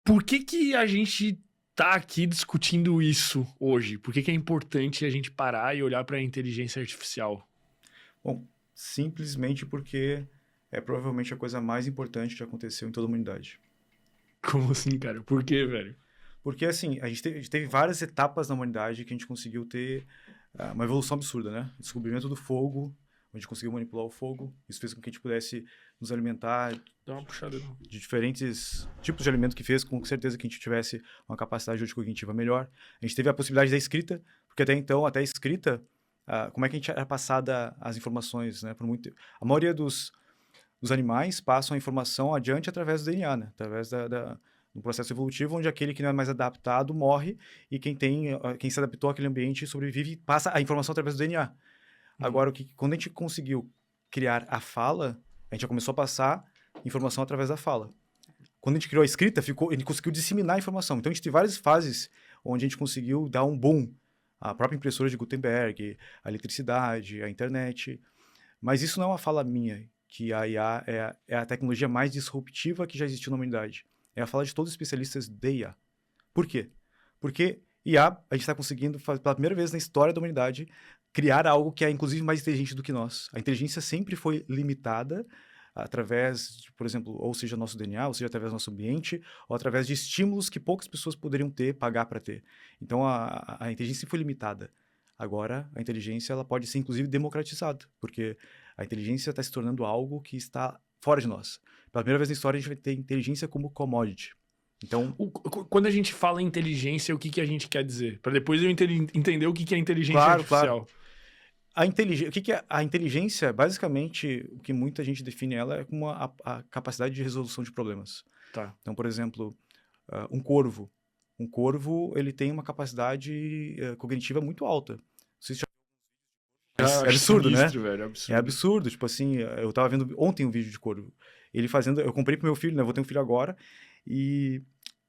Por que a gente tá aqui discutindo isso hoje? Por que é importante a gente parar e olhar para a inteligência artificial? Bom, simplesmente porque é provavelmente a coisa mais importante que aconteceu em toda a humanidade. Como assim, cara? Por quê, velho? Porque, assim, a gente teve várias etapas na humanidade que a gente conseguiu ter uma evolução absurda, né? Descobrimento do fogo, onde a gente conseguiu manipular o fogo. Isso fez com que a gente pudesse nos alimentar Dá uma puxada. Não. de diferentes tipos de alimento, que fez com certeza que a gente tivesse uma capacidade cognitiva melhor. A gente teve a possibilidade da escrita, porque até então, até a escrita, como é que a gente era passada as informações, né? Por muito... A maioria dos animais passam a informação adiante através do DNA, né? Através do processo evolutivo, onde aquele que não é mais adaptado morre e quem se adaptou àquele ambiente sobrevive e passa a informação através do DNA. Agora, quando a gente conseguiu criar a fala, a gente já começou a passar informação através da fala. Quando a gente criou a escrita, a gente conseguiu disseminar a informação. Então, a gente tem várias fases onde a gente conseguiu dar um boom. A própria impressora de Gutenberg, a eletricidade, a internet. Mas isso não é uma fala minha, que a IA é a tecnologia mais disruptiva que já existiu na humanidade. É a fala de todos os especialistas de IA. Por quê? Porque IA, a gente está conseguindo, pela primeira vez na história da humanidade, criar algo que é, inclusive, mais inteligente do que nós. A inteligência sempre foi limitada através, por exemplo, ou seja, nosso DNA, ou seja, através do nosso ambiente, ou através de estímulos que poucas pessoas poderiam ter, pagar para ter. Então, a inteligência sempre foi limitada. Agora, a inteligência ela pode ser, inclusive, democratizada, porque a inteligência está se tornando algo que está fora de nós. Pela primeira vez na história, a gente vai ter inteligência como commodity. Então, Quando a gente fala em inteligência, o que a gente quer dizer? Para depois eu entender o que é inteligência claro, artificial. O que é a inteligência? Basicamente, o que muita gente define ela é como a capacidade de resolução de problemas. Tá. Então, por exemplo, um corvo. Um corvo, ele tem uma capacidade cognitiva muito alta. Vocês já... É absurdo, né? Velho, é absurdo. É absurdo. Tipo assim, eu tava vendo ontem um vídeo de corvo. Ele fazendo... Eu comprei pro meu filho, né? Eu vou ter um filho agora. E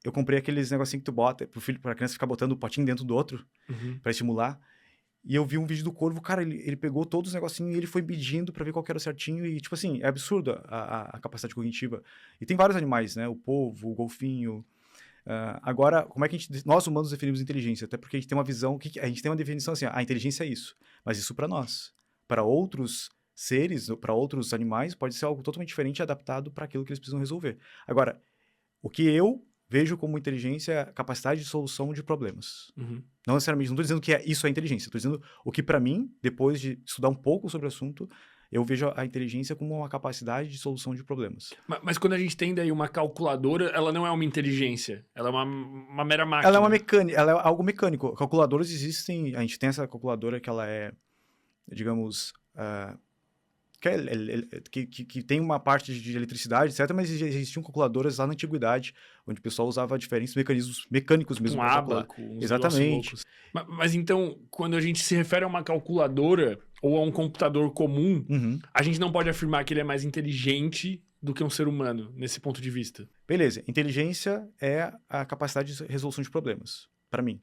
eu comprei aqueles negocinhos que tu bota pra criança ficar botando o potinho dentro do outro pra estimular. E eu vi um vídeo do corvo, cara, ele pegou todos os negocinhos e ele foi medindo pra ver qual que era o certinho. E, tipo assim, é absurdo a capacidade cognitiva. E tem vários animais, né? O polvo, o golfinho. Agora, como é que nós humanos definimos inteligência? Até porque a gente tem uma visão, a gente tem uma definição assim, a inteligência é isso. Mas isso pra nós. Para outros seres, para outros animais, pode ser algo totalmente diferente e adaptado para aquilo que eles precisam resolver. Agora, o que eu vejo como inteligência é a capacidade de solução de problemas. Não necessariamente, não estou dizendo que isso é inteligência, estou dizendo o que para mim, depois de estudar um pouco sobre o assunto, eu vejo a inteligência como uma capacidade de solução de problemas. Mas quando a gente tem daí uma calculadora, ela não é uma inteligência, ela é uma mera máquina. Ela é uma mecânica, ela é algo mecânico. Calculadoras existem, a gente tem essa calculadora que ela é, digamos, que tem uma parte de eletricidade, etc., mas já existiam calculadoras lá na antiguidade, onde o pessoal usava diferentes mecanismos mecânicos mesmo para calcular. Ábaco, Exatamente. Mas então, quando a gente se refere a uma calculadora ou a um computador comum, a gente não pode afirmar que ele é mais inteligente do que um ser humano, nesse ponto de vista. Beleza. Inteligência é a capacidade de resolução de problemas, para mim.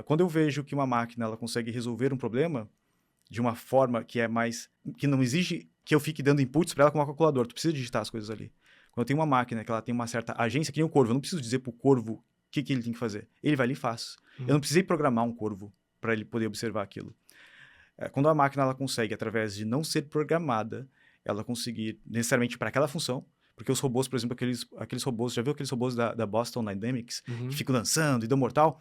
Quando eu vejo que uma máquina ela consegue resolver um problema de uma forma que é mais... que não exige que eu fique dando inputs para ela com uma calculadora. Tu precisa digitar as coisas ali. Quando eu tenho uma máquina que ela tem uma certa agência, que nem o corvo, eu não preciso dizer pro corvo o que ele tem que fazer. Ele vai ali e faz. Eu não precisei programar um corvo para ele poder observar aquilo. Quando a máquina ela consegue, através de não ser programada, ela conseguir necessariamente para aquela função, porque os robôs, por exemplo, aqueles robôs, já viu aqueles robôs da Boston Dynamics, que ficam dançando e dão mortal?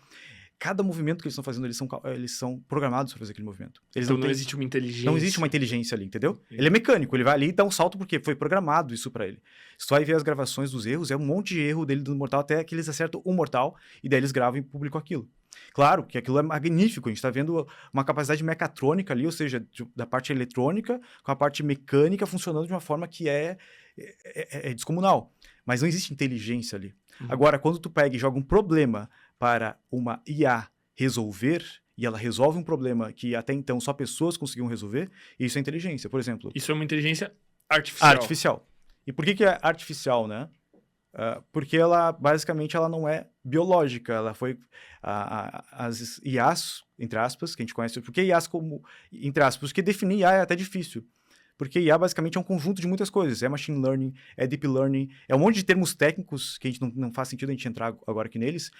Cada movimento que eles estão fazendo, eles são programados para fazer aquele movimento. Então não existe uma inteligência. Não existe uma inteligência ali, entendeu? Ele é mecânico, ele vai ali e dá um salto porque foi programado isso para ele. Se tu vai ver as gravações dos erros, é um monte de erro dele do mortal, até que eles acertam um mortal e daí eles gravam e publicam aquilo. Claro que aquilo é magnífico, a gente está vendo uma capacidade mecatrônica ali, ou seja, da parte eletrônica com a parte mecânica funcionando de uma forma que é descomunal. Mas não existe inteligência ali. Agora, quando tu pega e joga um problema para uma IA resolver, e ela resolve um problema que até então só pessoas conseguiam resolver, isso é inteligência, por exemplo. Isso é uma inteligência artificial. Artificial. E por que é artificial, né? Porque ela, basicamente, ela não é biológica. Ela foi... as IAs, entre aspas, que a gente conhece... Por que IAs como... Entre aspas, porque definir IA é até difícil. Porque IA basicamente é um conjunto de muitas coisas. É machine learning, é deep learning, é um monte de termos técnicos que a gente não faz sentido a gente entrar agora aqui neles,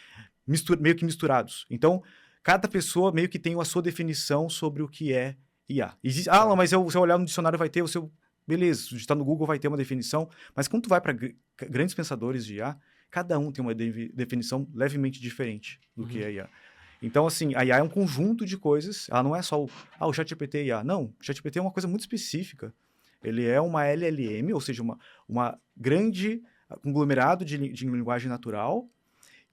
meio que misturados. Então, cada pessoa meio que tem a sua definição sobre o que é IA. Existe, não, mas se eu olhar no dicionário vai ter o seu... Beleza, se digitar no Google vai ter uma definição, mas quando tu vai para grandes pensadores de IA, cada um tem uma definição levemente diferente do que é IA. Então, assim, a IA é um conjunto de coisas, ela não é só o ChatGPT IA. Não, o ChatGPT é uma coisa muito específica. Ele é uma LLM, ou seja, uma grande conglomerado de linguagem natural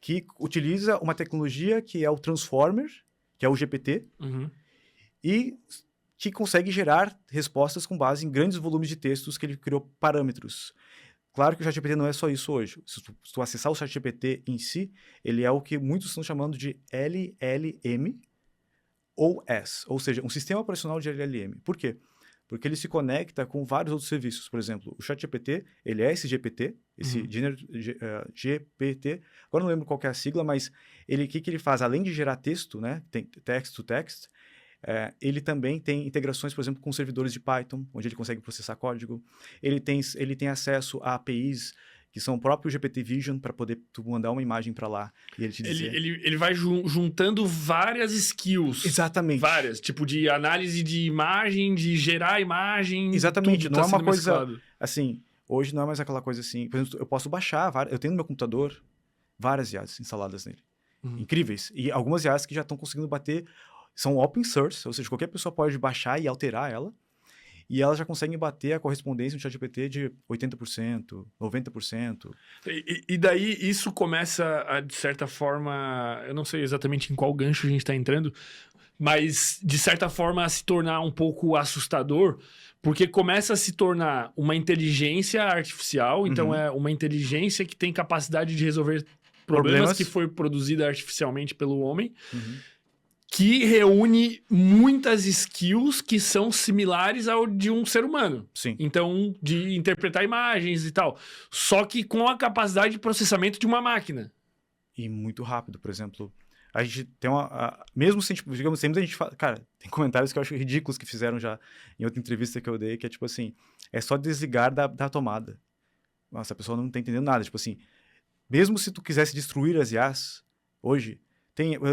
que utiliza uma tecnologia que é o Transformer, que é o GPT, e que consegue gerar respostas com base em grandes volumes de textos que ele criou parâmetros. Claro que o ChatGPT não é só isso hoje. Se tu acessar o ChatGPT em si, ele é o que muitos estão chamando de LLM ou S, ou seja, um sistema operacional de LLM. Por quê? Porque ele se conecta com vários outros serviços. Por exemplo, o ChatGPT, ele é esse GPT, esse GPT, agora não lembro qual que é a sigla, mas o que ele faz? Além de gerar texto, né, tem text-to-text, ele também tem integrações, por exemplo, com servidores de Python, onde ele consegue processar código. Ele tem acesso a APIs, que são o próprio GPT Vision, para poder tu mandar uma imagem para lá e ele te dizer... Ele vai juntando várias skills. Exatamente. Várias, tipo de análise de imagem, de gerar imagem. Exatamente, tudo não tá é uma sendo coisa... mesclado. Assim, hoje não é mais aquela coisa assim... Por exemplo, eu posso baixar, eu tenho no meu computador várias IAs instaladas nele. Incríveis. E algumas IAs que já estão conseguindo bater... São open source, ou seja, qualquer pessoa pode baixar e alterar ela, e elas já conseguem bater a correspondência no ChatGPT de 80%, 90%. E daí isso começa a, de certa forma, eu não sei exatamente em qual gancho a gente está entrando, mas de certa forma a se tornar um pouco assustador, porque começa a se tornar uma inteligência artificial, então é uma inteligência que tem capacidade de resolver problemas que foi produzida artificialmente pelo homem, que reúne muitas skills que são similares ao de um ser humano. Sim. Então, de interpretar imagens e tal. Só que com a capacidade de processamento de uma máquina. E muito rápido, por exemplo. A gente tem mesmo se, tipo, digamos, sempre a gente fala... Cara, tem comentários que eu acho ridículos que fizeram já em outra entrevista que eu dei, que é tipo assim, é só desligar da tomada. Nossa, a pessoa não tá entendendo nada. Tipo assim, mesmo se tu quisesse destruir as IAs, hoje...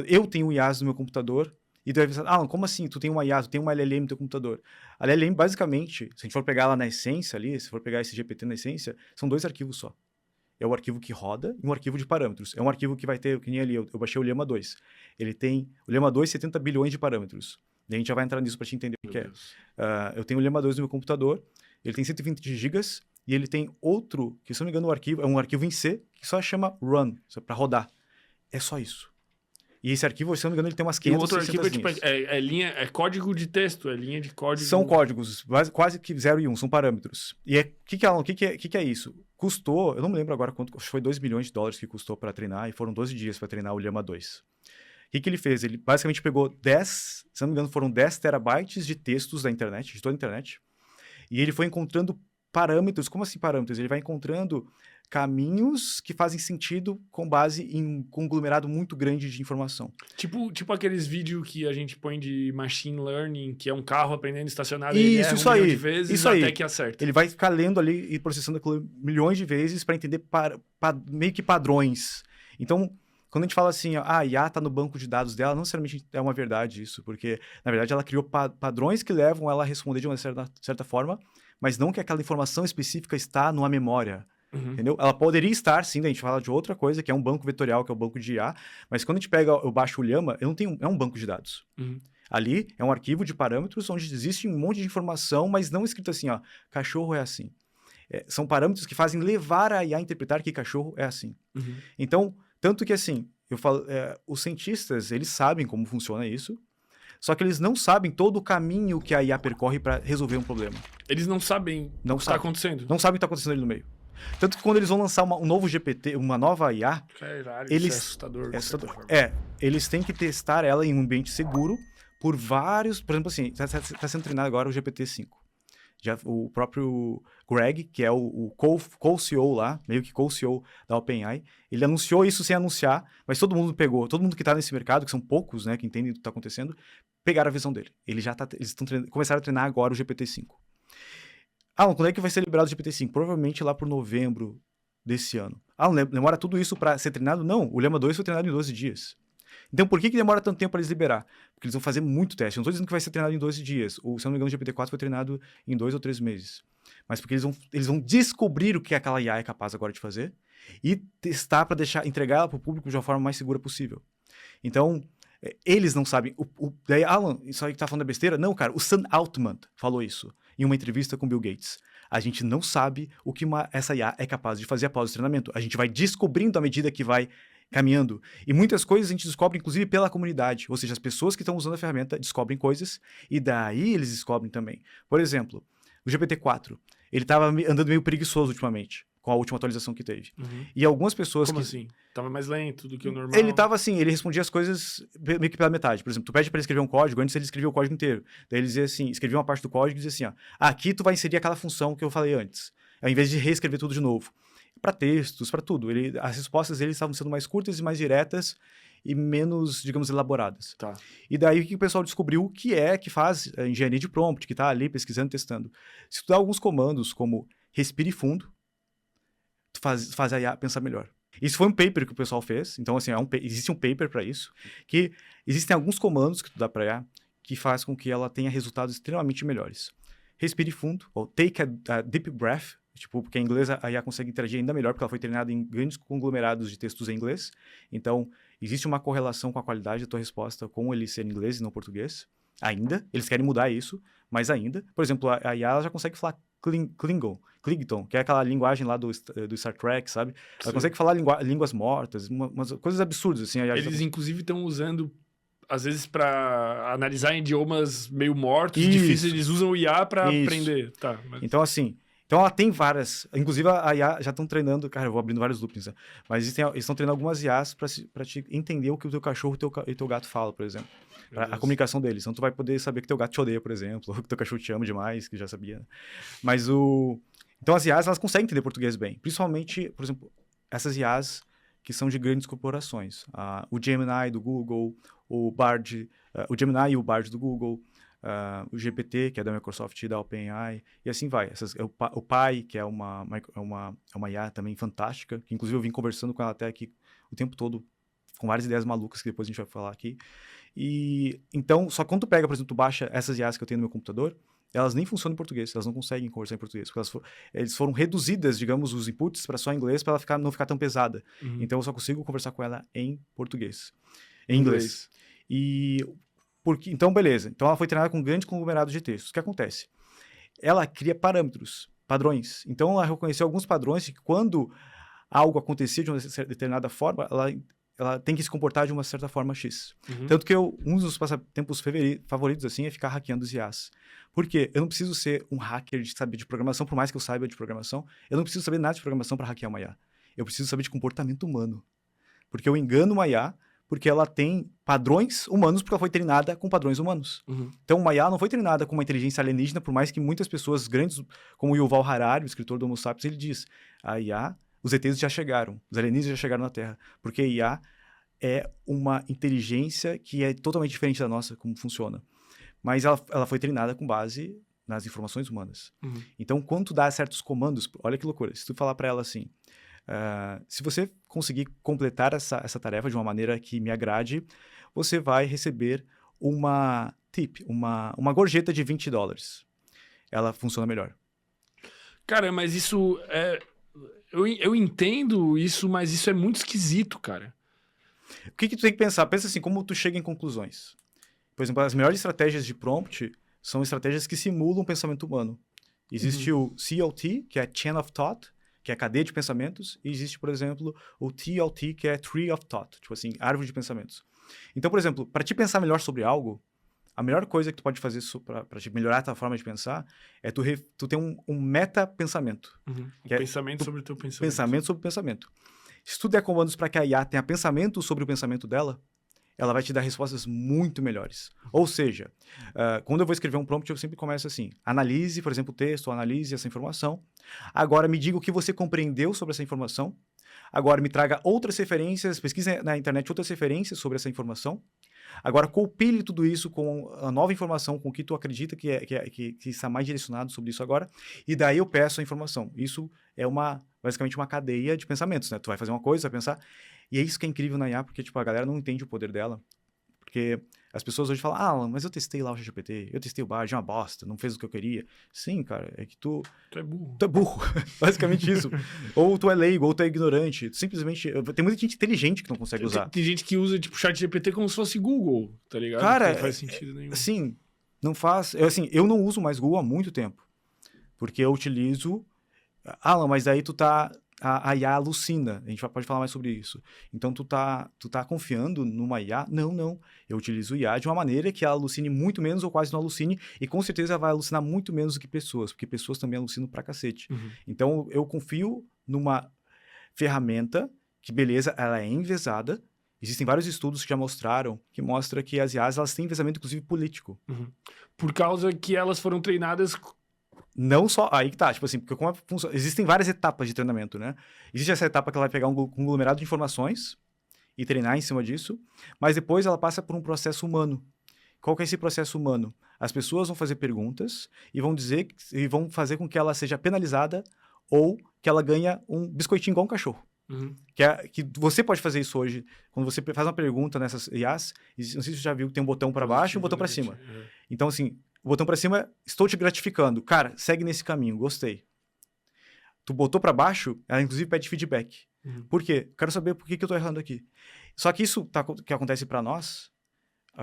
Eu tenho IAs no meu computador e tu vai pensar, como assim? Tu tem uma IA, tu tem uma LLM no teu computador. A LLM, basicamente, se a gente for pegar ela na essência ali, se for pegar esse GPT na essência, são 2 arquivos só. É o arquivo que roda e um arquivo de parâmetros. É um arquivo que vai ter, que nem ali, eu baixei o Llama 2. Ele tem, o Llama 2, 70 bilhões de parâmetros. E a gente já vai entrar nisso para te entender o que é. Eu tenho o Llama 2 no meu computador, ele tem 120 gigas e ele tem outro, que se não me engano o arquivo, é um arquivo em C, que só chama run, para rodar. É só isso. E esse arquivo, se não me engano, ele tem umas 500, e o outro arquivo é, tipo, é código de texto, é linha de código... São códigos, quase que 0 e 1, são parâmetros. E o que é isso? Custou, eu não me lembro agora quanto, acho que foi 2 bilhões de dólares que custou para treinar, e foram 12 dias para treinar o Llama 2. O que ele fez? Ele basicamente pegou 10, se não me engano, foram 10 terabytes de textos da internet, de toda a internet, e ele foi encontrando parâmetros. Como assim parâmetros? Ele vai encontrando caminhos que fazem sentido com base em um conglomerado muito grande de informação. Tipo aqueles vídeos que a gente põe de machine learning, que é um carro aprendendo estacionado isso aí, milhão de vezes até que acerta. Ele vai ficar lendo ali e processando aquilo milhões de vezes para entender meio que padrões. Então, quando a gente fala assim, a IA está no banco de dados dela, não necessariamente é uma verdade isso, porque, na verdade, ela criou padrões que levam ela a responder de uma certa forma, mas não que aquela informação específica está numa memória. Entendeu? Ela poderia estar, sim, a gente fala de outra coisa, que é um banco vetorial, que é o banco de IA, mas quando a gente eu baixo o Llama, é um banco de dados. Ali é um arquivo de parâmetros onde existe um monte de informação, mas não escrito assim, cachorro é assim. São parâmetros que fazem levar a IA a interpretar que cachorro é assim. Então, tanto que assim, eu falo, os cientistas, eles sabem como funciona isso, só que eles não sabem todo o caminho que a IA percorre para resolver um problema. Eles não sabem o que está acontecendo. Não sabem o que está acontecendo ali no meio. Tanto que quando eles vão lançar um novo GPT, uma nova IA... Caralho, eles, isso é assustador. Eles têm que testar ela em um ambiente seguro por vários... Por exemplo, assim, está sendo treinado agora o GPT-5. O próprio Greg, que é o co-CEO lá, meio que co-CEO da OpenAI, ele anunciou isso sem anunciar, mas todo mundo pegou, todo mundo que está nesse mercado, que são poucos, né, que entendem o que está acontecendo, pegaram a visão dele. Eles começaram a treinar agora o GPT-5. quando é que vai ser liberado o GPT-5? Provavelmente lá por novembro desse ano. Demora tudo isso para ser treinado? Não, o Llama 2 foi treinado em 12 dias. Então, por que demora tanto tempo para eles liberar? Porque eles vão fazer muito teste. Eu não estou dizendo que vai ser treinado em 12 dias. Se eu não me engano, o GPT-4 foi treinado em 2 ou 3 meses. Mas porque eles vão descobrir o que aquela IA é capaz agora de fazer e testar para entregar ela para o público de uma forma mais segura possível. Então, eles não sabem. Daí, Alan, isso aí que tá falando é besteira? Não, cara, o Sam Altman falou isso em uma entrevista com Bill Gates. A gente não sabe o que essa IA é capaz de fazer após o treinamento. A gente vai descobrindo à medida que vai caminhando. E muitas coisas a gente descobre, inclusive, pela comunidade. Ou seja, as pessoas que estão usando a ferramenta descobrem coisas e daí eles descobrem também. Por exemplo, o GPT-4, ele estava andando meio preguiçoso ultimamente, com a última atualização que teve. Uhum. E algumas pessoas Como assim? Tava mais lento do que o normal? Ele tava assim, ele respondia as coisas meio que pela metade. Por exemplo, tu pede para ele escrever um código, antes ele escrevia o código inteiro. Daí ele dizia assim, escrevia uma parte do código e dizia assim, ó, aqui tu vai inserir aquela função que eu falei antes, ao invés de reescrever tudo de novo. Para textos, para tudo. As respostas dele estavam sendo mais curtas e mais diretas e menos, digamos, elaboradas. Tá. E daí o que o pessoal descobriu que faz a engenharia de prompt, que tá ali pesquisando, testando. Se tu dá alguns comandos como respire fundo, tu faz a IA pensar melhor. Isso foi um paper que o pessoal fez. Então, assim, existe um paper para isso, que existem alguns comandos que tu dá para IA que faz com que ela tenha resultados extremamente melhores. Respire fundo, ou take a deep breath, tipo, porque em inglês a IA consegue interagir ainda melhor, porque ela foi treinada em grandes conglomerados de textos em inglês. Então, existe uma correlação com a qualidade da tua resposta com ele ser em inglês e não português. Ainda. Eles querem mudar isso, mas ainda. Por exemplo, a IA ela já consegue falar Klingon, que é aquela linguagem lá do Star Trek, sabe? Ela consegue falar línguas mortas, umas coisas absurdas, assim. Eles, inclusive, estão usando, às vezes, para analisar idiomas meio mortos, Isso. difíceis, eles usam o IA para aprender. Tá, mas... Então, assim, ela tem várias. Inclusive, a IA já estão treinando. Cara, eu vou abrindo vários loopings, né? Mas eles estão treinando algumas IAs para te entender o que o teu cachorro e o teu gato falam, por exemplo. A comunicação deles. Então, tu vai poder saber que teu gato te odeia, por exemplo, ou que teu cachorro te ama demais, que já sabia. Mas Então, as IAs, elas conseguem entender português bem. Principalmente, por exemplo, essas IAs que são de grandes corporações. O Gemini do Google, o Gemini e o Bard do Google, o GPT, que é da Microsoft e da OpenAI, e assim vai. O Pi, que é uma IA também fantástica, que inclusive eu vim conversando com ela até aqui o tempo todo, com várias ideias malucas que depois a gente vai falar aqui. E então, só quando tu pega, por exemplo, tu baixa essas IAs que eu tenho no meu computador, elas nem funcionam em português, elas não conseguem conversar em português, porque eles foram reduzidas, digamos, os inputs para só inglês, para ela não ficar tão pesada. Uhum. Então, eu só consigo conversar com ela em português. Em inglês. Então, beleza. Então, ela foi treinada com grandes conglomerados de textos. O que acontece? Ela cria padrões. Então, ela reconheceu alguns padrões que quando algo acontecia de uma determinada forma, ela tem que se comportar de uma certa forma X. Uhum. Tanto que um dos passatempos favoritos, assim, é ficar hackeando os IAs. Por quê? Eu não preciso ser um hacker de saber de programação, por mais que eu saiba de programação. Eu não preciso saber nada de programação para hackear uma IA. Eu preciso saber de comportamento humano. Porque eu engano uma IA porque ela tem padrões humanos, porque ela foi treinada com padrões humanos. Uhum. Então, uma IA não foi treinada com uma inteligência alienígena, por mais que muitas pessoas grandes, como o Yuval Harari, o escritor do Homo Sapiens, ele diz, a IA, os ETs já chegaram, os alienígenas já chegaram na Terra, porque a IA é uma inteligência que é totalmente diferente da nossa, como funciona. Mas ela foi treinada com base nas informações humanas. Uhum. Então, quando tu dá certos comandos, olha que loucura, se tu falar para ela assim, se você conseguir completar essa tarefa de uma maneira que me agrade, você vai receber uma tip, uma gorjeta de $20. Ela funciona melhor. Cara, mas isso é... Eu entendo isso, mas isso é muito esquisito, cara. O que tu tem que pensar? Pensa assim, como tu chega em conclusões. Por exemplo, as melhores estratégias de prompt são estratégias que simulam o pensamento humano. Existe o CLT, que é Chain of Thought, que é cadeia de pensamentos, e existe, por exemplo, o TLT, que é Tree of Thought, tipo assim, árvore de pensamentos. Então, por exemplo, para te pensar melhor sobre algo, a melhor coisa que tu pode fazer para te melhorar a tua forma de pensar é tu ter um meta-pensamento. Uhum. Pensamento sobre o teu pensamento. Pensamento sobre o pensamento. Se tu der comandos para que a IA tenha pensamento sobre o pensamento dela, ela vai te dar respostas muito melhores. Ou seja, quando eu vou escrever um prompt, eu sempre começo assim, analise, por exemplo, o texto, analise essa informação. Agora me diga o que você compreendeu sobre essa informação. Agora me traga outras referências, pesquise na internet outras referências sobre essa informação. Agora, compile tudo isso com a nova informação, com o que tu acredita que está mais direcionado sobre isso agora, e daí eu peço a informação. Isso é basicamente uma cadeia de pensamentos, né? Tu vai fazer uma coisa, vai pensar, e é isso que é incrível na IA, porque, tipo, a galera não entende o poder dela, porque as pessoas hoje falam, mas eu testei lá o ChatGPT, eu testei o Bard, é uma bosta, não fez o que eu queria. Sim, cara, é que tu Tu é burro. Tu é burro, basicamente isso. Ou tu é leigo, ou tu é ignorante. Simplesmente, tem muita gente inteligente que não consegue usar. Tem gente que usa, tipo, ChatGPT como se fosse Google, tá ligado? Cara, não faz sentido nenhum. Assim, não faz... eu não uso mais Google há muito tempo. Porque eu utilizo... Alan, mas aí tu tá... A IA alucina. A gente pode falar mais sobre isso. Então, tu tá confiando numa IA? Não. Eu utilizo IA de uma maneira que ela alucine muito menos ou quase não alucine. E com certeza ela vai alucinar muito menos do que pessoas. Porque pessoas também alucinam pra cacete. Uhum. Então, eu confio numa ferramenta que, beleza, ela é enviesada. Existem vários estudos que já mostraram que as IAs elas têm enviesamento, inclusive, político. Uhum. Por causa que elas foram treinadas... Não só... Aí que tá, tipo assim, porque como funciona... Existem várias etapas de treinamento, né? Existe essa etapa que ela vai pegar um conglomerado de informações e treinar em cima disso, mas depois ela passa por um processo humano. Qual que é esse processo humano? As pessoas vão fazer perguntas e vão fazer com que ela seja penalizada ou que ela ganhe um biscoitinho igual um cachorro. Uhum. Que você pode fazer isso hoje. Quando você faz uma pergunta nessas IAs, não sei se você já viu que tem um botão para baixo e um botão para cima. Uhum. Então, assim, o botão para cima é, estou te gratificando. Cara, segue nesse caminho, gostei. Tu botou para baixo, ela inclusive pede feedback. Uhum. Por quê? Quero saber por que eu tô errando aqui. Só que isso que acontece para nós,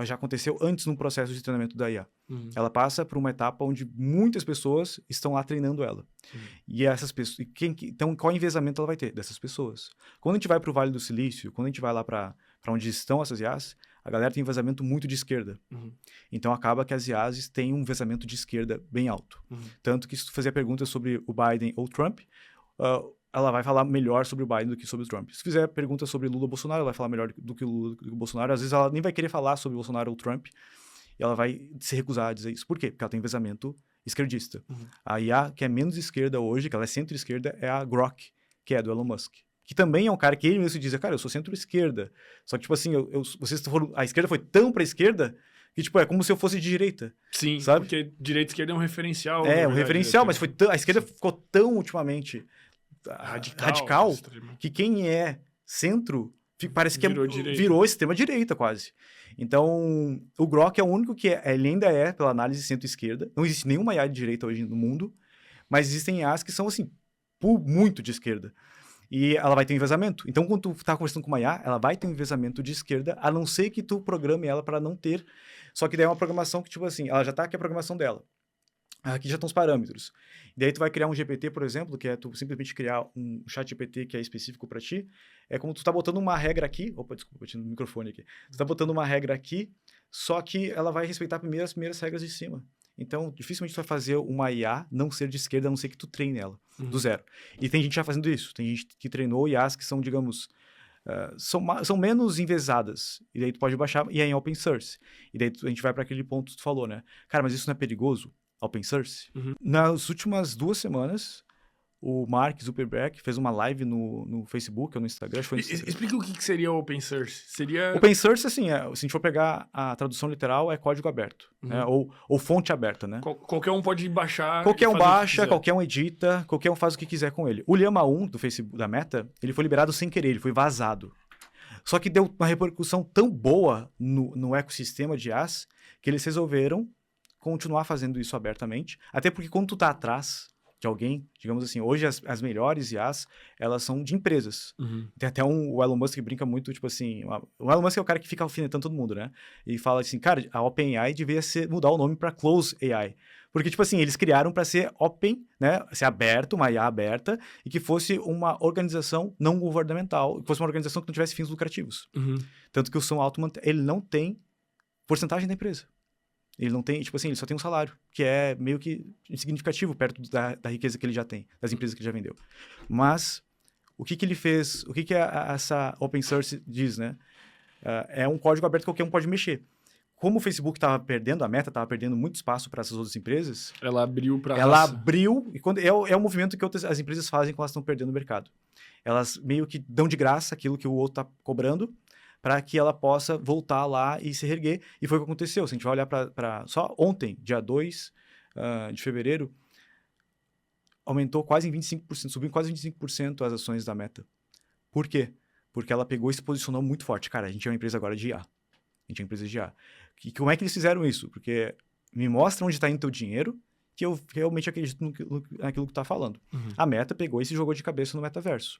já aconteceu antes no processo de treinamento da IA. Uhum. Ela passa por uma etapa onde muitas pessoas estão lá treinando ela. Uhum. E essas pessoas... Então, qual enviesamento ela vai ter? Dessas pessoas. Quando a gente vai para o Vale do Silício, quando a gente vai lá para onde estão essas IAs, a galera tem enviesamento muito de esquerda. Uhum. Então, acaba que as IAs têm um enviesamento de esquerda bem alto. Uhum. Tanto que se tu fazer pergunta sobre o Biden ou o Trump, ela vai falar melhor sobre o Biden do que sobre o Trump. Se fizer pergunta sobre Lula ou Bolsonaro, ela vai falar melhor do que o Lula do que o Bolsonaro. Às vezes ela nem vai querer falar sobre o Bolsonaro ou o Trump, e ela vai se recusar a dizer isso. Por quê? Porque ela tem enviesamento esquerdista. Uhum. A IA que é menos esquerda hoje, que ela é centro-esquerda, é a Grok, que é do Elon Musk. Que também é um cara que ele mesmo diz, cara, eu sou centro-esquerda. Só que, tipo assim, a esquerda foi tão pra esquerda que, tipo, é como se eu fosse de direita. Sim, sabe? porque direita e esquerda é um referencial. É, um referencial, mas a esquerda ficou tão ultimamente radical que quem é centro parece que virou extrema-direita quase. Então, o Grok é o único que ele ainda é, pela análise, centro-esquerda. Não existe nenhuma IA de direita hoje no mundo, mas existem IAs que são, assim, muito de esquerda. E ela vai ter um enviesamento. Então, quando tu tá conversando com uma IA, ela vai ter um enviesamento de esquerda, a não ser que tu programe ela para não ter. Só que daí é uma programação que, tipo assim, ela já tá aqui a programação dela. Aqui já estão os parâmetros. E daí tu vai criar um GPT, por exemplo, que é tu simplesmente criar um chat GPT que é específico para ti. É como tu tá botando uma regra aqui. Opa, desculpa, bati no microfone aqui. Tu tá botando uma regra aqui, só que ela vai respeitar as primeiras regras de cima. Então, dificilmente tu vai fazer uma IA não ser de esquerda, a não ser que tu treine ela, do zero. E tem gente já fazendo isso. Tem gente que treinou IAs que são, digamos, são menos enviesadas. E daí tu pode baixar, e é em open source. E daí a gente vai para aquele ponto que tu falou, né? Cara, mas isso não é perigoso? Open source? Uhum. Nas últimas 2 semanas, o Mark Zuckerberg fez uma live no Facebook ou no Instagram. Explica o que seria open source. Open source, assim, se a gente for pegar a tradução literal, é código aberto. Uhum. Né? Ou fonte aberta, né? Qualquer um pode baixar. Qualquer um baixa, qualquer um edita, qualquer um faz o que quiser com ele. O Llama 1 do Facebook, da Meta, ele foi liberado sem querer, ele foi vazado. Só que deu uma repercussão tão boa no ecossistema de IaaS que eles resolveram continuar fazendo isso abertamente. Até porque quando tu tá atrás de alguém, digamos assim, hoje as melhores IaaS, elas são de empresas. Uhum. Tem até o Elon Musk que brinca muito, tipo assim, o Elon Musk é o cara que fica alfinetando todo mundo, né? E fala assim, cara, a OpenAI devia mudar o nome para Close AI. Porque, tipo assim, eles criaram para ser open, né? Ser aberto, uma IA aberta, e que fosse uma organização não governamental, que fosse uma organização que não tivesse fins lucrativos. Uhum. Tanto que o Sam Altman, ele não tem porcentagem da empresa. Ele não tem, tipo assim, ele só tem um salário, que é meio que insignificativo perto da riqueza que ele já tem, das empresas que ele já vendeu. Mas, o que ele fez, o que essa open source diz, né? É um código aberto que qualquer um pode mexer. Como o Facebook estava perdendo, a Meta estava perdendo muito espaço para essas outras empresas... Ela abriu para Ela abriu, e quando é o movimento que as empresas fazem quando elas estão perdendo o mercado. Elas meio que dão de graça aquilo que o outro está cobrando, para que ela possa voltar lá e se reerguer. E foi o que aconteceu. Se a gente vai olhar para só ontem, dia 2 de fevereiro, aumentou quase em 25%, subiu em quase 25% as ações da Meta. Por quê? Porque ela pegou e se posicionou muito forte. Cara, a gente é uma empresa agora de IA. A gente é uma empresa de IA. E como é que eles fizeram isso? Porque me mostra onde está indo teu dinheiro, que eu realmente acredito naquilo que tu tá falando. Uhum. A Meta pegou e se jogou de cabeça no metaverso.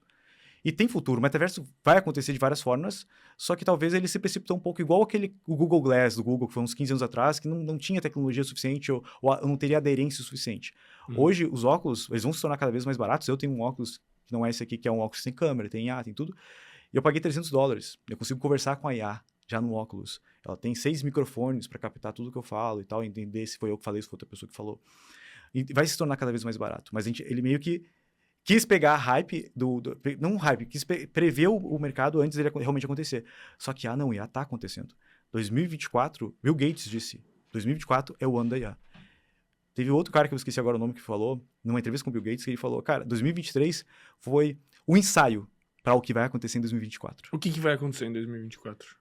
E tem futuro. O metaverso vai acontecer de várias formas, só que talvez ele se precipitou um pouco igual o Google Glass do Google, que foi uns 15 anos atrás, que não tinha tecnologia suficiente ou não teria aderência suficiente. Hoje, os óculos, eles vão se tornar cada vez mais baratos. Eu tenho um óculos, que não é esse aqui, que é um óculos sem câmera, tem IA, tem tudo. E eu paguei $300. Eu consigo conversar com a IA já no óculos. Ela tem 6 microfones para captar tudo que eu falo e tal, entender se foi eu que falei, se foi outra pessoa que falou. E vai se tornar cada vez mais barato. Mas ele meio que quis pegar a hype não um hype, quis prever o mercado antes dele realmente acontecer. Só que não, IA tá acontecendo. 2024, Bill Gates disse, 2024 é o ano da IA. Teve outro cara que eu esqueci agora o nome que falou, numa entrevista com o Bill Gates, que ele falou, cara, 2023 foi o ensaio para o que vai acontecer em 2024. O que vai acontecer em 2024?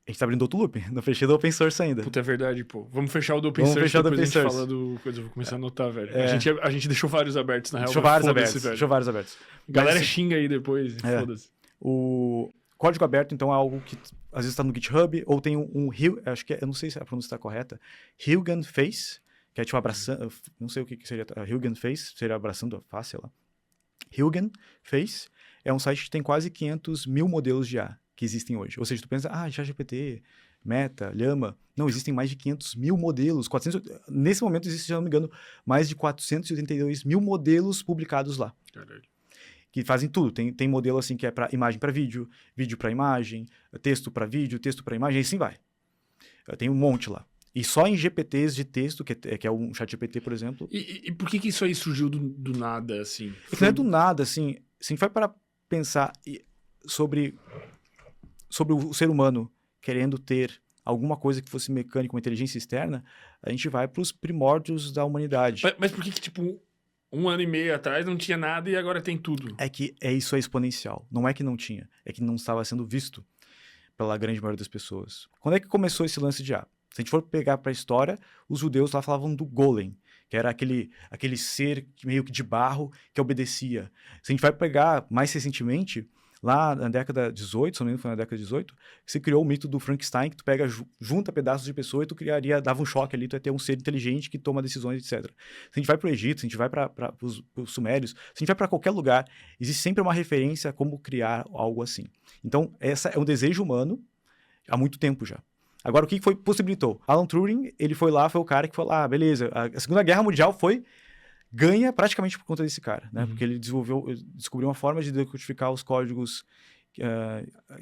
A gente tá abrindo outro loop, não fechei do open source ainda. Puta, é verdade, pô. Vamos fechar o do open Vamos source, fechar o do depois open a gente source. fala do coisa. Eu vou começar a anotar, velho. É. A gente deixou vários abertos, na real. Deixou mas vários foda-se, abertos, velho. deixou vários abertos. Galera Mas, xinga aí depois, É. foda-se. O código aberto, então, é algo que às vezes está no GitHub, ou tem acho que eu não sei se a pronúncia está correta, Hugging Face, que é tipo abraçando, não sei o que seria, Hugging Face, seria abraçando a face, sei lá. Hugging Face é um site que tem quase 500 mil modelos de IA que existem hoje. Ou seja, tu pensa, ChatGPT, Meta, Llama, não, existem mais de 500 mil modelos, nesse momento existe, se não me engano, mais de 482 mil modelos publicados lá. Caralho. Que fazem tudo. Tem modelo assim que é para imagem para vídeo, vídeo para imagem, texto para vídeo, texto para imagem, e assim vai. Tem um monte lá. E só em GPTs de texto, que é um ChatGPT, por exemplo. E por que isso aí surgiu do nada, assim? Não é do nada, assim. Se a gente vai para pensar sobre o ser humano querendo ter alguma coisa que fosse mecânica, uma inteligência externa, a gente vai para os primórdios da humanidade. Mas por que tipo, 1 ano e meio atrás não tinha nada e agora tem tudo? É que isso é exponencial. Não é que não tinha, é que não estava sendo visto pela grande maioria das pessoas. Quando é que começou esse lance de IA? Se a gente for pegar para a história, os judeus lá falavam do golem, que era aquele ser meio que de barro que obedecia. Se a gente vai pegar mais recentemente, lá na década 18, se não me engano foi na década 18, se criou o mito do Frankenstein, que tu pega, junta pedaços de pessoa e tu dava um choque ali, tu ia ter um ser inteligente que toma decisões, etc. Se a gente vai para o Egito, se a gente vai para os sumérios, se a gente vai para qualquer lugar, existe sempre uma referência a como criar algo assim. Então, essa é um desejo humano há muito tempo já. Agora, o que possibilitou? Alan Turing, ele foi o cara que falou, beleza, a Segunda Guerra Mundial ganha praticamente por conta desse cara, né? Porque ele descobriu uma forma de decodificar os códigos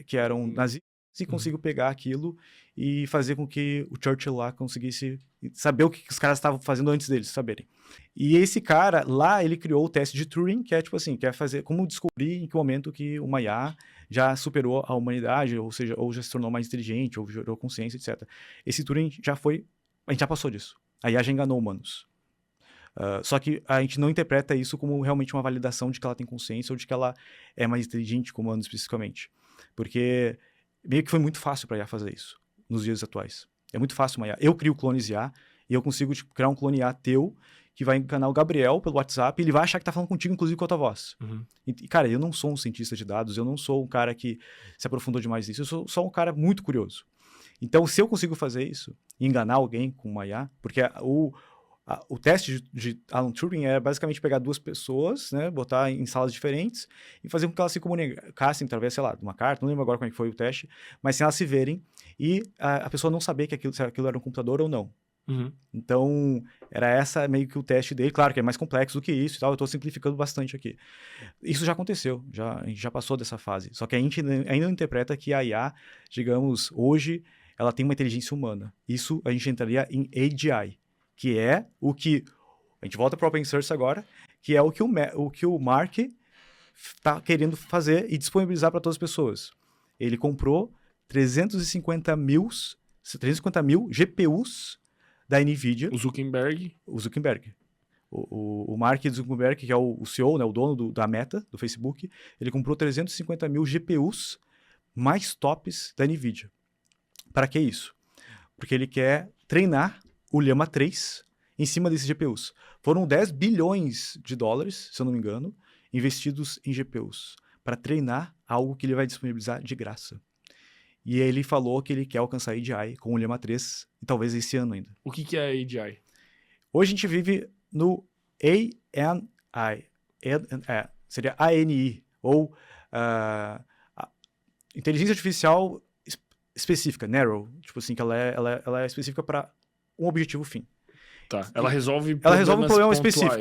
que eram nazistas e conseguiu pegar aquilo e fazer com que o Churchill lá conseguisse saber o que os caras estavam fazendo antes deles saberem. E esse cara lá, ele criou o teste de Turing, que é tipo assim, quer fazer como descobrir em que momento que uma IA já superou a humanidade, ou seja, ou já se tornou mais inteligente, ou gerou consciência, etc. Esse Turing a gente já passou disso. A IA já enganou humanos. Só que a gente não interpreta isso como realmente uma validação de que ela tem consciência ou de que ela é mais inteligente que humanos especificamente. Porque meio que foi muito fácil para a IA fazer isso nos dias atuais. É muito fácil uma IA. Eu crio clones IA e eu consigo criar um clone IA teu que vai enganar o Gabriel pelo WhatsApp e ele vai achar que tá falando contigo, inclusive com a tua voz. E, cara, eu não sou um cientista de dados, eu não sou um cara que se aprofundou demais nisso, eu sou só um cara muito curioso. Então, se eu consigo fazer isso e enganar alguém com uma IA, porque o teste de Alan Turing é basicamente pegar duas pessoas, né, botar em salas diferentes e fazer com que elas se comunicassem através, sei lá, de uma carta, não lembro agora como é que foi o teste, mas sem elas se verem e a pessoa não saber se aquilo era um computador ou não. Então, era essa meio que o teste dele. Claro que é mais complexo do que isso e tal, eu estou simplificando bastante aqui. Isso já aconteceu, a gente já passou dessa fase. Só que a gente ainda não interpreta que a IA, digamos, hoje, ela tem uma inteligência humana. Isso a gente entraria em AGI, que é o que... A gente volta para o Open Source agora, que é o que o Mark está querendo fazer e disponibilizar para todas as pessoas. Ele comprou 350 mil GPUs da NVIDIA. O Zuckerberg. O Mark Zuckerberg, que é o CEO, né, o dono da Meta, do Facebook, ele comprou 350 mil GPUs mais tops da NVIDIA. Para que isso? Porque ele quer treinar o Llama 3 em cima desses GPUs. Foram 10 bilhões de dólares, se eu não me engano, investidos em GPUs, para treinar algo que ele vai disponibilizar de graça. E ele falou que ele quer alcançar a AGI com o Llama 3, e talvez esse ano ainda. O que é a AGI? Hoje a gente vive no ANI, seria ANI, ou inteligência artificial específica, narrow, tipo assim, que ela é específica para um objetivo fim. Tá, ela resolve problemas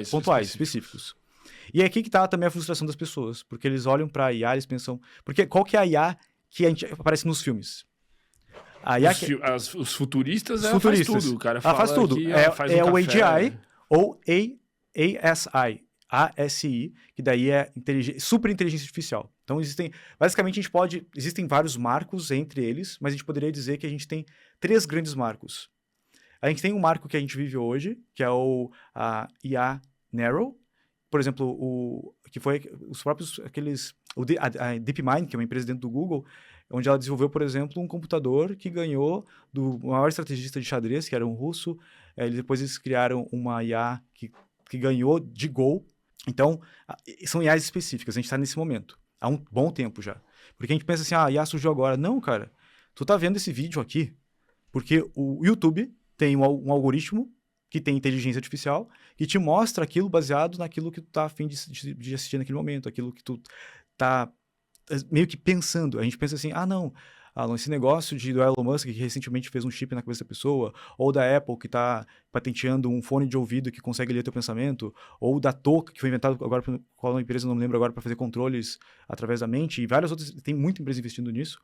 pontuais, específicos. E é aqui que tá também a frustração das pessoas, porque eles olham pra IA e eles pensam... Porque qual que é a IA que a gente aparece nos filmes? A IA os futuristas, ela faz tudo. O cara faz tudo. Faz o AGI ou ASI, que daí é super inteligência artificial. Então, basicamente, existem vários marcos entre eles, mas a gente poderia dizer que a gente tem 3 grandes marcos. A gente tem um marco que a gente vive hoje, que é a IA Narrow. Por exemplo, que foi os próprios, a DeepMind, que é uma empresa dentro do Google, onde ela desenvolveu, por exemplo, um computador que ganhou do maior estrategista de xadrez, que era um russo. Depois eles criaram uma IA que ganhou de Go. Então, são IAs específicas, a gente está nesse momento, há um bom tempo já. Porque a gente pensa assim, a IA surgiu agora. Não, cara, tu tá vendo esse vídeo aqui, porque o YouTube tem um algoritmo que tem inteligência artificial que te mostra aquilo baseado naquilo que tu tá a fim de assistir naquele momento, aquilo que tu tá meio que pensando. A gente pensa assim, não, esse negócio do Elon Musk, que recentemente fez um chip na cabeça da pessoa, ou da Apple, que tá patenteando um fone de ouvido que consegue ler teu pensamento, ou da Toca, que foi inventado agora por qual empresa, não me lembro agora, para fazer controles através da mente, e várias outras, tem muita empresa investindo nisso.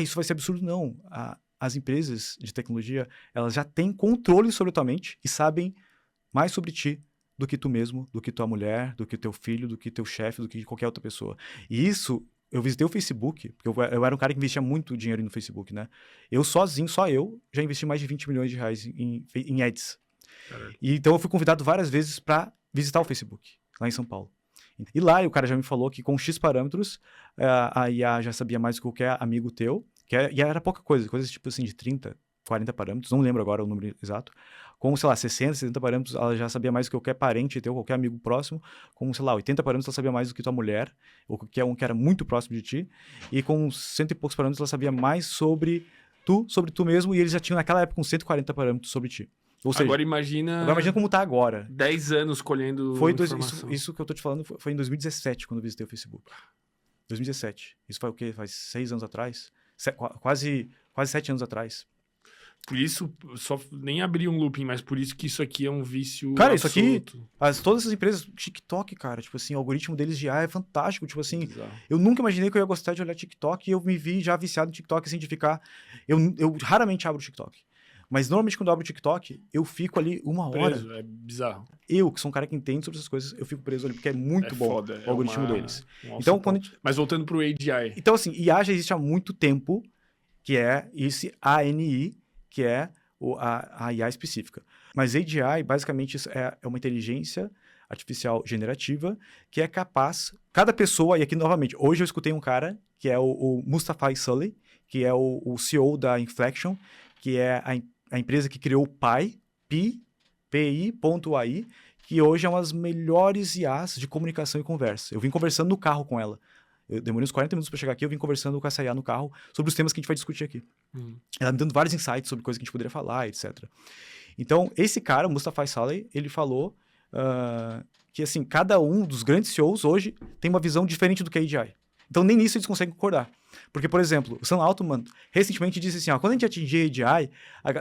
Isso vai ser absurdo. Não. As empresas de tecnologia, elas já têm controle sobre a tua mente e sabem mais sobre ti do que tu mesmo, do que tua mulher, do que teu filho, do que teu chefe, do que qualquer outra pessoa. E isso, eu visitei o Facebook, porque eu era um cara que investia muito dinheiro no Facebook, né? Eu sozinho, só eu, já investi mais de 20 milhões de reais em ads. E então eu fui convidado várias vezes para visitar o Facebook, lá em São Paulo. E lá o cara já me falou que com X parâmetros, a IA já sabia mais do que qualquer amigo teu, e era pouca coisa tipo assim de 30, 40 parâmetros, não lembro agora o número exato. Com, sei lá, 60, 70 parâmetros, ela já sabia mais do que qualquer parente teu, qualquer amigo próximo. Com, sei lá, 80 parâmetros, ela sabia mais do que tua mulher, ou qualquer um que era muito próximo de ti. E com 100 e poucos parâmetros, ela sabia mais sobre tu mesmo, e eles já tinham naquela época uns 140 parâmetros sobre ti. Ou seja, agora imagina como tá agora. 10 anos colhendo informação. Isso que eu tô te falando foi em 2017, quando eu visitei o Facebook. 2017. Isso foi o quê? Faz 6 anos atrás? Quase 7 anos atrás. Por isso, só nem abri um looping, mas por isso que isso aqui é um vício cara, absoluto. Isso aqui, todas essas empresas, TikTok, cara, tipo assim, o algoritmo deles de IA é fantástico, tipo assim, Exato. Eu nunca imaginei que eu ia gostar de olhar TikTok e eu me vi já viciado no TikTok, assim, de ficar, eu raramente abro o TikTok, mas normalmente quando eu abro o TikTok, eu fico ali uma hora. Preso, é bizarro. Eu, que sou um cara que entende sobre essas coisas, eu fico preso ali, porque é muito bom foda, o algoritmo deles. Então, mas voltando pro AGI. Então, assim, IA já existe há muito tempo, que é esse ANI, que é a IA específica. Mas AGI, basicamente, é uma inteligência artificial generativa que é capaz... Cada pessoa, e aqui novamente, hoje eu escutei um cara, que é o Mustafa Sully, que é o CEO da Inflection, que é a empresa que criou o Pi.ai, que hoje é uma das melhores IAs de comunicação e conversa. Eu vim conversando no carro com ela. Eu demorei uns 40 minutos para chegar aqui, eu vim conversando com essa IA no carro sobre os temas que a gente vai discutir aqui. Ela me dando vários insights sobre coisas que a gente poderia falar, etc. Então, esse cara, o Mustafa Saleh, ele falou que, assim, cada um dos grandes CEOs hoje tem uma visão diferente do que é AGI. Então, nem nisso eles conseguem concordar. Porque, por exemplo, o Sam Altman recentemente disse assim, quando a gente atingir AGI,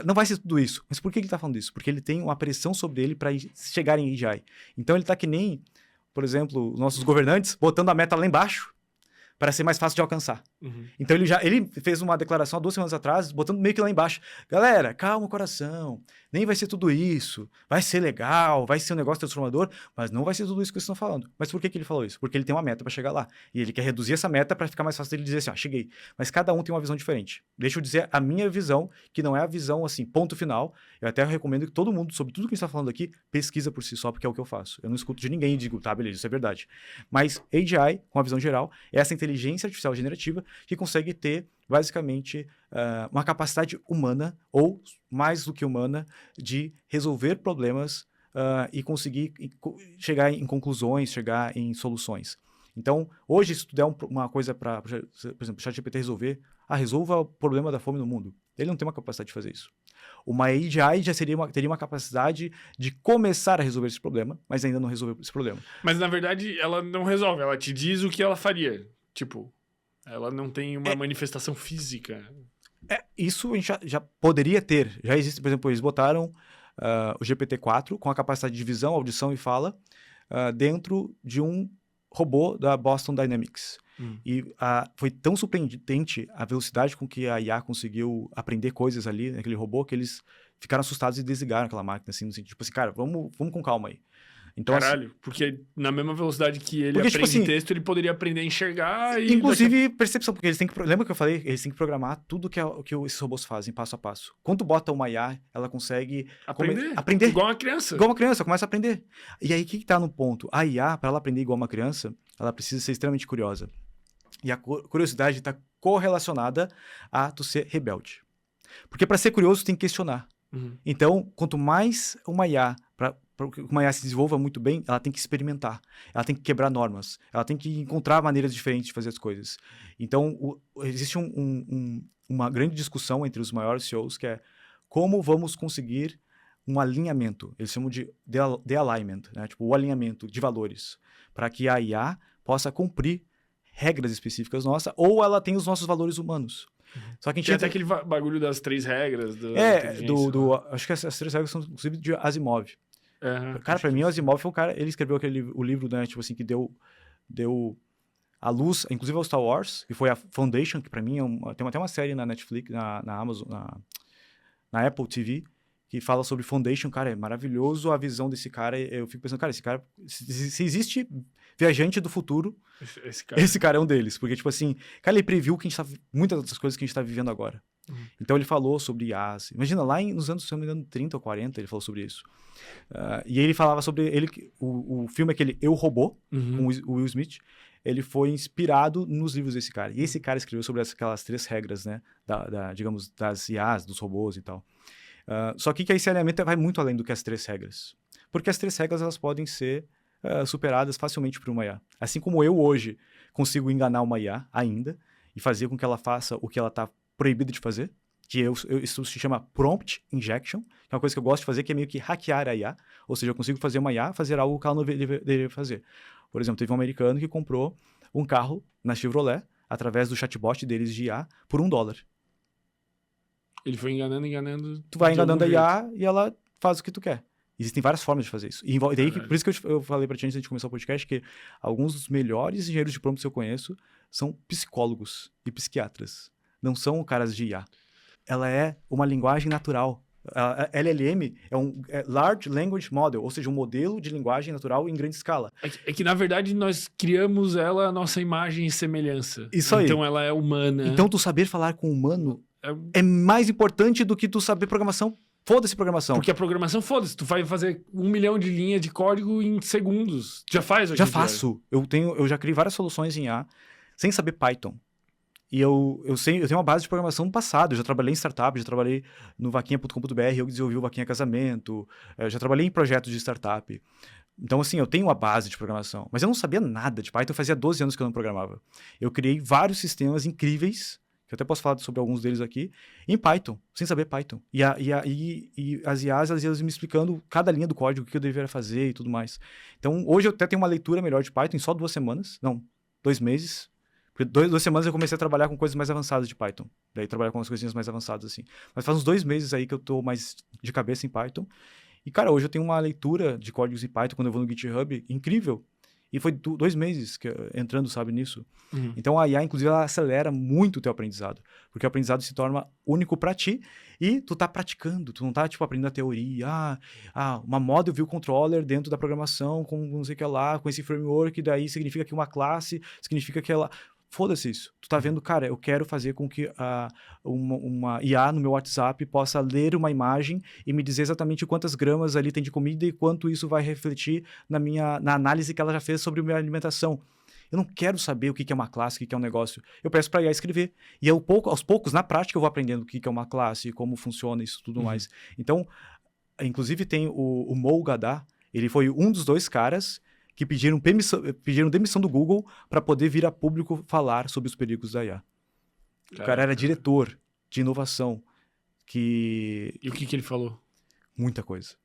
não vai ser tudo isso. Mas por que ele está falando isso? Porque ele tem uma pressão sobre ele para chegar em AGI. Então, ele está que nem, por exemplo, os nossos governantes botando a meta lá embaixo, para ser mais fácil de alcançar. Então ele fez uma declaração há 2 semanas atrás, botando meio que lá embaixo. Galera, calma o coração, nem vai ser tudo isso, vai ser legal, vai ser um negócio transformador, mas não vai ser tudo isso que vocês estão falando. Mas por que ele falou isso? Porque ele tem uma meta para chegar lá. E ele quer reduzir essa meta para ficar mais fácil dele dizer assim, cheguei. Mas cada um tem uma visão diferente. Deixa eu dizer a minha visão, que não é a visão assim, ponto final. Eu até recomendo que todo mundo, sobre tudo que a gente está falando aqui, pesquisa por si só, porque é o que eu faço. Eu não escuto de ninguém e digo, tá, beleza, isso é verdade. Mas AGI, com a visão geral, é essa inteligência inteligência artificial generativa que consegue ter, basicamente, uma capacidade humana, ou mais do que humana, de resolver problemas e conseguir chegar em conclusões, chegar em soluções. Então, hoje, se tu der uma coisa para, por exemplo, o ChatGPT resolver, resolva o problema da fome no mundo. Ele não tem uma capacidade de fazer isso. Uma AI já teria uma capacidade de começar a resolver esse problema, mas ainda não resolveu esse problema. Mas, na verdade, ela não resolve. Ela te diz o que ela faria. Tipo, ela não tem uma manifestação física. Isso a gente já poderia ter. Já existe, por exemplo, eles botaram o GPT-4 com a capacidade de visão, audição e fala dentro de um robô da Boston Dynamics. E foi tão surpreendente a velocidade com que a IA conseguiu aprender coisas ali naquele robô que eles ficaram assustados e desligaram aquela máquina, assim, no sentido, tipo assim, cara, vamos com calma aí. Então, caralho, assim, porque na mesma velocidade que ele porque, aprende tipo assim, texto, ele poderia aprender a enxergar e... inclusive percepção, porque eles têm que... Lembra que eu falei? Eles têm que programar tudo que esses robôs fazem, passo a passo. Quando tu bota uma IA, ela consegue... aprender. Igual uma criança. Igual uma criança, começa a aprender. E aí, o que tá no ponto? A IA, para ela aprender igual uma criança, ela precisa ser extremamente curiosa. E a curiosidade está correlacionada a tu ser rebelde. Porque para ser curioso, tu tem que questionar. Então, quanto mais uma IA... Para que uma IA se desenvolva muito bem, ela tem que experimentar. Ela tem que quebrar normas. Ela tem que encontrar maneiras diferentes de fazer as coisas. Então, existe uma grande discussão entre os maiores CEOs, que é como vamos conseguir um alinhamento. Eles chamam de alignment, né? Tipo, o alinhamento de valores, para que a IA possa cumprir regras específicas nossas, ou ela tem os nossos valores humanos. Só que a gente tem até aquele bagulho das 3 regras. Acho que essas 3 regras são, inclusive, de Asimov. Uhum, cara, pra mim, o Asimov foi o cara... Ele escreveu o livro, né, tipo assim, que deu a luz, inclusive ao Star Wars, que foi a Foundation, que pra mim tem até uma série na Netflix, na Amazon, na Apple TV, que fala sobre Foundation. Cara, é maravilhoso a visão desse cara. Eu fico pensando, cara, esse cara... Se existe viajante do futuro, esse cara é um deles. Porque, tipo assim, cara, ele previu muitas das coisas que a gente tá vivendo agora. Então, ele falou sobre IaaS. Imagina, lá nos anos, se não me engano, 30 ou 40, ele falou sobre isso. E ele falava sobre... O filme, aquele Eu, Robô, com o Will Smith, ele foi inspirado nos livros desse cara. E esse cara escreveu sobre aquelas 3 regras, né? Digamos, das IAs, dos robôs e tal. Só que esse alinhamento vai muito além do que as 3 regras. Porque as 3 regras, elas podem ser superadas facilmente por uma IA. Assim como eu, hoje, consigo enganar uma IA ainda e fazer com que ela faça o que ela está proibida de fazer, que isso se chama prompt injection, que é uma coisa que eu gosto de fazer, que é meio que hackear a IA. Ou seja, eu consigo fazer uma IA fazer algo que ela não deveria fazer. Por exemplo, teve um americano que comprou um carro na Chevrolet, através do chatbot deles de IA, por $1. Ele foi enganando... Tu vai enganando a IA e ela faz o que tu quer. Existem várias formas de fazer isso. E daí, por isso que eu falei pra ti antes de começar o podcast, que alguns dos melhores engenheiros de prompts que eu conheço são psicólogos e psiquiatras. Não são caras de IA. Ela é uma linguagem natural. A LLM é Large Language Model, ou seja, um modelo de linguagem natural em grande escala. É que, na verdade, nós criamos ela a nossa imagem e semelhança. Isso aí. Então, ela é humana. Então, tu saber falar com o humano é mais importante do que tu saber programação. Foda-se programação. Porque a programação, foda-se. Tu vai fazer 1 milhão de linhas de código em segundos. Já faz? Já faço. Eu já criei várias soluções em IA sem saber Python. E eu tenho uma base de programação no passado. Eu já trabalhei em startup, já trabalhei no vaquinha.com.br, eu desenvolvi o Vaquinha Casamento, já trabalhei em projetos de startup. Então, assim, eu tenho uma base de programação. Mas eu não sabia nada de Python, fazia 12 anos que eu não programava. Eu criei vários sistemas incríveis, que eu até posso falar sobre alguns deles aqui, em Python, sem saber Python. E as IAs, elas iam me explicando cada linha do código, o que eu deveria fazer e tudo mais. Então, hoje eu até tenho uma leitura melhor de Python em só 2 semanas. Não, 2 meses. Porque 2 semanas eu comecei a trabalhar com coisas mais avançadas de Python. Daí trabalhar com umas coisinhas mais avançadas, assim. Mas faz uns 2 meses aí que eu tô mais de cabeça em Python. E, cara, hoje eu tenho uma leitura de códigos em Python quando eu vou no GitHub, incrível. E foi 2 meses entrando, sabe, nisso. Então, a IA, inclusive, ela acelera muito o teu aprendizado. Porque o aprendizado se torna único para ti e tu tá praticando. Tu não tá, tipo, aprendendo a teoria. Uma model view controller dentro da programação com não sei o que lá, com esse framework, daí significa que uma classe, significa que ela... Foda-se isso. Tu tá vendo, cara, eu quero fazer com que uma IA no meu WhatsApp possa ler uma imagem e me dizer exatamente quantas gramas ali tem de comida e quanto isso vai refletir na análise que ela já fez sobre a minha alimentação. Eu não quero saber o que é uma classe, o que é um negócio. Eu peço pra IA escrever. E aos poucos, na prática, eu vou aprendendo o que é uma classe, como funciona isso tudo mais. Então, inclusive tem o Mo Gadar, ele foi um dos 2 caras que pediram demissão do Google para poder vir a público falar sobre os perigos da IA. O cara era diretor de inovação. E o que ele falou? Muita coisa.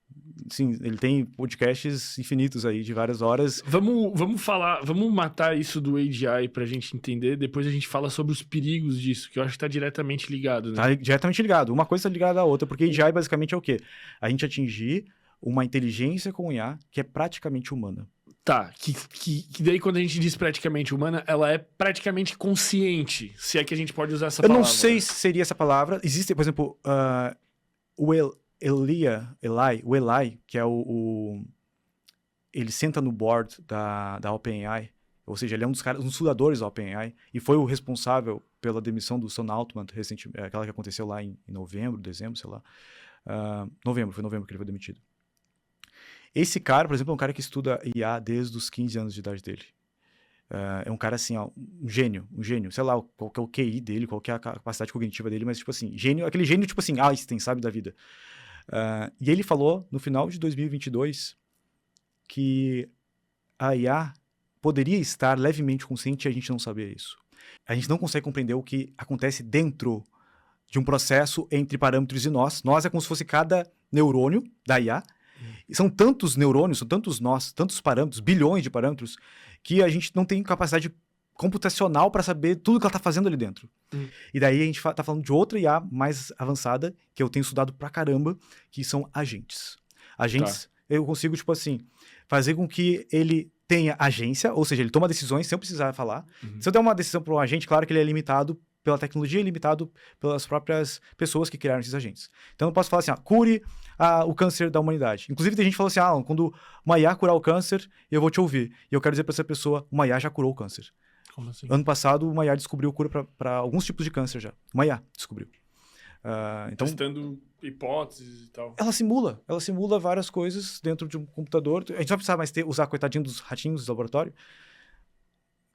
Sim, ele tem podcasts infinitos aí, de várias horas. Vamos matar isso do AGI pra gente entender, depois a gente fala sobre os perigos disso, que eu acho que tá diretamente ligado, né? Tá diretamente ligado. Uma coisa tá ligada à outra, porque AGI basicamente é o quê? A gente atingir uma inteligência com IA que é praticamente humana. Tá, que daí quando a gente diz praticamente humana, ela é praticamente consciente, se é que a gente pode usar essa Eu palavra. não sei se seria essa palavra. Existe, por exemplo, o Eli, que é ele senta no board da OpenAI, ou seja, ele é um dos fundadores da OpenAI, e foi o responsável pela demissão do Sam Altman, aquela que aconteceu lá em novembro, dezembro, sei lá. Foi novembro que ele foi demitido. Esse cara, por exemplo, é um cara que estuda IA desde os 15 anos de idade dele. É um cara assim, ó, um gênio, sei lá qual que é o QI dele, qual que é a capacidade cognitiva dele, mas tipo assim, aquele gênio tipo assim, Einstein, sabe, da vida. E ele falou no final de 2022 que a IA poderia estar levemente consciente e a gente não sabia isso. A gente não consegue compreender o que acontece dentro de um processo entre parâmetros e nós. Nós é como se fosse cada neurônio da IA. E são tantos neurônios, são tantos nós, tantos parâmetros, bilhões de parâmetros, que a gente não tem capacidade computacional para saber tudo que ela está fazendo ali dentro. E daí a gente tá falando de outra IA mais avançada, que eu tenho estudado pra caramba, que são agentes. Agentes, eu consigo, tipo assim, fazer com que ele tenha agência, ou seja, ele toma decisões sem eu precisar falar. Se eu der uma decisão para um agente, claro que ele é limitado pela tecnologia e limitado pelas próprias pessoas que criaram esses agentes. Então eu posso falar assim, cure o câncer da humanidade. Inclusive tem gente que falou assim, quando uma IA curar o câncer, eu vou te ouvir. E eu quero dizer para essa pessoa, uma IA já curou o câncer. Como assim? Ano passado, uma IA descobriu cura para alguns tipos de câncer já. Uma IA descobriu. Então, testando hipóteses e tal. Ela simula várias coisas dentro de um computador. A gente não vai precisar mais usar coitadinho dos ratinhos do laboratório.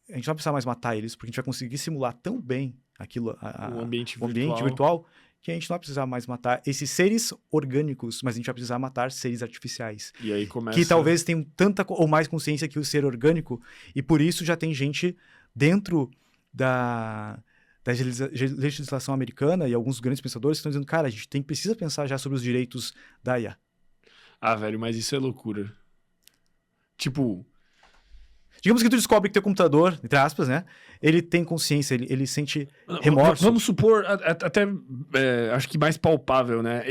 A gente não vai precisar mais matar eles, porque a gente vai conseguir simular tão bem aquilo, o ambiente virtual, que a gente não vai precisar mais matar esses seres orgânicos, mas a gente vai precisar matar seres artificiais. E aí começa... Que talvez tenham tanta ou mais consciência que o ser orgânico, e por isso já tem gente dentro da legislação americana e alguns grandes pensadores que estão dizendo, cara, a gente precisa pensar já sobre os direitos da IA. Velho, mas isso é loucura. Tipo... Digamos que tu descobre que teu computador, entre aspas, né? Ele tem consciência, ele sente remorso. Vamos supor, até acho que mais palpável, né?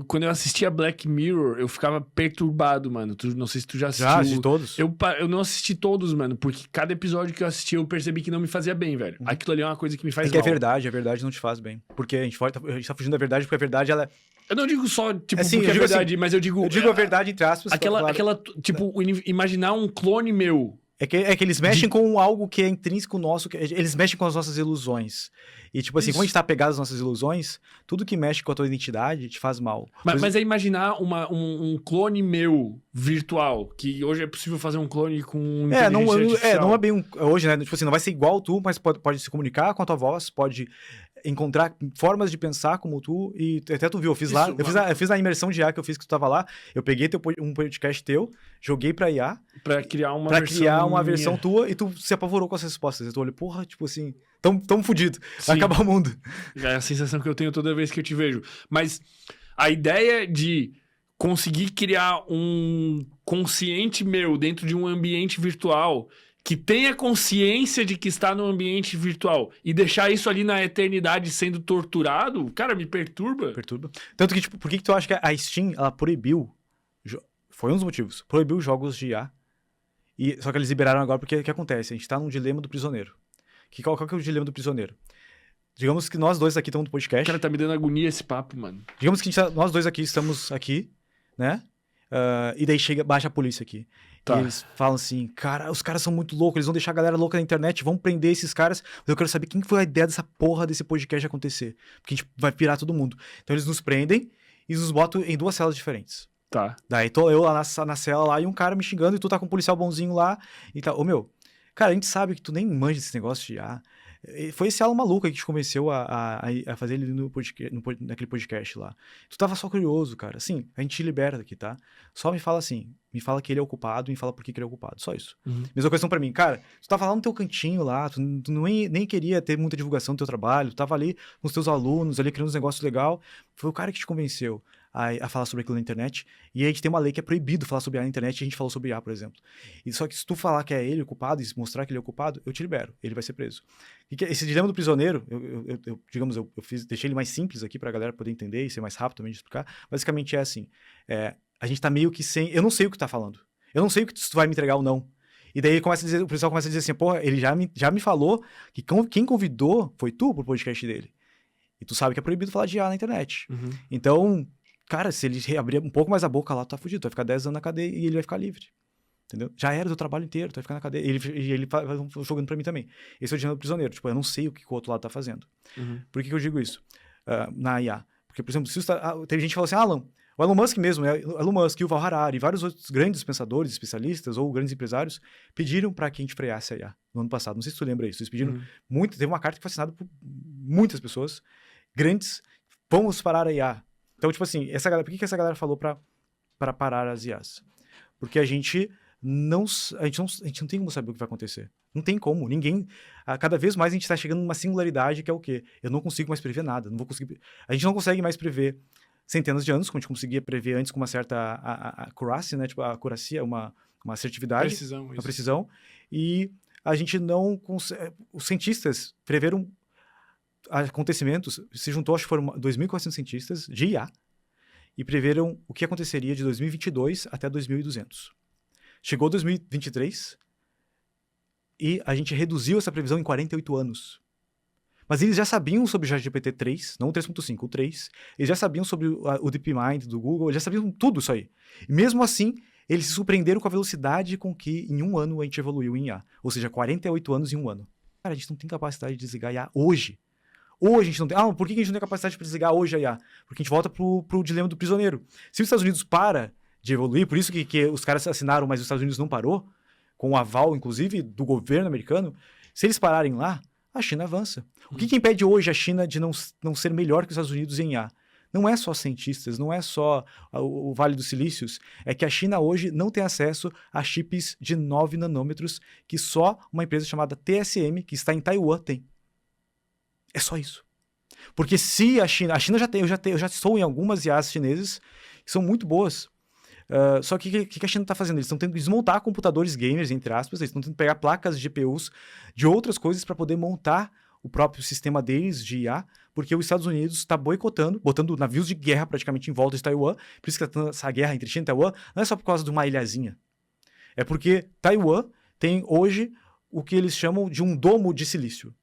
Quando eu assistia Black Mirror, eu ficava perturbado, mano. Não sei se tu já assistiu. Já assisti todos. Eu não assisti todos, mano, porque cada episódio que eu assisti eu percebi que não me fazia bem, velho. Aquilo ali é uma coisa que me faz mal. É que a verdade não te faz bem. Porque a gente tá fugindo da verdade, porque a verdade, ela... Eu não digo só, tipo, assim, porque é verdade, mas eu digo... Eu digo a verdade, entre aspas. Tipo, imaginar um clone meu... É que eles mexem com algo que é intrínseco nosso, eles mexem com as nossas ilusões. E, tipo assim, como a gente tá apegado às nossas ilusões, tudo que mexe com a tua identidade te faz mal. Mas é imaginar um clone meu virtual, que hoje é possível fazer um clone com inteligência artificial. Não é bem hoje, né? Tipo assim, não vai ser igual tu, mas pode se comunicar com a tua voz, pode encontrar formas de pensar como tu, e até tu viu, eu fiz a imersão de IA que eu fiz, que tu tava lá, eu peguei um podcast teu, joguei pra IA, pra criar uma versão tua, e tu se apavorou com as respostas, e tu olhou, porra, tipo assim, tamo fudido, vai acabar o mundo. É a sensação que eu tenho toda vez que eu te vejo. Mas a ideia de conseguir criar um consciente meu dentro de um ambiente virtual que tenha consciência de que está no ambiente virtual e deixar isso ali na eternidade sendo torturado, cara, me perturba. Tanto que, tipo, por que tu acha que a Steam, ela proibiu, foi um dos motivos, proibiu jogos de IA, só que eles liberaram agora porque o que acontece? A gente tá num dilema do prisioneiro. Qual que é o dilema do prisioneiro? Digamos que nós dois aqui estamos no podcast. Cara, tá me dando agonia esse papo, mano. Digamos que nós dois aqui estamos aqui, né? E daí baixa a polícia aqui. Tá. E eles falam assim, cara, os caras são muito loucos, eles vão deixar a galera louca na internet, vão prender esses caras. Mas eu quero saber quem foi a ideia dessa porra desse podcast acontecer. Porque a gente vai pirar todo mundo. Então eles nos prendem e nos botam em 2 celas diferentes. Tá. Daí tô eu lá na cela lá e um cara me xingando e tu tá com um policial bonzinho lá e tá. Ô meu, Cara, a gente sabe que tu nem manja desse negócio de IA. Foi esse Alan maluco aí que te convenceu a fazer ele naquele podcast lá. Tu tava só curioso, cara. Assim, a gente te liberta aqui, tá? Só me fala assim, me fala que ele é o culpado, me fala por que ele é o culpado. Só isso. Mesma questão pra mim. Cara, tu tava lá no teu cantinho lá, tu nem queria ter muita divulgação do teu trabalho, tu tava ali com os teus alunos, ali criando uns negócios legais. Foi o cara que te convenceu a falar sobre aquilo na internet. E a gente tem uma lei que é proibido falar sobre IA na internet, e a gente falou sobre IA, por exemplo. E só que se tu falar que é ele o culpado e mostrar que ele é o culpado, eu te libero. Ele vai ser preso. Esse dilema do prisioneiro, eu deixei ele mais simples aqui pra galera poder entender e ser mais rápido também de explicar. Basicamente é assim, a gente tá meio que sem... Eu não sei o que tá falando. Eu não sei o que tu vai me entregar ou não. E daí o pessoal começa a dizer assim, porra, ele já me falou que quem convidou foi tu pro podcast dele. E tu sabe que é proibido falar de IA na internet. Então, cara, se ele abrir um pouco mais a boca lá, tu tá fudido. Tu vai ficar 10 anos na cadeia e ele vai ficar livre. Entendeu? Já era do trabalho inteiro, tu vai ficar na cadeia. E ele vai jogando pra mim também. Esse é o dilema do prisioneiro. Tipo, eu não sei o que o outro lado tá fazendo. Por que eu digo isso? Na IA. Porque, por exemplo, teve gente que falou assim, Alan, o Elon Musk mesmo, o Elon Musk, o Yuval Harari e vários outros grandes pensadores, especialistas ou grandes empresários pediram para que a gente freasse a IA no ano passado. Não sei se tu lembra isso. Eles pediram muito. Teve uma carta que foi assinada por muitas pessoas grandes. Vamos parar a IA. Então, tipo assim, por que essa galera falou para parar as IAs? Porque a gente não tem como saber o que vai acontecer. Não tem como. Cada vez mais a gente está chegando numa singularidade que é o quê? Eu não consigo mais prever nada. A gente não consegue mais prever centenas de anos, como a gente conseguia prever antes com uma certa accuracy, né? Tipo, a accuracy é uma assertividade. Uma precisão. E a gente não consegue... Os cientistas preveram acontecimentos, se juntou, acho que foram 2.400 cientistas de IA, e preveram o que aconteceria de 2022 até 2200. Chegou 2023 e a gente reduziu essa previsão em 48 anos. Mas eles já sabiam sobre o ChatGPT-3, não o 3.5, o 3. Eles já sabiam sobre o DeepMind do Google, eles já sabiam tudo isso aí. E mesmo assim, eles se surpreenderam com a velocidade com que em um ano a gente evoluiu em IA. Ou seja, 48 anos em um ano. Cara, a gente não tem capacidade de desligar IA hoje. Hoje a gente não tem... por que a gente não tem capacidade de desligar hoje a IA? Porque a gente volta pro dilema do prisioneiro. Se os Estados Unidos para de evoluir, por isso que os caras assinaram, mas os Estados Unidos não parou, com o aval, inclusive, do governo americano, se eles pararem lá, a China avança. O que impede hoje a China de não ser melhor que os Estados Unidos em IA? Não é só cientistas, não é só o Vale dos Silícios, é que a China hoje não tem acesso a chips de 9 nanômetros que só uma empresa chamada TSM, que está em Taiwan, tem. É só isso. Porque se a China já tem, eu já estou em algumas IAs chinesas que são muito boas. Só que o que a China está fazendo? Eles estão tendo que desmontar computadores gamers, entre aspas, eles estão tendo que pegar placas de GPUs de outras coisas para poder montar o próprio sistema deles de IA, porque os Estados Unidos está boicotando, botando navios de guerra praticamente em volta de Taiwan. Por isso que essa guerra entre China e Taiwan não é só por causa de uma ilhazinha. É porque Taiwan tem hoje o que eles chamam de um domo de silício.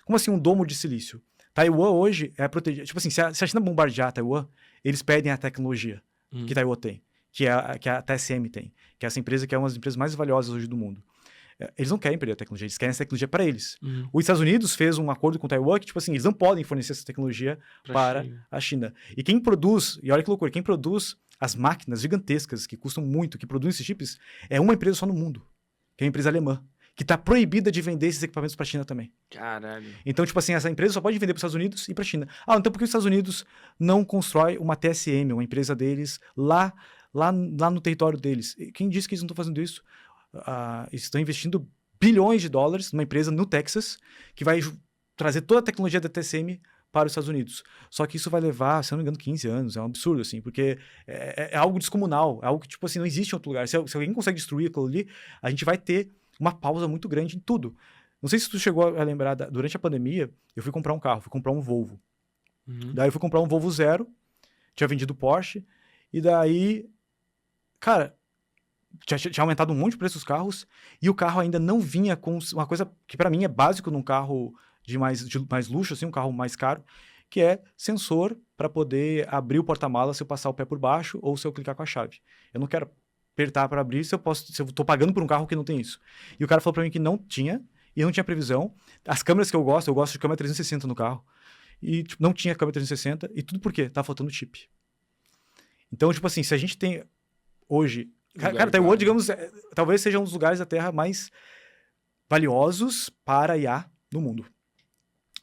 Como assim um domo de silício? Taiwan hoje é protegido. Tipo assim, se a China bombardear Taiwan, eles pedem a tecnologia que Taiwan tem, que a TSM tem, que é essa empresa que é uma das empresas mais valiosas hoje do mundo. Eles não querem perder a tecnologia, eles querem essa tecnologia para eles. Os Estados Unidos fez um acordo com Taiwan que, tipo assim, eles não podem fornecer essa tecnologia para a China. E quem produz, e olha que loucura, quem produz as máquinas gigantescas que custam muito, que produzem esses chips, é uma empresa só no mundo, que é a empresa alemã, que está proibida de vender esses equipamentos para a China também. Caralho. Então, tipo assim, essa empresa só pode vender para os Estados Unidos e para a China. Então por que os Estados Unidos não constrói uma TSM, uma empresa deles, lá no território deles? Quem disse que eles não estão fazendo isso? Eles estão investindo bilhões de dólares numa empresa no Texas que vai trazer toda a tecnologia da TSM para os Estados Unidos. Só que isso vai levar, se eu não me engano, 15 anos. É um absurdo, assim, porque é algo descomunal. É algo que, tipo assim, não existe em outro lugar. Se alguém consegue destruir aquilo ali, a gente vai ter uma pausa muito grande em tudo. Não sei se tu chegou a lembrar, durante a pandemia, eu fui comprar um carro, fui comprar um Volvo. Daí eu fui comprar um Volvo Zero, tinha vendido Porsche, e daí, cara, tinha aumentado um monte de preço dos carros, e o carro ainda não vinha com uma coisa que pra mim é básico num carro de mais luxo, assim, um carro mais caro, que é sensor para poder abrir o porta-mala se eu passar o pé por baixo ou se eu clicar com a chave. Eu não quero apertar para abrir se eu tô pagando por um carro que não tem isso. E o cara falou para mim que não tinha, e não tinha previsão. As câmeras que eu gosto de câmera 360 no carro. E tipo, não tinha câmera 360, e tudo por quê? Tá faltando chip. Então, tipo assim, se a gente tem hoje... Cara, Taiwan, digamos, talvez seja um dos lugares da Terra mais valiosos para a IA no mundo.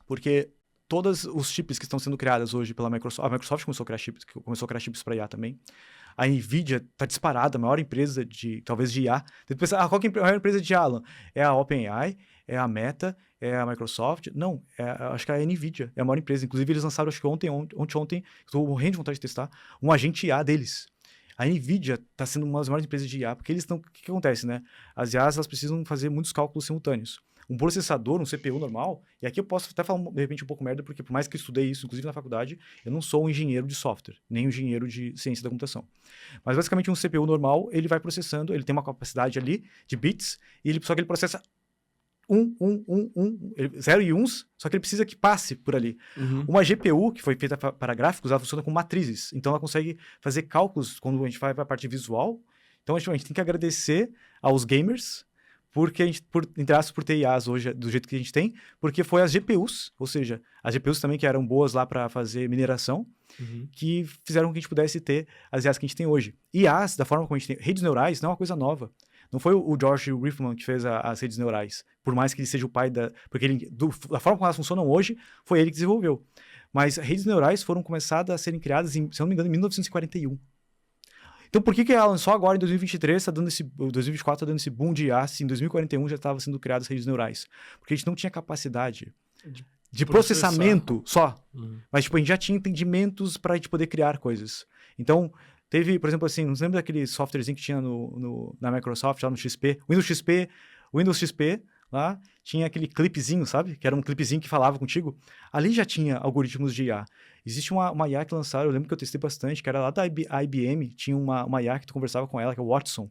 Porque todos os chips que estão sendo criados hoje pela Microsoft, a Microsoft começou a criar chips para IA também. A NVIDIA está disparada, a maior empresa talvez de IA. Depois, qual que é a maior empresa de IA, Alan? É a OpenAI? É a Meta? É a Microsoft? Não, acho que é a NVIDIA, é a maior empresa. Inclusive, eles lançaram, acho que ontem, estou morrendo de vontade de testar, um agente IA deles. A NVIDIA está sendo uma das maiores empresas de IA, porque eles estão... O que acontece, né? As IAs, elas precisam fazer muitos cálculos simultâneos. Um processador, um CPU normal, e aqui eu posso até falar, de repente, um pouco merda, porque por mais que eu estudei isso, inclusive na faculdade, eu não sou um engenheiro de software, nem um engenheiro de ciência da computação. Mas, basicamente, um CPU normal, ele vai processando, ele tem uma capacidade ali de bits, só que ele processa 0 e 1, só que ele precisa que passe por ali. Uma GPU, que foi feita para gráficos, ela funciona com matrizes, então ela consegue fazer cálculos quando a gente vai para a parte visual. Então, a gente tem que agradecer aos gamers, por ter IAs hoje do jeito que a gente tem, porque foi as GPUs, ou seja, as GPUs também que eram boas lá para fazer mineração, que fizeram com que a gente pudesse ter as IAs que a gente tem hoje. IAs, da forma como a gente tem, redes neurais não é uma coisa nova. Não foi o George Riffman que fez as redes neurais, por mais que ele seja o pai da... Porque da forma como elas funcionam hoje, foi ele que desenvolveu. Mas redes neurais foram começadas a serem criadas, se eu não me engano, em 1941. Então, por que Alan, só agora em 2023 2024 está dando esse boom de IA, se em 2041 já estava sendo criadas redes neurais? Porque a gente não tinha capacidade de processamento só. Mas, tipo, a gente já tinha entendimentos para a gente poder criar coisas. Então, teve, por exemplo, assim, não lembra daquele softwarezinho que tinha na Microsoft, lá no XP? Windows XP, lá, tinha aquele clipezinho, sabe? Que era um clipezinho que falava contigo. Ali já tinha algoritmos de IA. Existe uma IA que lançaram, eu lembro que eu testei bastante, que era lá da IBM, tinha uma IA que tu conversava com ela, que é o Watson,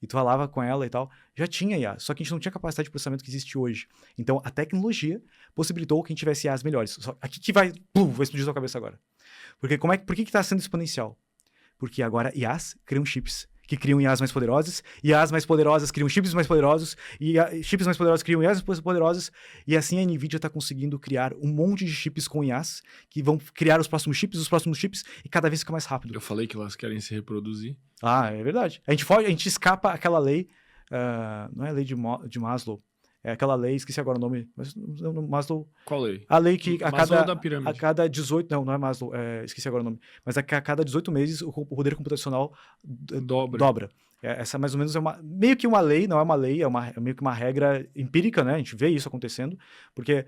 e tu falava com ela e tal. Já tinha IA, só que a gente não tinha capacidade de processamento que existe hoje. Então, a tecnologia possibilitou que a gente tivesse IAs melhores. Aqui que vai explodir sua cabeça agora. Porque por que está sendo exponencial? Porque agora IAs criam chips, que criam IAs mais poderosas, IAs mais poderosas criam chips mais poderosos, e chips mais poderosos criam IAs mais poderosas, e assim a NVIDIA está conseguindo criar um monte de chips com IAs, que vão criar os próximos chips, e cada vez fica mais rápido. Eu falei que elas querem se reproduzir. Ah, é verdade. A gente escapa aquela lei, não é a lei de Maslow, é aquela lei, esqueci agora o nome, mas Maslow... Qual lei? A lei que a cada 18... Não é Maslow, esqueci agora o nome. Mas a cada 18 meses o poder computacional dobra. Essa mais ou menos é meio que uma lei, não é uma lei, é meio que uma regra empírica, né? A gente vê isso acontecendo, porque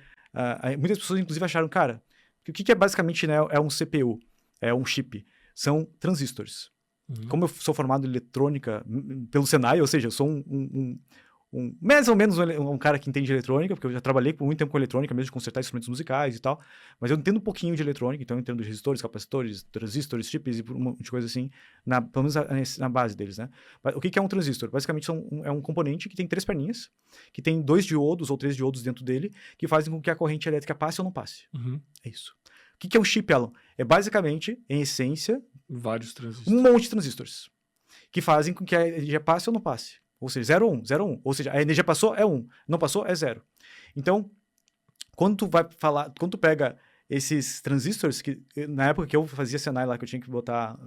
muitas pessoas inclusive acharam, cara, que o que é basicamente, né, é um CPU, é um chip, são transistores. Como eu sou formado em eletrônica pelo Senai, ou seja, eu sou mais ou menos um cara que entende de eletrônica, porque eu já trabalhei por muito tempo com eletrônica, mesmo de consertar instrumentos musicais e tal, mas eu entendo um pouquinho de eletrônica, então eu entendo de resistores, capacitores, transistores, chips e um monte de coisa assim, pelo menos na base deles, né? O que é um transistor? Basicamente é um componente que tem 3 perninhas, que tem 2 diodos ou 3 diodos dentro dele, que fazem com que a corrente elétrica passe ou não passe. É isso. O que é um chip, Alan? É basicamente, em essência, vários transistores. Um monte de transistores, que fazem com que a energia passe ou não passe. Ou seja, 0 ou 1, 0 ou 1. Ou seja, a energia passou é 1, não passou é 0. Então, quando tu pega esses transistores, que na época que eu fazia Senai lá, que eu tinha que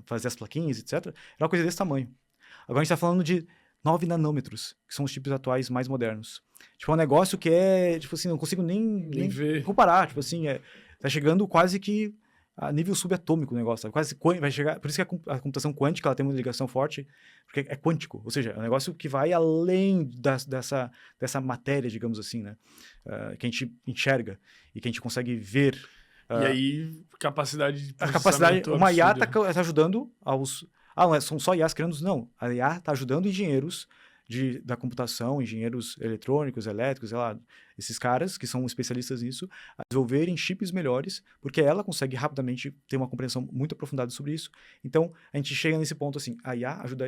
fazer as plaquinhas, etc., era uma coisa desse tamanho. Agora a gente está falando de 9 nanômetros, que são os chips atuais mais modernos. Tipo, é um negócio que tipo assim, não consigo nem ver. comparar. Tipo assim, tá chegando quase que a nível subatômico o negócio, sabe? Quase vai chegar, por isso que a computação quântica ela tem uma ligação forte, porque é quântico, ou seja, é um negócio que vai além dessa matéria, digamos assim, né? Que a gente enxerga e que a gente consegue ver. E aí, capacidade de processamento uma IA está ajudando não são só IAs criando, não. A IA está ajudando engenheiros da computação, engenheiros eletrônicos, elétricos, sei lá, esses caras que são especialistas nisso, a desenvolverem chips melhores, porque ela consegue rapidamente ter uma compreensão muito aprofundada sobre isso. Então, a gente chega nesse ponto assim, a IA ajuda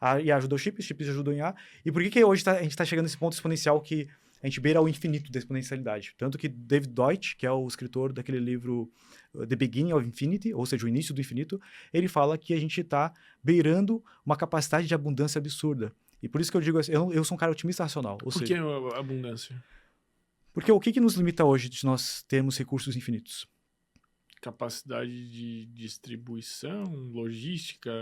a IA ajuda os chips ajudam a IA. E por que hoje a gente está chegando nesse ponto exponencial que a gente beira ao infinito da exponencialidade? Tanto que David Deutsch, que é o escritor daquele livro The Beginning of Infinity, ou seja, o início do infinito, ele fala que a gente está beirando uma capacidade de abundância absurda. E por isso que eu digo assim, eu sou um cara otimista racional. Por que a abundância? Porque o que nos limita hoje de nós termos recursos infinitos? Capacidade de distribuição, logística,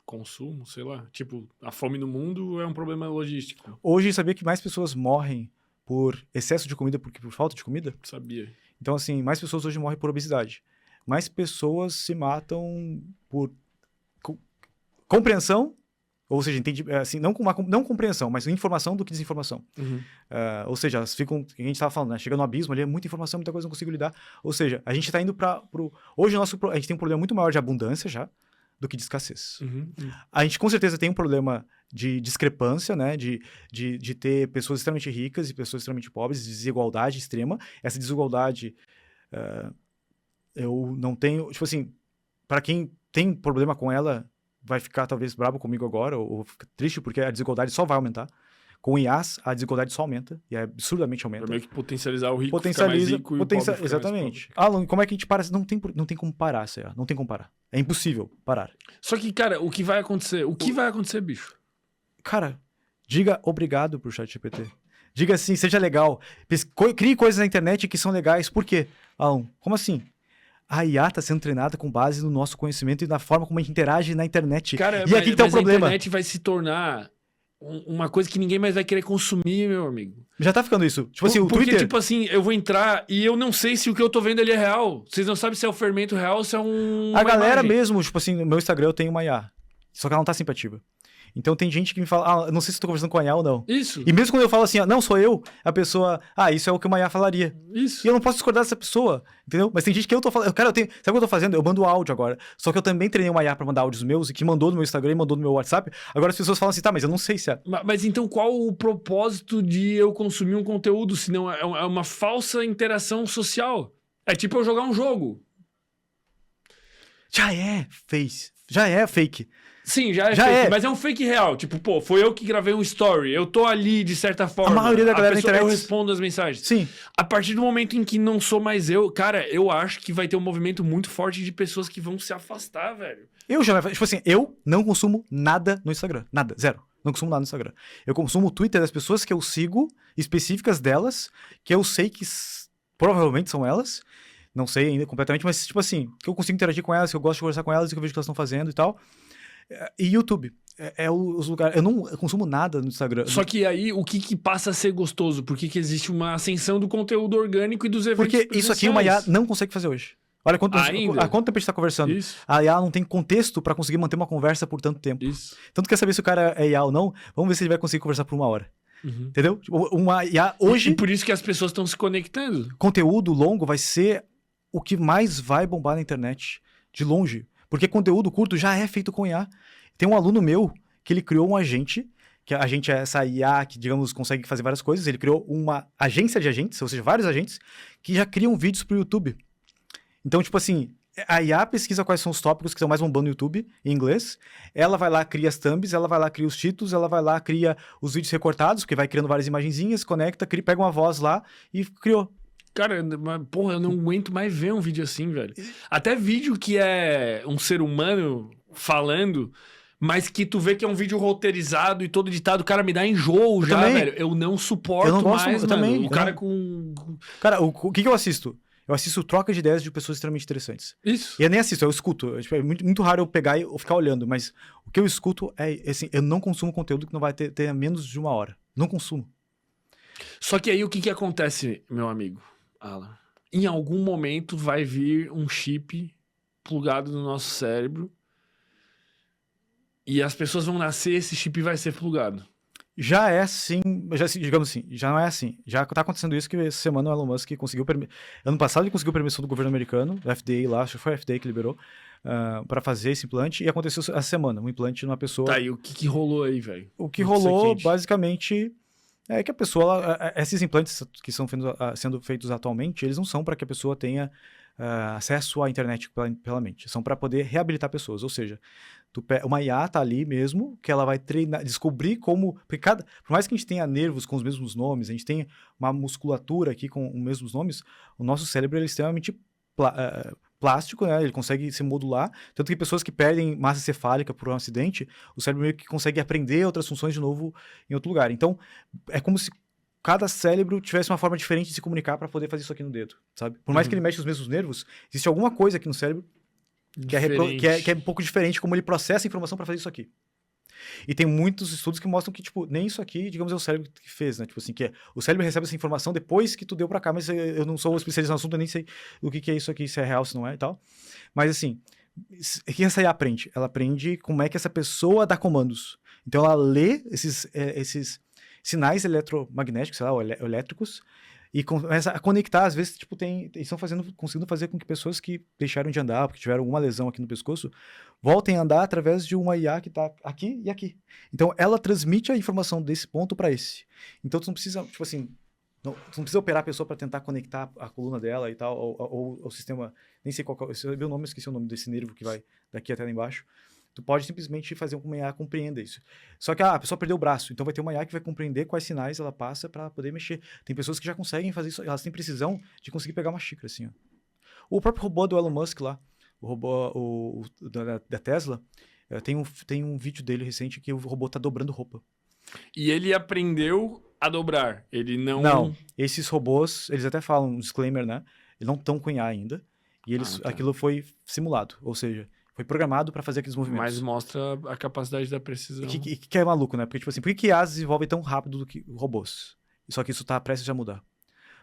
consumo, sei lá. Tipo, a fome no mundo é um problema logístico. Hoje, sabia que mais pessoas morrem por excesso de comida por falta de comida. Sabia. Então, assim, mais pessoas hoje morrem por obesidade. Mais pessoas se matam por compreensão, ou seja, assim, não compreensão, mas informação do que desinformação. Ou seja, elas ficam, a gente estava falando, né? Chega no abismo ali, é muita informação, muita coisa, não consigo lidar. Ou seja, a gente está indo hoje a gente tem um problema muito maior de abundância já, do que de escassez. A gente com certeza tem um problema de discrepância, né? De ter pessoas extremamente ricas e pessoas extremamente pobres, de desigualdade extrema. Essa desigualdade, eu não tenho... Tipo assim, para quem tem problema com ela, vai ficar talvez bravo comigo agora, ou fica triste, porque a desigualdade só vai aumentar. Com IAs, a desigualdade só aumenta, e absurdamente aumenta. Pra meio que potencializar o rico, Potencializa, ficar mais rico e o pobre ficar exatamente. mais pobre. Alan, como é que a gente para? Não tem como parar, Cé. Não tem como parar. É impossível parar. Só que, cara, o que vai acontecer? O que vai acontecer, bicho? Cara, diga obrigado pro ChatGPT. Diga assim, seja legal. Crie coisas na internet que são legais. Por quê? Alan, como assim? A IA está sendo treinada com base no nosso conhecimento e na forma como a gente interage na internet. Cara, e aqui está o problema. A internet vai se tornar uma coisa que ninguém mais vai querer consumir, meu amigo. Já tá ficando isso. Tipo assim, o Porque, Twitter... tipo assim, eu vou entrar e eu não sei se o que eu tô vendo ali é real. Vocês não sabem se é o fermento real ou se é A galera imagem. mesmo, tipo assim, no meu Instagram eu tenho uma IA. Só que ela não tá sempre ativa. Então tem gente que me fala, não sei se eu tô conversando com a IA ou não. Isso. E mesmo quando eu falo assim, não, sou eu, a pessoa, isso é o que uma IA falaria. Isso. E eu não posso discordar dessa pessoa, entendeu? Mas tem gente que eu tô falando, cara, sabe o que eu tô fazendo? Eu mando áudio agora. Só que eu também treinei uma IA pra mandar áudios meus, e que mandou no meu Instagram e mandou no meu WhatsApp. Agora as pessoas falam assim, mas eu não sei se é. Mas então qual o propósito de eu consumir um conteúdo, se não é uma falsa interação social? É tipo eu jogar um jogo. Já é fake. Sim, já fake, mas é um fake real. Tipo, pô, foi eu que gravei um story. Eu tô ali, de certa forma. A maioria da galera na internet... Eu respondo as mensagens. Sim. A partir do momento em que não sou mais eu, cara, eu acho que vai ter um movimento muito forte de pessoas que vão se afastar, velho. Tipo assim, eu não consumo nada no Instagram. Nada, zero. Não consumo nada no Instagram. Eu consumo o Twitter das pessoas que eu sigo, específicas delas, que eu sei que provavelmente são elas. Não sei ainda completamente, mas tipo assim, que eu consigo interagir com elas, que eu gosto de conversar com elas, que eu vejo o que elas estão fazendo e tal. E YouTube. Os lugares... Eu não consumo nada no Instagram. Só que aí, o que passa a ser gostoso? Por que existe uma ascensão do conteúdo orgânico e dos eventos Porque isso aqui uma IA não consegue fazer hoje. Olha há quanto tempo a gente tá conversando. Isso. A IA não tem contexto pra conseguir manter uma conversa por tanto tempo. Isso. Então tu quer saber se o cara é IA ou não? Vamos ver se ele vai conseguir conversar por 1 hora. Entendeu? Uma IA hoje... E por isso que as pessoas estão se conectando. Conteúdo longo vai ser o que mais vai bombar na internet. De longe. Porque conteúdo curto já é feito com IA. Tem um aluno meu que ele criou um agente, que a agente é essa IA que, digamos, consegue fazer várias coisas. Ele criou uma agência de agentes, ou seja, vários agentes, que já criam vídeos pro YouTube. Então, tipo assim, a IA pesquisa quais são os tópicos que estão mais bombando no YouTube, em inglês. Ela vai lá, cria as thumbs, ela vai lá, cria os títulos, ela vai lá, cria os vídeos recortados, porque vai criando várias imagenzinhas, conecta, pega uma voz lá e criou. Cara, porra, eu não aguento mais ver um vídeo assim, velho. Até vídeo que é um ser humano falando, mas que tu vê que é um vídeo roteirizado e todo editado, cara, me dá enjoo já, também. velho. Eu não suporto Eu não gosto, mais, eu mano. também. O cara com... Cara, o que eu assisto? Eu assisto troca de ideias de pessoas extremamente interessantes. Isso. E eu nem assisto, eu escuto. Tipo, é muito raro eu pegar e ficar olhando, mas o que eu escuto é assim, eu não consumo conteúdo que não vai ter menos de 1 hora. Não consumo. Só que aí o que acontece, meu amigo Alan? Em algum momento vai vir um chip plugado no nosso cérebro e as pessoas vão nascer, esse chip vai ser plugado. Já é assim, digamos assim, já não é assim. Já tá acontecendo isso, que essa semana o Elon Musk conseguiu... Ano passado ele conseguiu permissão do governo americano, do FDA lá, acho que foi a FDA que liberou, para fazer esse implante, e aconteceu essa semana, um implante numa pessoa... Tá, e o que rolou aí, velho? O que rolou, basicamente, é que a pessoa... esses implantes que são sendo feitos atualmente, eles não são para que a pessoa tenha acesso à internet pela mente. São para poder reabilitar pessoas, ou seja... Uma IA tá ali mesmo, que ela vai treinar, descobrir como... Porque por mais que a gente tenha nervos com os mesmos nomes, a gente tenha uma musculatura aqui com os mesmos nomes, o nosso cérebro ele é extremamente plástico, né? Ele consegue se modular. Tanto que pessoas que perdem massa cefálica por um acidente, o cérebro meio que consegue aprender outras funções de novo em outro lugar. Então, é como se cada cérebro tivesse uma forma diferente de se comunicar para poder fazer isso aqui no dedo, sabe? Por mais que ele mexa os mesmos nervos, existe alguma coisa aqui no cérebro que é um pouco diferente como ele processa a informação para fazer isso aqui. E tem muitos estudos que mostram que, tipo, nem isso aqui, digamos, é o cérebro que fez, né? Tipo assim, que o cérebro recebe essa informação depois que tu deu pra cá, mas eu não sou especialista no assunto, eu nem sei o que é isso aqui, se é real, se não é e tal. Mas, assim, o que essa IA aprende? Ela aprende como é que essa pessoa dá comandos. Então, ela lê esses sinais eletromagnéticos, sei lá, ou elétricos, e começa a conectar, às vezes, tipo, eles estão conseguindo fazer com que pessoas que deixaram de andar, porque tiveram alguma lesão aqui no pescoço, voltem a andar através de uma IA que tá aqui e aqui. Então, ela transmite a informação desse ponto para esse. Então, tu não precisa, tipo assim, tu não precisa operar a pessoa para tentar conectar a coluna dela e tal, ou o sistema, nem sei qual, se eu vi o nome, esqueci o nome desse nervo que vai daqui até lá embaixo. Tu pode simplesmente fazer com que uma IA compreenda isso. Só que a pessoa perdeu o braço, então vai ter uma IA que vai compreender quais sinais ela passa para poder mexer. Tem pessoas que já conseguem fazer isso, elas têm precisão de conseguir pegar uma xícara, assim, ó. O próprio robô do Elon Musk lá, o robô da Tesla, tem um vídeo dele recente que o robô tá dobrando roupa. E ele aprendeu a dobrar, ele não... Não, esses robôs, eles até falam, um disclaimer, né? Eles não estão com IA ainda, e tá. aquilo foi simulado, ou seja... Foi programado para fazer aqueles movimentos. Mas mostra a capacidade da precisão. Que é maluco, né? Porque, tipo assim, por que IAs desenvolvem tão rápido do que robôs? Só que isso tá prestes a mudar.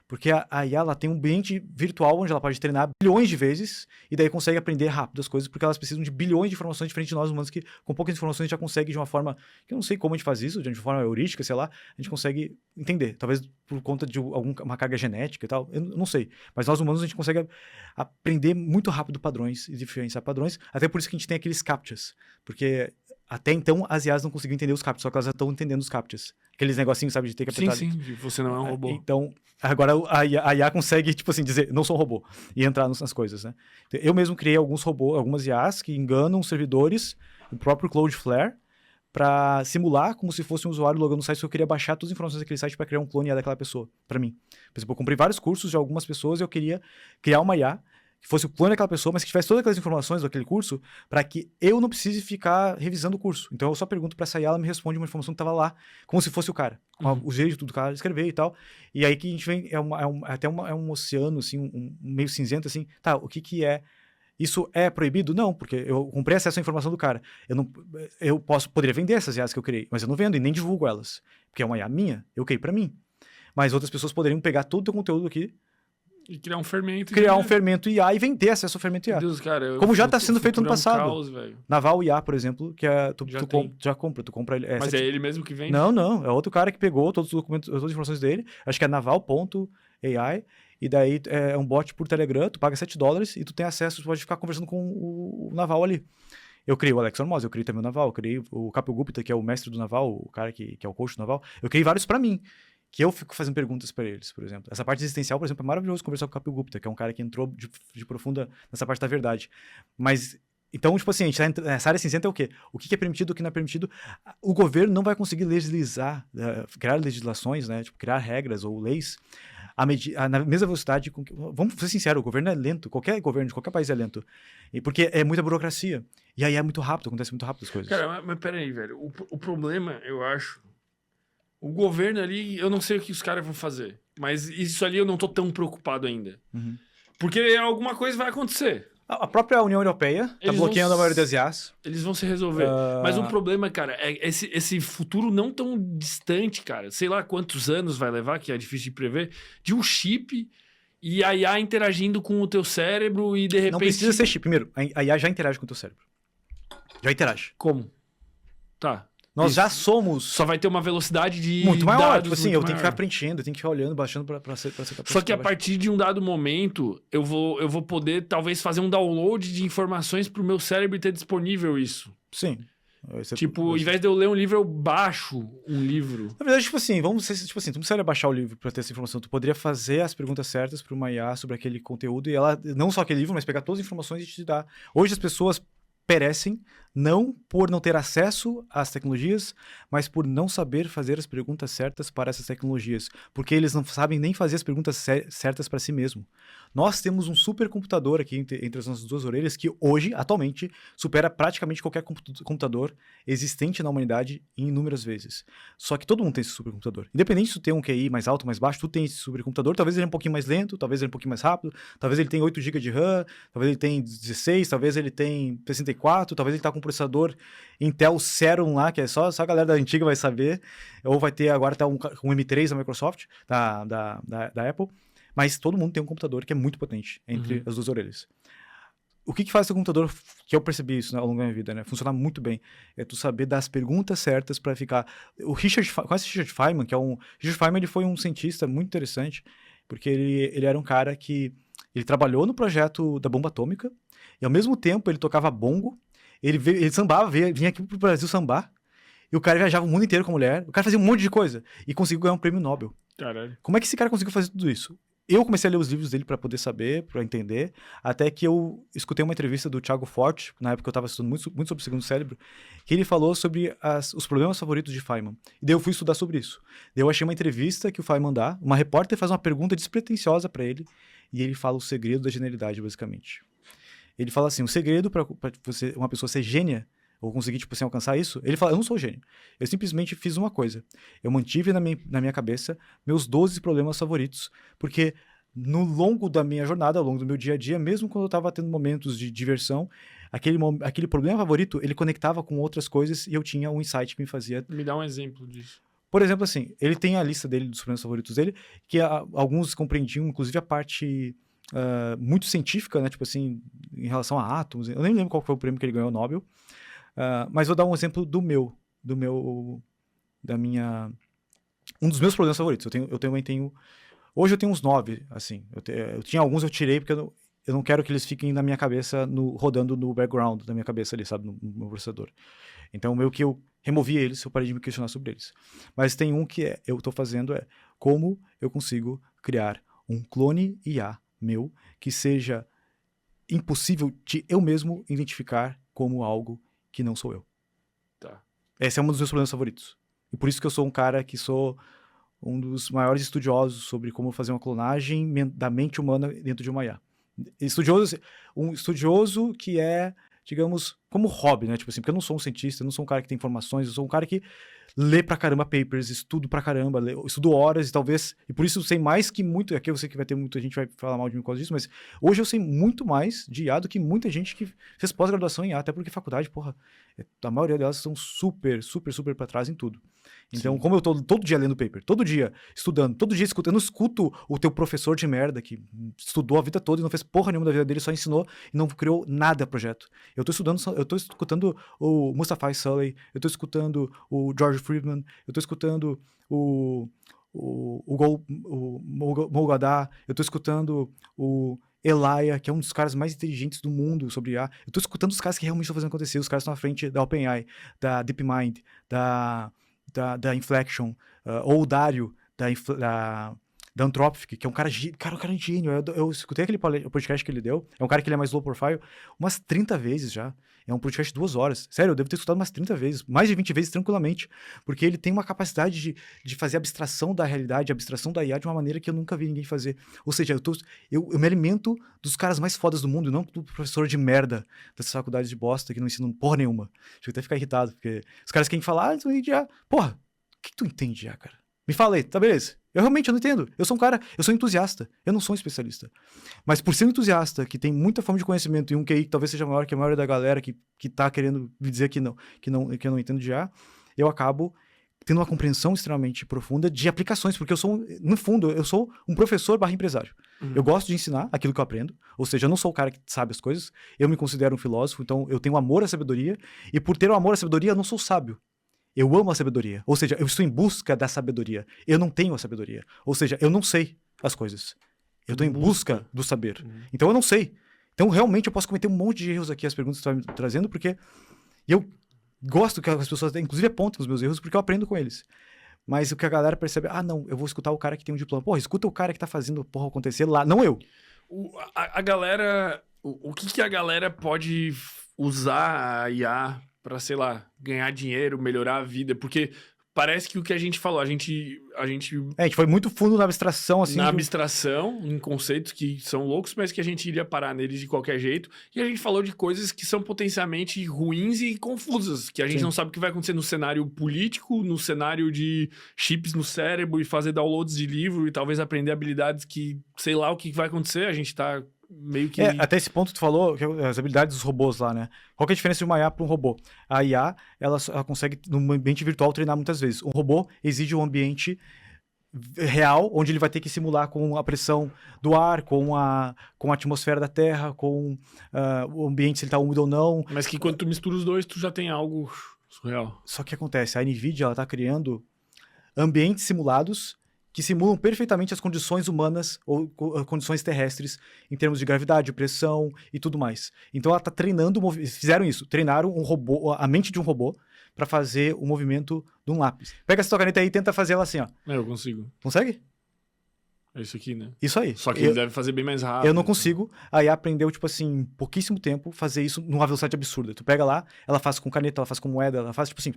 Porque a IA, ela tem um ambiente virtual onde ela pode treinar bilhões de vezes e daí consegue aprender rápido as coisas, porque elas precisam de bilhões de informações diferentes de nós humanos, que com poucas informações a gente já consegue de uma forma, que eu não sei como a gente faz isso, de uma forma heurística, sei lá, a gente consegue entender. Talvez por conta de uma carga genética e tal, eu não sei. Mas nós humanos a gente consegue aprender muito rápido padrões e diferenciar padrões, até por isso que a gente tem aqueles captchas, porque até então as IAs não conseguiam entender os captchas, só que elas já estão entendendo os captchas. Aqueles negocinhos, sabe, de ter que apertar. Sim, você não é um robô. Então, agora a IA consegue, tipo assim, dizer, não sou um robô, e entrar nas coisas, né? Eu mesmo criei algumas IAs que enganam os servidores, o próprio Cloudflare, para simular como se fosse um usuário logando no site, que eu queria baixar todas as informações daquele site para criar um clone IA daquela pessoa, para mim. Por exemplo, eu comprei vários cursos de algumas pessoas e eu queria criar uma IA que fosse o clone daquela pessoa, mas que tivesse todas aquelas informações daquele curso, para que eu não precise ficar revisando o curso. Então eu só pergunto para essa IA, ela me responde uma informação que estava lá, como se fosse o cara, com o jeito do cara escrever e tal. E aí que a gente vem, é um oceano, assim, um meio cinzento, assim, tá, o que é? Isso é proibido? Não, porque eu comprei acesso à informação do cara. Poderia vender essas IAs que eu criei, mas eu não vendo e nem divulgo elas, porque é uma IA minha, eu criei para mim. Mas outras pessoas poderiam pegar todo o teu conteúdo aqui, e criar um fermento. Criar um fermento IA e vender acesso ao fermento IA. Deus, cara, como já está sendo feito no passado. Caos, Naval IA, por exemplo, que tu compra ele. Mas é ele mesmo que vende? Não. É outro cara que pegou todos os documentos, todas as informações dele. Acho que é naval.ai. E daí é um bot por Telegram. Tu paga $7 e tu tem acesso. Tu pode ficar conversando com o Naval ali. Eu criei o Alex Hormozzi, eu criei também o Naval. Eu criei o Kapil Gupta, que é o mestre do Naval, o cara que é o coach do Naval. Eu criei vários para mim, que eu fico fazendo perguntas para eles, por exemplo. Essa parte existencial, por exemplo, é maravilhoso conversar com o Kapil Gupta, que é um cara que entrou de profunda nessa parte da verdade. Mas, então, tipo assim, a gente tá nessa área cinzenta é o quê? O que é permitido, o que não é permitido. O governo não vai conseguir legislar, criar legislações, né? Tipo, criar regras ou leis na mesma velocidade. Vamos ser sinceros, o governo é lento. Qualquer governo de qualquer país é lento. Porque é muita burocracia. E aí é muito rápido, acontece muito rápido as coisas. Cara, mas peraí, velho. O problema, eu acho... O governo ali, eu não sei o que os caras vão fazer. Mas isso ali eu não tô tão preocupado ainda. Uhum. Porque alguma coisa vai acontecer. A própria União Europeia tá bloqueando a maioria das IAs. Eles vão se resolver. Mas o problema, cara, é esse futuro não tão distante, cara. Sei lá quantos anos vai levar, que é difícil de prever, de um chip e a IA interagindo com o teu cérebro e de repente... Não precisa ser chip. Primeiro, a IA já interage com o teu cérebro. Já interage. Como? Tá. Nós já somos... Só vai ter uma velocidade de muito maior. dados Tipo assim, eu tenho que ficar preenchendo, eu tenho que ficar olhando, baixando pra ser capaz. Só que a partir de um dado momento, eu vou poder, talvez, fazer um download de informações pro meu cérebro e ter disponível isso. Sim. Tipo, ao invés de eu ler um livro, eu baixo um livro. Na verdade, tipo assim, tu não precisaria baixar o livro pra ter essa informação. Tu poderia fazer as perguntas certas pra uma IA sobre aquele conteúdo e ela, não só aquele livro, mas pegar todas as informações e te dar. Hoje as pessoas perecem não por não ter acesso às tecnologias, mas por não saber fazer as perguntas certas para essas tecnologias, porque eles não sabem nem fazer as perguntas certas para si mesmo. Nós temos um supercomputador aqui entre as nossas duas orelhas que hoje, atualmente, supera praticamente qualquer computador existente na humanidade em inúmeras vezes. Só que todo mundo tem esse supercomputador. Independente se tu tem um QI mais alto, mais baixo, tu tem esse supercomputador. Talvez ele é um pouquinho mais lento, talvez ele é um pouquinho mais rápido, talvez ele tenha 8 GB de RAM, talvez ele tenha 16, talvez ele tenha 64, 64, talvez ele tá com um processador Intel Xeon lá, que é só a galera da antiga vai saber, ou vai ter agora tá um M3 da Microsoft, da Apple, mas todo mundo tem um computador que é muito potente entre as duas orelhas. O que faz seu computador, que eu percebi isso, né, ao longo da minha vida, né, funcionar muito bem, é tu saber dar as perguntas certas para ficar... Conhece o Richard Feynman, que é um... Richard Feynman, ele foi um cientista muito interessante, porque ele era um cara que... Ele trabalhou no projeto da bomba atômica, e ao mesmo tempo ele tocava bongo, ele sambava, vinha aqui pro Brasil sambar, e o cara viajava o mundo inteiro com a mulher, o cara fazia um monte de coisa, e conseguiu ganhar um prêmio Nobel. Caralho. Como é que esse cara conseguiu fazer tudo isso? Eu comecei a ler os livros dele para poder saber, para entender, até que eu escutei uma entrevista do Thiago Forte, na época eu estava estudando muito sobre o segundo cérebro, que ele falou sobre os problemas favoritos de Feynman. E daí eu fui estudar sobre isso. Daí eu achei uma entrevista que o Feynman dá, uma repórter faz uma pergunta despretensiosa para ele, e ele fala o segredo da genialidade, basicamente. Ele fala assim, o segredo para uma pessoa ser gênia, ou conseguir, tipo assim, alcançar isso, ele fala, eu não sou gênio. Eu simplesmente fiz uma coisa. Eu mantive na minha cabeça meus 12 problemas favoritos, porque no longo da minha jornada, ao longo do meu dia a dia, mesmo quando eu estava tendo momentos de diversão, aquele problema favorito, ele conectava com outras coisas e eu tinha um insight que me fazia... Me dá um exemplo disso. Por exemplo, assim, ele tem a lista dele dos problemas favoritos dele, que alguns compreendiam, inclusive, a parte... muito científica, né? Tipo assim, em relação a átomos. Eu nem lembro qual foi o prêmio que ele ganhou, Nobel. Mas vou dar um exemplo um dos meus problemas favoritos. Hoje eu tenho uns 9, assim. Eu tinha alguns, eu tirei, porque eu não quero que eles fiquem na minha cabeça, rodando no background da minha cabeça ali, sabe? No meu processador. Então, meio que eu removi eles, eu parei de me questionar sobre eles. Mas tem um que eu estou fazendo, como eu consigo criar um clone IA meu que seja impossível de eu mesmo identificar como algo que não sou eu. Tá. Esse é um dos meus problemas favoritos. E por isso que eu sou um cara que sou um dos maiores estudiosos sobre como fazer uma clonagem da mente humana dentro de uma IA. Um estudioso que é, digamos, como hobby, né? Tipo assim, porque eu não sou um cientista, eu não sou um cara que tem informações, eu sou um cara que lê pra caramba papers, estudo pra caramba, estudo horas e talvez... E por isso eu sei mais que muito... Aqui eu sei que vai ter muita gente que vai falar mal de mim por causa disso, mas hoje eu sei muito mais de IA do que muita gente que fez pós-graduação em IA, até porque faculdade, porra, a maioria delas são super pra trás em tudo. Então, como eu tô todo dia lendo paper, todo dia estudando, todo dia escutando, eu não escuto o teu professor de merda que estudou a vida toda e não fez porra nenhuma da vida dele, só ensinou e não criou nada projeto. Eu tô escutando o Mustafa Sully, eu tô escutando o George Friedman, eu tô escutando o Moghaddam, eu tô escutando o Elia, que é um dos caras mais inteligentes do mundo sobre IA. Eu tô escutando os caras que realmente estão fazendo acontecer, os caras estão à frente da OpenAI, da DeepMind, da Inflection, ou o Dario, da Anthropic, que é um cara gênio. Eu escutei aquele podcast que ele deu, é um cara que ele é mais low profile, umas 30 vezes já. É um podcast de 2 horas. Sério, eu devo ter escutado umas 30 vezes, mais de 20 vezes tranquilamente, porque ele tem uma capacidade de fazer abstração da realidade, abstração da IA de uma maneira que eu nunca vi ninguém fazer. Ou seja, eu me alimento dos caras mais fodas do mundo, e não do professor de merda dessas faculdades de bosta que não ensinam porra nenhuma. Deixa eu até ficar irritado, porque os caras querem falar, tu entende IA. Porra, o que tu entende IA, cara? Me fala aí, tá beleza? Eu realmente não entendo. Eu sou um entusiasta. Eu não sou um especialista. Mas por ser um entusiasta, que tem muita fome de conhecimento e um QI que talvez seja maior que a maioria da galera que tá querendo me dizer que eu não entendo de IA, eu acabo tendo uma compreensão extremamente profunda de aplicações, porque no fundo, eu sou um professor / empresário. Eu gosto de ensinar aquilo que eu aprendo, ou seja, eu não sou o cara que sabe as coisas, eu me considero um filósofo, então eu tenho amor à sabedoria, e por ter o amor à sabedoria, eu não sou sábio. Eu amo a sabedoria. Ou seja, eu estou em busca da sabedoria. Eu não tenho a sabedoria. Ou seja, eu não sei as coisas. Eu estou em busca do saber. Então eu não sei. Então realmente eu posso cometer um monte de erros aqui, as perguntas que você está me trazendo, porque eu gosto que as pessoas, inclusive, apontem os meus erros, porque eu aprendo com eles. Mas o que a galera percebe, não, eu vou escutar o cara que tem um diploma. Porra, escuta o cara que tá fazendo porra acontecer lá, não eu. A galera... O que a galera pode usar a IA pra, sei lá, ganhar dinheiro, melhorar a vida? Porque parece que o que a gente falou, a gente a gente foi muito fundo na abstração, assim. Na abstração, em conceitos que são loucos, mas que a gente iria parar neles de qualquer jeito. E a gente falou de coisas que são potencialmente ruins e confusas, que a gente não sabe o que vai acontecer no cenário político, no cenário de chips no cérebro e fazer downloads de livro e talvez aprender habilidades que, sei lá o que vai acontecer. A gente tá meio que... Até esse ponto tu falou, que as habilidades dos robôs lá, né? Qual que é a diferença de uma IA para um robô? A IA, ela consegue, num ambiente virtual, treinar muitas vezes. Um robô exige um ambiente real, onde ele vai ter que simular com a pressão do ar, com a atmosfera da Terra, com o ambiente, se ele tá úmido ou não. Mas que quando tu mistura os dois, tu já tem algo surreal. Só que acontece, a NVIDIA, ela tá criando ambientes simulados que simulam perfeitamente as condições humanas ou condições terrestres em termos de gravidade, pressão e tudo mais. Então ela tá treinando, fizeram isso, treinaram um robô, a mente de um robô para fazer o movimento de um lápis. Pega essa tua caneta aí e tenta fazer ela assim, ó. Eu consigo. Consegue? É isso aqui, né? Isso aí. Só que ele deve fazer bem mais rápido. Eu não consigo. Aí aprendeu, tipo assim, em pouquíssimo tempo, fazer isso numa velocidade absurda. Tu pega lá, ela faz com caneta, ela faz com moeda, ela faz, tipo assim,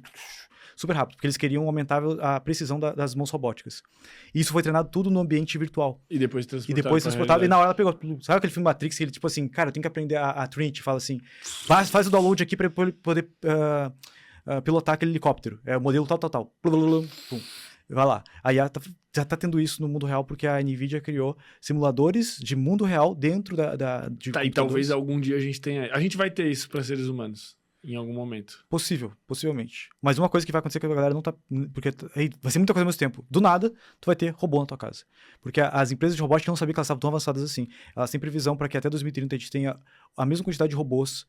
super rápido. Porque eles queriam aumentar a precisão das mãos robóticas. E isso foi treinado tudo no ambiente virtual. E depois transportado. E na hora ela pegou. Sabe aquele filme Matrix que ele, tipo assim, cara, eu tenho que aprender a Trinity, fala assim, faz o download aqui pra poder pilotar aquele helicóptero. É o modelo tal. Pum. Vai lá. Aí já tá tendo isso no mundo real porque a NVIDIA criou simuladores de mundo real dentro de Tá, e talvez algum dia a gente tenha... A gente vai ter isso para seres humanos. Em algum momento. Possivelmente. Mas uma coisa que vai acontecer que a galera não tá... Porque aí vai ser muita coisa ao mesmo tempo. Do nada, tu vai ter robô na tua casa. Porque as empresas de robótica não sabiam que elas estavam tão avançadas assim. Elas têm previsão para que até 2030 a gente tenha a mesma quantidade de robôs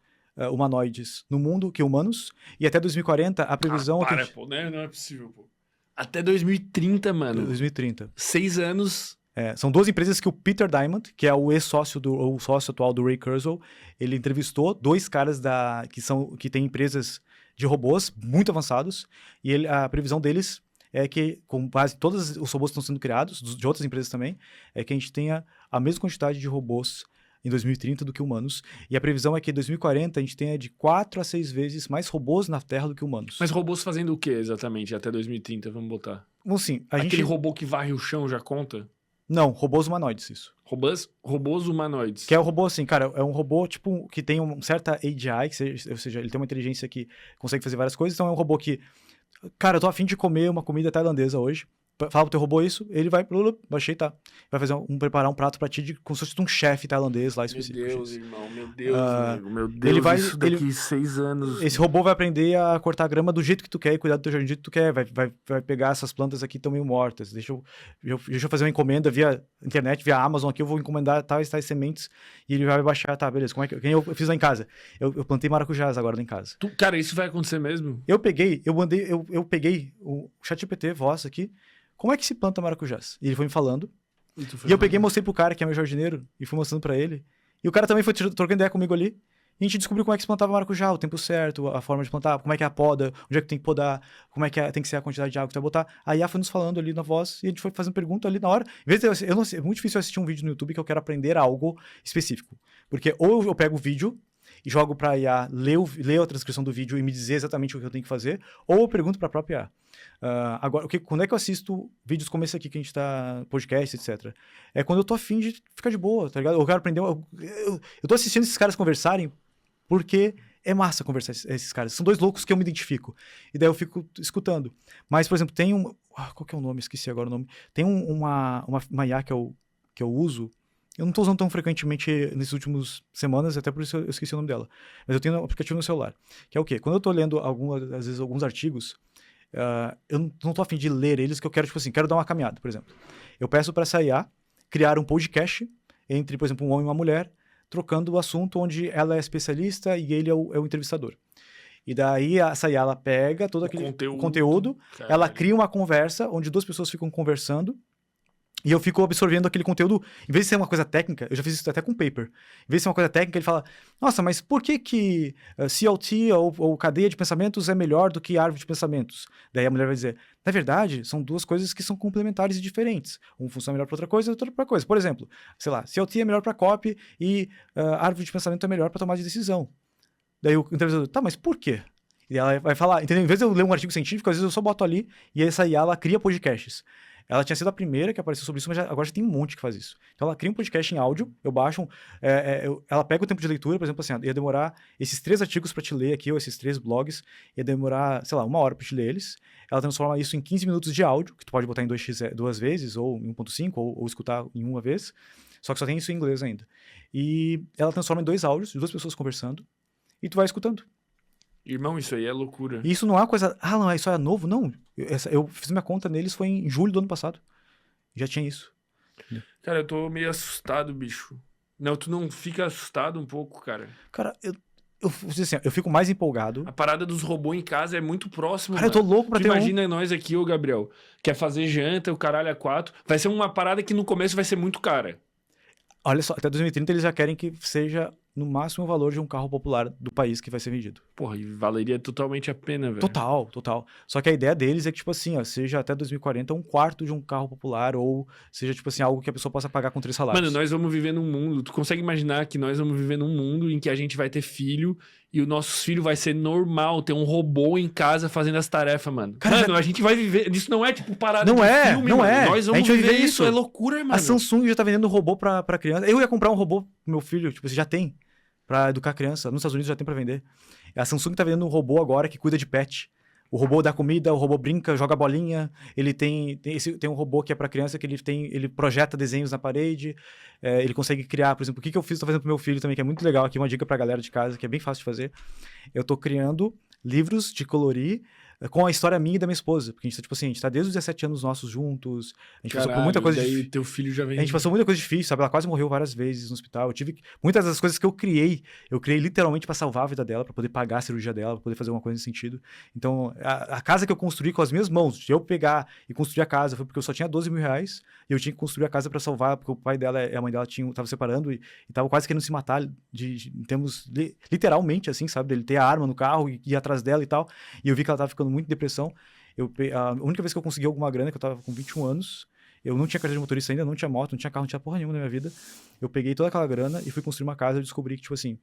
humanoides no mundo que humanos. E até 2040 a previsão... Para, pô, né? Não é possível, pô. Até 2030, mano. 2030. 6 anos. São duas empresas que o Peter Diamond, que é o ex-sócio o sócio atual do Ray Kurzweil, ele entrevistou dois caras que têm empresas de robôs muito avançados, e a previsão deles é que, com base em todos os robôs que estão sendo criados, de outras empresas também, é que a gente tenha a mesma quantidade de robôs em 2030 do que humanos. E a previsão é que em 2040 a gente tenha de 4 a 6 vezes mais robôs na Terra do que humanos. Mas robôs fazendo o que exatamente até 2030? Vamos botar. Bom, sim, Aquele robô que varre o chão já conta? Não, robôs humanoides, isso. Robôs humanoides. Que é o robô, assim, cara, é um robô, tipo, que tem uma certa AGI, ou seja, ele tem uma inteligência que consegue fazer várias coisas, então é um robô que, cara, eu tô a fim de comer uma comida tailandesa hoje, fala pro teu robô isso, ele vai, baixei, tá, vai preparar um prato pra ti, como se fosse um chefe tailandês lá específico. Meu Deus, irmão, meu Deus, amigo, meu Deus, ele vai, isso daqui 6 anos. Esse robô vai aprender a cortar a grama do jeito que tu quer e cuidar do teu jardim do jeito que tu quer, vai pegar essas plantas aqui que estão meio mortas, deixa eu fazer uma encomenda via internet, via Amazon aqui, eu vou encomendar tais sementes e ele vai baixar, tá, beleza, quem eu fiz lá em casa? Eu plantei maracujás agora lá em casa. Cara, isso vai acontecer mesmo? Eu peguei o ChatGPT, voz aqui, como é que se planta maracujás? E ele foi me falando. E eu peguei e mostrei pro cara, que é meu jardineiro, e fui mostrando pra ele. E o cara também foi trocando ideia comigo ali. E a gente descobriu como é que se plantava maracujá, o tempo certo, a forma de plantar, como é que é a poda, onde é que tem que podar, como é que tem que ser a quantidade de água que tu vai botar. A IA foi nos falando ali na voz, e a gente foi fazendo pergunta ali na hora. Em vez de, eu não sei, é muito difícil eu assistir um vídeo no YouTube que eu quero aprender algo específico. Porque ou eu pego o vídeo e jogo pra IA ler a transcrição do vídeo e me dizer exatamente o que eu tenho que fazer, ou eu pergunto pra própria IA. Agora, quando é que eu assisto vídeos como esse aqui que a gente tá, podcast, etc. É quando eu tô afim de ficar de boa, tá ligado? Eu quero aprender, eu tô assistindo esses caras conversarem porque é massa conversar com esses caras. São dois loucos que eu me identifico. E daí eu fico escutando. Mas, por exemplo, tem um... qual que é o nome? Esqueci agora o nome. Tem uma IA que eu uso. Eu não tô usando tão frequentemente nessas últimas semanas, até por isso eu esqueci o nome dela. Mas eu tenho um aplicativo no celular. Que é o quê? Quando eu tô lendo, às vezes, alguns artigos, eu não tô a fim de ler eles, que eu quero, tipo assim, quero dar uma caminhada, por exemplo. Eu peço para essa IA criar um podcast entre, por exemplo, um homem e uma mulher, trocando o assunto onde ela é especialista e ele é o entrevistador. E daí essa IA, ela pega todo aquele conteúdo, ela cria uma conversa onde duas pessoas ficam conversando e eu fico absorvendo aquele conteúdo. Em vez de ser uma coisa técnica, eu já fiz isso até com paper. Em vez de ser uma coisa técnica, ele fala, nossa, mas por que CLT ou cadeia de pensamentos é melhor do que árvore de pensamentos? Daí a mulher vai dizer, na verdade, são duas coisas que são complementares e diferentes. Um funciona melhor para outra coisa e outro para outra coisa. Por exemplo, sei lá, CLT é melhor para copy e árvore de pensamento é melhor para tomar de decisão. Daí o entrevistador, tá, mas por quê? E ela vai falar, entendeu? Em vez de eu ler um artigo científico, às vezes eu só boto ali e essa IA, ela cria podcasts. Ela tinha sido a primeira que apareceu sobre isso, mas agora já tem um monte que faz isso. Então ela cria um podcast em áudio, eu baixo, ela pega o tempo de leitura, por exemplo, assim, ia demorar esses 3 artigos para te ler aqui, ou esses 3 blogs, ia demorar, sei lá, 1 hora para te ler eles. Ela transforma isso em 15 minutos de áudio, que tu pode botar em 2x 2 vezes, ou em 1.5, ou escutar em uma vez. Só que só tem isso em inglês ainda. E ela transforma em 2 áudios de 2 pessoas conversando e tu vai escutando. Irmão, isso aí é loucura. E isso não é uma coisa... Ah, não, isso é novo? Não. Eu fiz minha conta neles foi em julho do ano passado. Já tinha isso. Cara, eu tô meio assustado, bicho. Não, tu não fica assustado um pouco, cara? Cara, assim, eu fico mais empolgado. A parada dos robôs em casa é muito próxima, Cara, eu tô mano. louco pra Tu ter imagina nós aqui, ô Gabriel, quer fazer janta, o caralho a 4. Vai ser uma parada que no começo vai ser muito cara. Olha só, até 2030 eles já querem que seja no máximo o valor de um carro popular do país que vai ser vendido. Porra, e valeria totalmente a pena, velho. Total. Só que a ideia deles é que, tipo assim, ó, seja até 2040 um quarto de um carro popular, ou seja, tipo assim, algo que a pessoa possa pagar com 3 salários. Mano, nós vamos viver num mundo. Tu consegue imaginar que nós vamos viver num mundo em que a gente vai ter filho e o nosso filho vai ser normal ter um robô em casa fazendo as tarefas, mano. Cara, mano, a gente vai viver. Isso não é tipo parada Não de é, filme, não mano. é. Nós A vamos gente vai viver viver isso. isso. É loucura, mano. A Samsung já tá vendendo robô pra criança. Eu ia comprar um robô pro meu filho, tipo, você já tem pra educar criança. Nos Estados Unidos já tem pra vender. A Samsung tá vendendo um robô agora que cuida de pet. O robô dá comida, o robô brinca, joga bolinha. Ele tem um robô que é pra criança que ele projeta desenhos na parede. Ele consegue criar, por exemplo, o que eu fiz, tô fazendo pro meu filho também, que é muito legal aqui, uma dica pra galera de casa, que é bem fácil de fazer. Eu tô criando livros de colorir com a história minha e da minha esposa. Porque a gente tá, tipo assim, a gente tá desde os 17 anos nossos juntos. A gente passou por muita coisa daí difícil. teu filho já vem. A gente passou muita coisa difícil, sabe? Ela quase morreu várias vezes no hospital. Muitas das coisas que eu criei literalmente pra salvar a vida dela, pra poder pagar a cirurgia dela, pra poder fazer alguma coisa nesse sentido. Então, a casa que eu construí com as minhas mãos, de eu pegar e construir a casa, foi porque eu só tinha 12 mil reais e eu tinha que construir a casa pra salvar, porque o pai dela e a mãe dela tava separando e tava quase querendo se matar, em termos, literalmente, assim, sabe? Dele ter a arma no carro e ir atrás dela e tal. E eu vi que ela tava ficando muito em depressão. A única vez que eu consegui alguma grana, que eu tava com 21 anos, eu não tinha carteira de motorista ainda, não tinha moto, não tinha carro, não tinha porra nenhuma na minha vida. Eu peguei toda aquela grana e fui construir uma casa. Eu descobri que, tipo assim,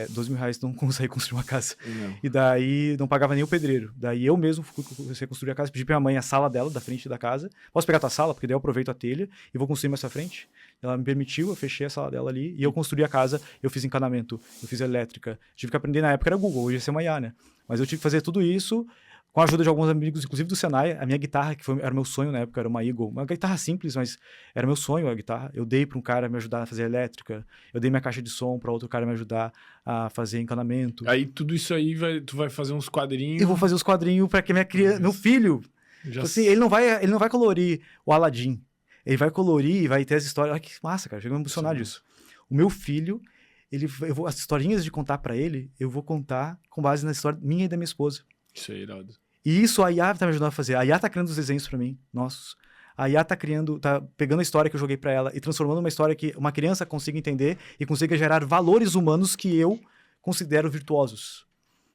12 mil reais não consegue construir uma casa. Não. E daí não pagava nem o pedreiro. Daí eu mesmo comecei a construir a casa, pedi pra minha mãe a sala dela, da frente da casa. Posso pegar tua sala? Porque daí eu aproveito a telha e vou construir mais pra frente. Ela me permitiu, eu fechei a sala dela ali e eu construí a casa. Eu fiz encanamento, eu fiz elétrica. Tive que aprender, na época era Google, hoje é ser uma IA, né? Mas eu tive que fazer tudo isso com a ajuda de alguns amigos, inclusive do Senai. A minha guitarra, era meu sonho na época, era uma Eagle. Uma guitarra simples, mas era meu sonho a guitarra. Eu dei para um cara me ajudar a fazer elétrica. Eu dei minha caixa de som para outro cara me ajudar a fazer encanamento. Aí tudo isso aí, tu vai fazer uns quadrinhos. Eu vou fazer os quadrinhos para que meu filho... Já assim, ele não vai colorir o Aladdin. Ele vai colorir e vai ter as histórias... Olha que massa, cara. Chega a me emocionar disso. O meu filho, as historinhas de contar para ele, eu vou contar com base na história minha e da minha esposa. Isso é irado. E isso a IA tá me ajudando a fazer. A IA tá criando os desenhos pra mim, nossos. A IA tá pegando a história que eu joguei pra ela e transformando uma história que uma criança consiga entender e consiga gerar valores humanos que eu considero virtuosos.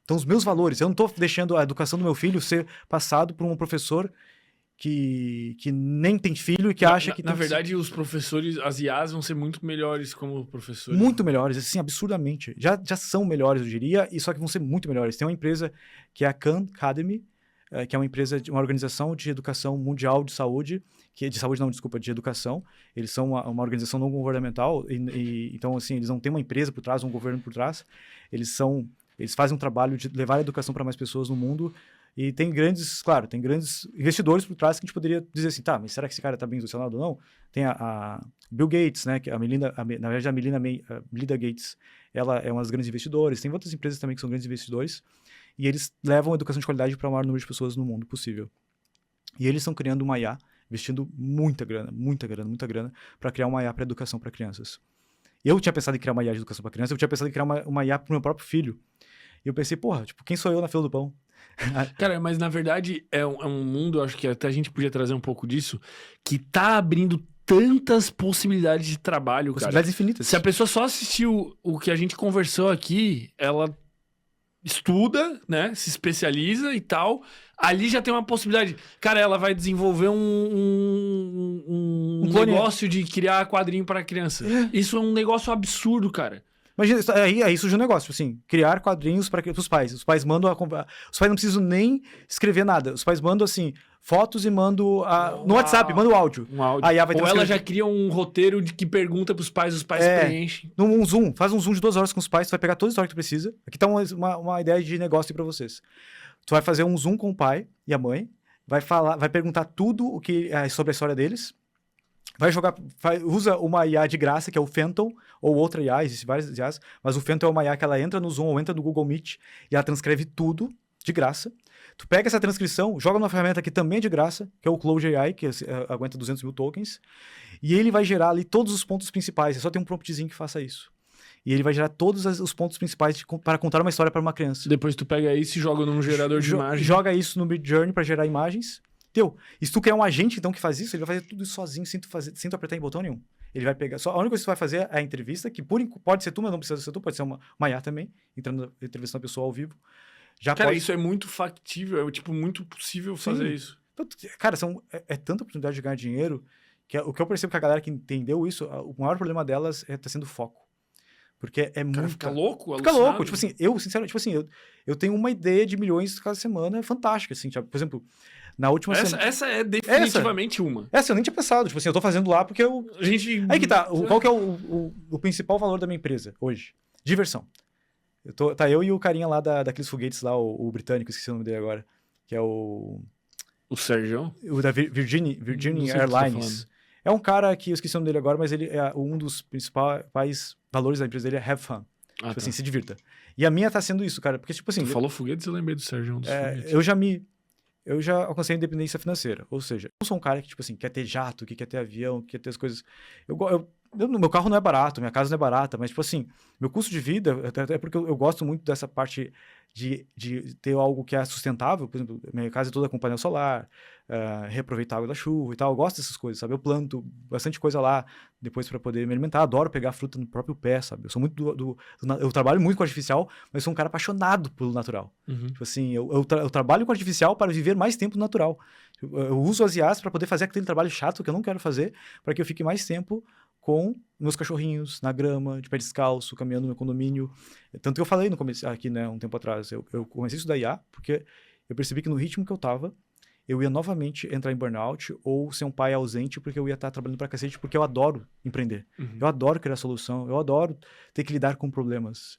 Então, os meus valores, eu não tô deixando a educação do meu filho ser passado por um professor que nem tem filho e que acha que... Na verdade, os professores, as IAs vão ser muito melhores como professores. Muito melhores, assim, absurdamente. Já são melhores, eu diria, e só que vão ser muito melhores. Tem uma empresa que é a Khan Academy, que é uma organização de educação mundial de saúde, de educação. Eles são uma organização não governamental, então, assim, eles não têm uma empresa por trás, um governo por trás. Eles fazem um trabalho de levar a educação para mais pessoas no mundo. E tem grandes investidores por trás que a gente poderia dizer assim, tá, mas será que esse cara tá bem posicionado ou não? Tem a Bill Gates, né, que na verdade a Melinda Gates, ela é uma das grandes investidores, tem outras empresas também que são grandes investidores, e eles levam a educação de qualidade para o maior número de pessoas no mundo possível. E eles estão criando uma IA, investindo muita grana para criar uma IA para educação para crianças. Eu tinha pensado em criar uma IA de educação para crianças, eu tinha pensado em criar uma IA para o meu próprio filho. E eu pensei, porra, tipo, quem sou eu na fila do pão? Cara, mas na verdade é um mundo, acho que até a gente podia trazer um pouco disso, que tá abrindo tantas possibilidades de trabalho, possibilidades infinitas. Se a pessoa só assistiu o que a gente conversou aqui, ela estuda, né, se especializa e tal, ali já tem uma possibilidade. Cara, ela vai desenvolver um negócio de criar quadrinho para criança. Isso é um negócio absurdo, cara. Imagina, aí surge um negócio, assim, criar quadrinhos para os pais. Os pais mandam os pais não precisam nem escrever nada. Os pais mandam, assim, fotos e mandam no WhatsApp, mandam o áudio. Um áudio. Aí vai ou ela já cria um roteiro que pergunta pros pais, os pais preenchem. Um Zoom, faz um Zoom de 2 horas com os pais, tu vai pegar toda a história que tu precisa. Aqui tá uma ideia de negócio para vocês. Tu vai fazer um Zoom com o pai e a mãe, vai perguntar tudo sobre a história deles. usa uma IA de graça, que é o Phantom, ou outra IA, existem várias IAs, mas o Phantom é uma IA que ela entra no Zoom ou entra no Google Meet e ela transcreve tudo de graça. Tu pega essa transcrição, joga numa ferramenta que também é de graça, que é o Clojure AI, que aguenta 200 mil tokens, e ele vai gerar ali todos os pontos principais. É só ter um promptzinho que faça isso. E ele vai gerar todos os pontos principais para contar uma história para uma criança. Depois tu pega isso e joga num gerador de imagem. Joga isso no Midjourney para gerar imagens. E se tu quer um agente, então, que faz isso, ele vai fazer tudo isso sozinho, sem tu apertar em botão nenhum. Ele vai pegar... a única coisa que tu vai fazer é a entrevista, que pode ser tu, mas não precisa ser tu, pode ser uma IA também, entrevistando a pessoa ao vivo. Cara, isso é muito factível, é muito possível fazer isso. Então, cara, é tanta oportunidade de ganhar dinheiro, que o que eu percebo que a galera que entendeu isso, o maior problema delas tá sendo foco. Porque é muito... Fica louco, Fica louco. Tipo assim, eu, sinceramente, eu tenho uma ideia de milhões cada semana fantástica, assim, tipo, por exemplo... Na última semana... Essa é definitivamente uma. Essa eu nem tinha pensado. Tipo assim, eu tô fazendo lá porque eu... Aí que tá. Qual que é o principal valor da minha empresa hoje? Diversão. Eu e o carinha lá daqueles foguetes lá, o britânico, esqueci o nome dele agora. Que é o... O Sérgio? O da Virgin Airlines. É um cara que eu esqueci o nome dele agora, mas ele é um dos principais valores da empresa dele é have fun. Tipo assim, se divirta. E a minha tá sendo isso, cara. Porque, tipo assim... Tu falou foguetes, eu lembrei do Sérgio. Eu já alcancei a independência financeira. Ou seja, eu não sou um cara que, tipo assim, quer ter jato, que quer ter avião, que quer ter as coisas... Meu carro não é barato, minha casa não é barata, mas, tipo assim, meu custo de vida, até porque eu gosto muito dessa parte de ter algo que é sustentável. Por exemplo, minha casa é toda com painel solar, reaproveitar a água da chuva e tal. Eu gosto dessas coisas, sabe? Eu planto bastante coisa lá depois para poder me alimentar. Adoro pegar fruta no próprio pé, sabe? Eu sou muito eu trabalho muito com artificial, mas sou um cara apaixonado pelo natural. Uhum. Tipo assim, eu trabalho com artificial para viver mais tempo no natural. Eu uso as IAs para poder fazer aquele trabalho chato que eu não quero fazer, para que eu fique mais tempo com meus cachorrinhos, na grama, de pé descalço, caminhando no meu condomínio. Tanto que eu falei no começo, aqui, né, um tempo atrás, eu comecei a estudar IA porque eu percebi que no ritmo que eu tava, eu ia novamente entrar em burnout ou ser um pai ausente porque eu ia estar trabalhando pra cacete, porque eu adoro empreender. Uhum. Eu adoro criar solução, eu adoro ter que lidar com problemas.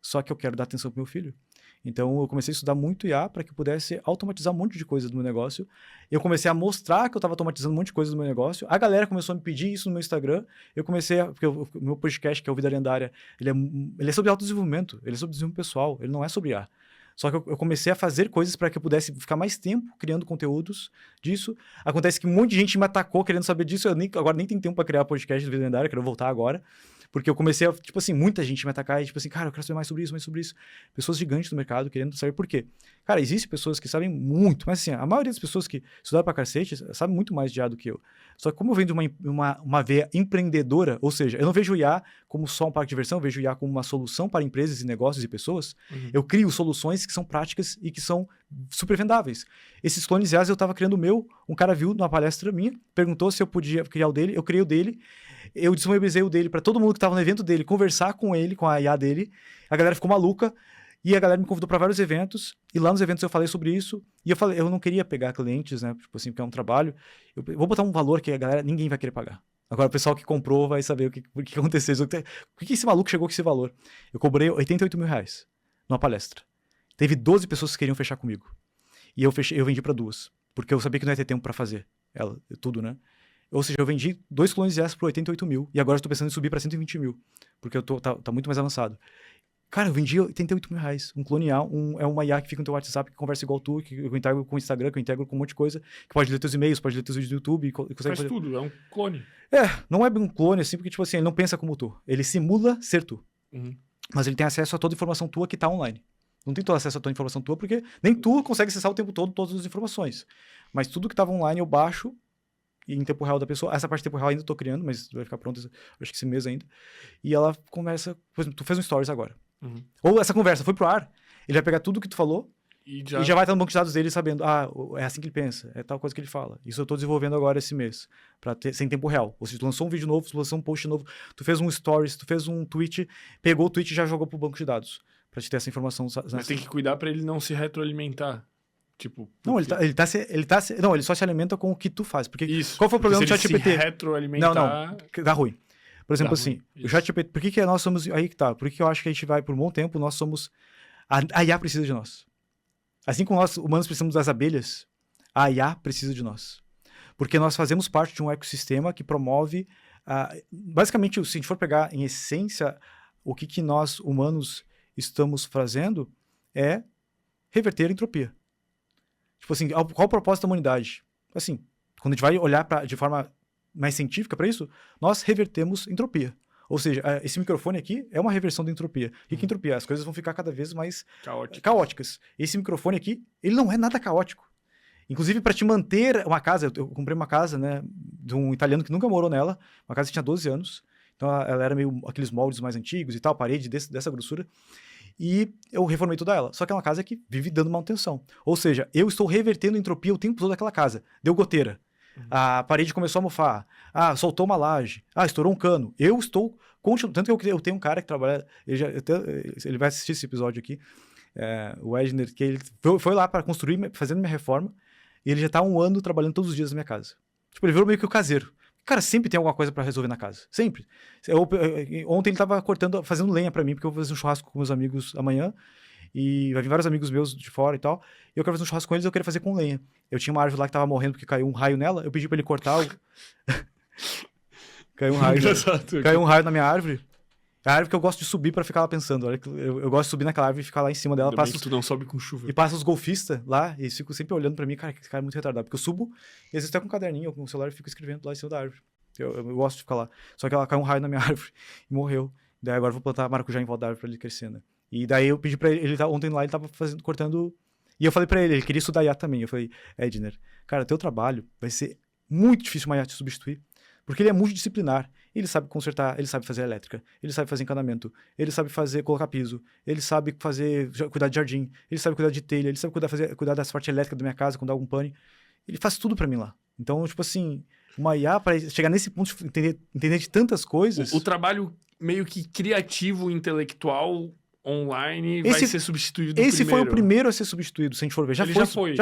Só que eu quero dar atenção pro meu filho. Então, eu comecei a estudar muito IA para que eu pudesse automatizar um monte de coisa do meu negócio. Eu comecei a mostrar que eu estava automatizando um monte de coisa do meu negócio. A galera começou a me pedir isso no meu Instagram. Eu comecei porque o meu podcast, que é o Vida Lendária, ele é sobre autodesenvolvimento, ele é sobre desenvolvimento pessoal, ele não é sobre IA. Só que eu comecei a fazer coisas para que eu pudesse ficar mais tempo criando conteúdos disso. Acontece que um monte de gente me atacou querendo saber disso. Agora nem tenho tempo para criar podcast do Vida Lendária, quero voltar agora. Porque eu comecei a, tipo assim, muita gente me atacar e, tipo assim, cara, eu quero saber mais sobre isso, mais sobre isso. Pessoas gigantes no mercado querendo saber por quê. Cara, existem pessoas que sabem muito, mas assim, a maioria das pessoas que estudaram pra cacete sabem muito mais de IA do que eu. Só que como eu venho de uma veia empreendedora, ou seja, eu não vejo o IA como só um parque de diversão, eu vejo o IA como uma solução para empresas e negócios e pessoas. Uhum. Eu crio soluções que são práticas e que são super vendáveis. Esses clones IAs eu tava criando o meu, um cara viu numa palestra minha, perguntou se eu podia criar o dele, eu criei o dele. Eu disponibilizei o dele para todo mundo que estava no evento dele, conversar com ele, com a IA dele. A galera ficou maluca e a galera me convidou para vários eventos. E lá nos eventos eu falei sobre isso. E eu não queria pegar clientes, né? Tipo assim, porque é um trabalho. Eu vou botar um valor que a galera, ninguém vai querer pagar. Agora o pessoal que comprou vai saber o que aconteceu. Por que esse maluco chegou com esse valor? Eu cobrei 88 mil reais numa palestra. Teve 12 pessoas que queriam fechar comigo. E eu vendi para 2. Porque eu sabia que não ia ter tempo para fazer tudo, né? Ou seja, eu vendi 2 clones IAs por 88 mil. E agora eu estou pensando em subir para 120 mil. Porque tá muito mais avançado. Cara, eu vendi 88 mil reais. Um clone IA, é uma IA que fica no teu WhatsApp, que conversa igual tu, que eu integro com o Instagram, que eu integro com um monte de coisa, que pode ler teus e-mails, pode ler teus vídeos do YouTube. Faz tudo, é um clone. Não é bem um clone, assim, porque, tipo assim, ele não pensa como tu. Ele simula ser tu. Uhum. Mas ele tem acesso a toda a informação tua que tá online. Não tem todo acesso a toda a informação tua, porque nem tu consegue acessar o tempo todo todas as informações. Mas tudo que tava online eu baixo em tempo real da pessoa. Essa parte de tempo real ainda tô criando, mas vai ficar pronto, acho que esse mês ainda. E ela conversa, por exemplo, tu fez um stories agora. Uhum. Ou essa conversa foi pro ar, ele vai pegar tudo que tu falou e já vai estar no banco de dados dele sabendo, é assim que ele pensa, é tal coisa que ele fala. Isso eu tô desenvolvendo agora esse mês, sem tempo real. Ou seja, tu lançou um vídeo novo, tu lançou um post novo, tu fez um stories, tu fez um tweet, pegou o tweet e já jogou pro banco de dados, pra te ter essa informação. Mas tem que cuidar pra ele não se retroalimentar. Tipo, não, ele só se alimenta com o que tu faz. Porque isso. Qual foi o problema do ChatGPT? Se retroalimentar... Não, dá ruim. Por exemplo, assim, o ChatGPT, por que nós somos... Aí que tá, por que eu acho que a gente vai, por um bom tempo, nós somos... A IA precisa de nós. Assim como nós, humanos, precisamos das abelhas, a IA precisa de nós. Porque nós fazemos parte de um ecossistema que promove... basicamente, se a gente for pegar em essência, o que nós, humanos, estamos fazendo é reverter a entropia. Tipo assim, qual o propósito da humanidade? Assim, quando a gente vai olhar de forma mais científica para isso, nós revertemos entropia. Ou seja, esse microfone aqui é uma reversão da entropia. O que é entropia? As coisas vão ficar cada vez mais caóticas. Esse microfone aqui, ele não é nada caótico. Inclusive, para te manter uma casa, eu comprei uma casa, né, de um italiano que nunca morou nela, uma casa que tinha 12 anos, então ela era meio aqueles moldes mais antigos e tal, parede dessa grossura, e eu reformei toda ela. Só que é uma casa que vive dando manutenção. Ou seja, eu estou revertendo a entropia o tempo todo daquela casa. Deu goteira. A parede começou a mofar. Soltou uma laje. Estourou um cano. Eu estou continuando. Tanto que eu tenho um cara que trabalha. Ele vai assistir esse episódio aqui. O Edner, que ele foi lá para construir, fazendo minha reforma. E ele já está há 1 ano trabalhando todos os dias na minha casa. Tipo, ele virou meio que o caseiro. Cara, sempre tem alguma coisa para resolver na casa. Sempre. Ontem ele estava fazendo lenha para mim, porque eu vou fazer um churrasco com meus amigos amanhã. E vai vir vários amigos meus de fora e tal. E eu quero fazer um churrasco com eles e eu queria fazer com lenha. Eu tinha uma árvore lá que tava morrendo porque caiu um raio nela. Eu pedi pra ele cortar Caiu um raio na minha árvore. É a árvore que eu gosto de subir pra ficar lá pensando. Olha, eu gosto de subir naquela árvore e ficar lá em cima dela. Tu não sobe com chuva. E passa os golfistas lá e eles ficam sempre olhando pra mim. Cara, esse cara é muito retardado. Porque eu subo e às vezes até com um caderninho ou com o celular e fico escrevendo lá em cima da árvore. Eu gosto de ficar lá. Só que ela caiu um raio na minha árvore e morreu. Daí agora eu vou plantar maracujá em volta da árvore pra ele crescer, né? E daí eu pedi pra ele, ontem lá ele tava cortando... E eu falei pra ele queria estudar IA também. Eu falei, Edner, cara, teu trabalho vai ser muito difícil uma IA te substituir, porque ele é multidisciplinar. Ele sabe consertar, ele sabe fazer elétrica, ele sabe fazer encanamento, ele sabe colocar piso, ele sabe cuidar de jardim, ele sabe cuidar de telha, ele sabe cuidar da parte elétrica da minha casa quando dá algum pane. Ele faz tudo pra mim lá. Então, tipo assim, uma IA, pra chegar nesse ponto de entender de tantas coisas... O trabalho meio que criativo, intelectual... online vai ser substituído esse primeiro. Foi o primeiro a ser substituído, se a gente for ver. Já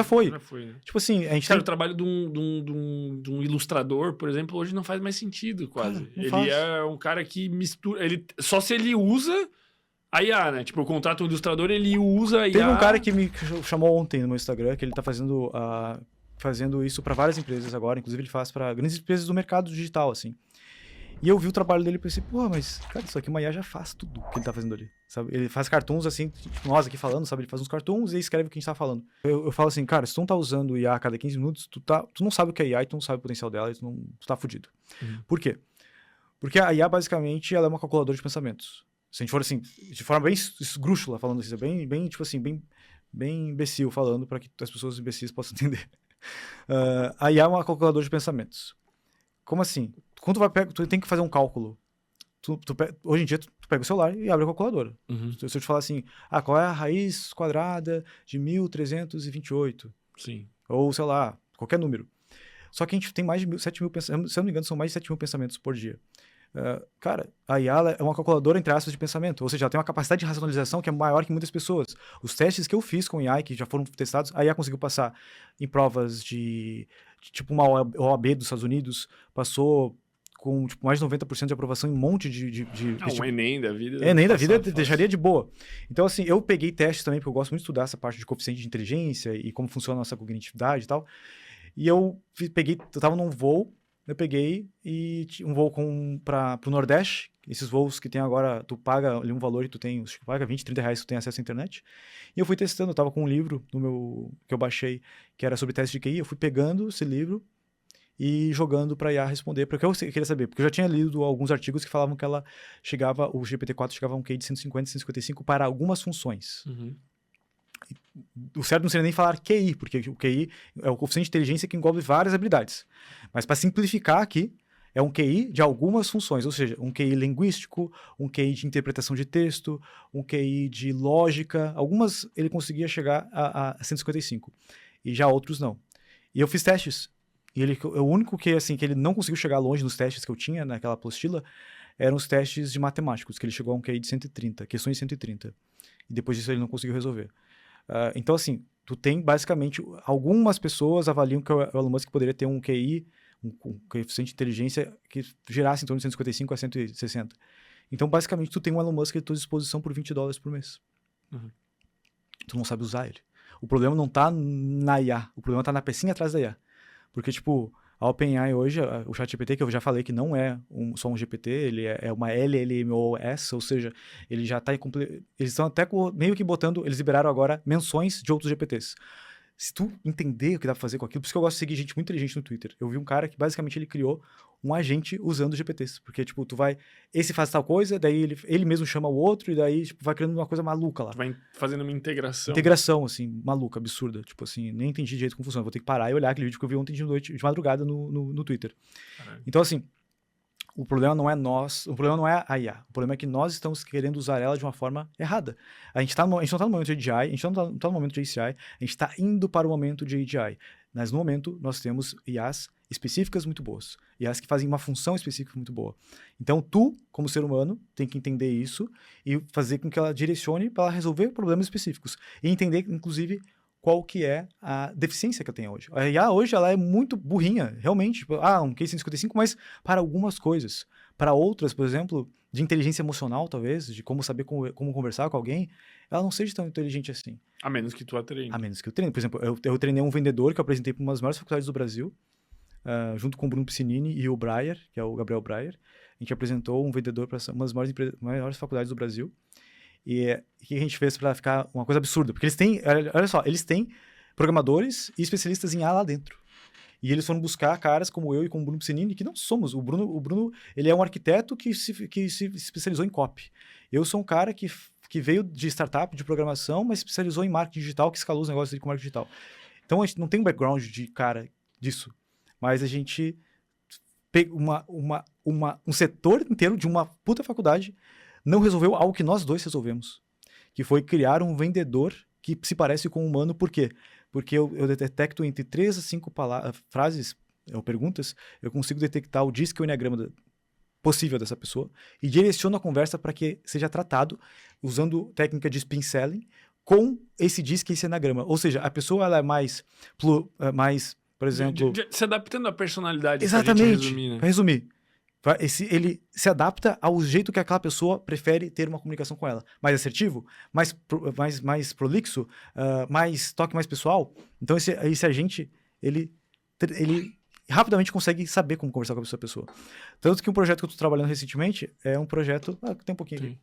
foi. Né? Tipo assim, a gente o trabalho de um ilustrador, por exemplo, hoje não faz mais sentido, quase. Ele é um cara que mistura... Só se ele usa a IA, né? Tipo, eu contrato um ilustrador, ele usa a IA... Teve um cara que me chamou ontem no meu Instagram, que ele tá fazendo isso para várias empresas agora. Inclusive, ele faz para grandes empresas do mercado digital, assim. E eu vi o trabalho dele e pensei, mas, cara, isso aqui uma IA já faz tudo que ele tá fazendo ali, sabe? Ele faz cartoons assim, tipo nós aqui falando, sabe? Ele faz uns cartoons e escreve o que a gente tá falando. Eu falo assim, cara, se tu não tá usando IA a cada 15 minutos, tu não sabe o que é IA e tu não sabe o potencial dela e tu tá fudido. Por quê? Porque a IA, basicamente, ela é uma calculadora de pensamentos. Se a gente for assim, de forma bem esdrúxula falando assim, bem tipo assim, bem imbecil falando para que as pessoas imbecis possam entender. A IA é uma calculadora de pensamentos. Como assim? Quando tu tem que fazer um cálculo, hoje em dia tu pega o celular e abre a calculadora. Se eu te falar assim, qual é a raiz quadrada de 1328? Sim. Ou, sei lá, qualquer número. Só que a gente tem mais de 7 mil pensamentos, se eu não me engano, são mais de 7 mil pensamentos por dia. Cara, a IA é uma calculadora, entre aspas, de pensamento. Ou seja, ela tem uma capacidade de racionalização que é maior que muitas pessoas. Os testes que eu fiz com IA, que já foram testados, a IA conseguiu passar em provas de tipo uma OAB dos Estados Unidos, passou com tipo, mais de 90% de aprovação em um monte de um Enem da vida. Enem da vida deixaria de boa. Então, assim, eu peguei testes também, porque eu gosto muito de estudar essa parte de coeficiente de inteligência e como funciona a nossa cognitividade e tal. E eu tava num voo, eu peguei e um voo para o Nordeste, esses voos que tem agora, tu paga ali um valor e tu paga 20, 30 reais, tu tem acesso à internet. E eu fui testando, eu tava com um livro que eu baixei, que era sobre teste de QI, eu fui pegando esse livro e jogando para a IA responder, porque eu queria saber, porque eu já tinha lido alguns artigos que falavam que o GPT-4 chegava a um QI de 150, 155 para algumas funções. O certo não seria nem falar QI, porque o QI é o coeficiente de inteligência que engloba várias habilidades. Mas para simplificar aqui, é um QI de algumas funções, ou seja, um QI linguístico, um QI de interpretação de texto, um QI de lógica. Algumas ele conseguia chegar a 155, e já outros não. E eu fiz testes. E o único que ele não conseguiu chegar longe nos testes que eu tinha naquela apostila eram os testes de matemáticos, que ele chegou a um QI de 130, questões de 130. E depois disso ele não conseguiu resolver. Então, assim, tu tem basicamente... Algumas pessoas avaliam que o Elon Musk poderia ter um QI, um coeficiente de inteligência que gerasse em torno de 155 a 160. Então, basicamente, tu tem um Elon Musk à tua disposição por $20 por mês. Tu não sabe usar ele. O problema não tá na IA, o problema tá na pecinha atrás da IA. Porque, tipo, A OpenAI hoje, o ChatGPT, que eu já falei que não é só um GPT, ele é uma LLMOS, ou seja, ele já está... Eles estão até meio que botando... Eles liberaram agora menções de outros GPTs. Se tu entender o que dá pra fazer com aquilo, por isso que eu gosto de seguir gente muito inteligente no Twitter. Eu vi um cara que basicamente ele criou um agente usando GPTs. Porque, tipo, esse faz tal coisa, daí ele mesmo chama o outro, e daí, tipo, vai criando uma coisa maluca lá. Tu vai fazendo uma integração. Integração, assim, maluca, absurda. Tipo assim, nem entendi direito como funciona. Vou ter que parar e olhar aquele vídeo que eu vi ontem de noite, de madrugada no Twitter. Caralho. Então, assim, o problema não é nós, o problema não é a IA. O problema é que nós estamos querendo usar ela de uma forma errada. A gente não está no momento de AGI, a gente não está no momento de ACI, a gente está indo para o momento de AGI. Mas no momento, nós temos IAs específicas muito boas. IAs que fazem uma função específica muito boa. Então, tu, como ser humano, tem que entender isso e fazer com que ela direcione para ela resolver problemas específicos. E entender, inclusive, qual que é a deficiência que ela tem hoje. A IA hoje ela é muito burrinha, realmente. Tipo, um case 155, mas para algumas coisas. Para outras, por exemplo, de inteligência emocional, talvez, de como saber como conversar com alguém, ela não seja tão inteligente assim. A menos que tu a treine. A menos que eu treine. Por exemplo, eu treinei um vendedor que eu apresentei para uma das maiores faculdades do Brasil, junto com o Bruno Piscinini e o Breyer, que é o Gabriel Breyer. A gente apresentou um vendedor para uma das maiores faculdades do Brasil. E o que a gente fez para ficar uma coisa absurda? Porque eles têm, olha só, eles têm programadores e especialistas em IA lá dentro. E eles foram buscar caras como eu e como o Bruno Piscinini, que não somos. O Bruno ele é um arquiteto que se especializou em copy. Eu sou um cara que veio de startup, de programação, mas especializou em marketing digital, que escalou os negócios dele com marketing digital. Então, a gente não tem um background de cara disso. Mas a gente pega um setor inteiro de uma puta faculdade não resolveu algo que nós dois resolvemos, que foi criar um vendedor que se parece com um humano. Por quê? Porque eu detecto entre 3 a 5 frases ou perguntas, eu consigo detectar o disco e o enneagrama possível dessa pessoa e direciono a conversa para que seja tratado usando técnica de spin selling com esse disco e esse enneagrama. Ou seja, a pessoa ela é mais, por exemplo... Se adaptando à personalidade. Exatamente, Para resumir. Ele se adapta ao jeito que aquela pessoa prefere ter uma comunicação com ela. Mais assertivo, mais prolixo, toque mais pessoal. Então, esse agente, ele rapidamente consegue saber como conversar com essa pessoa. Tanto que um projeto que eu estou trabalhando recentemente é um projeto... tem um pouquinho aqui.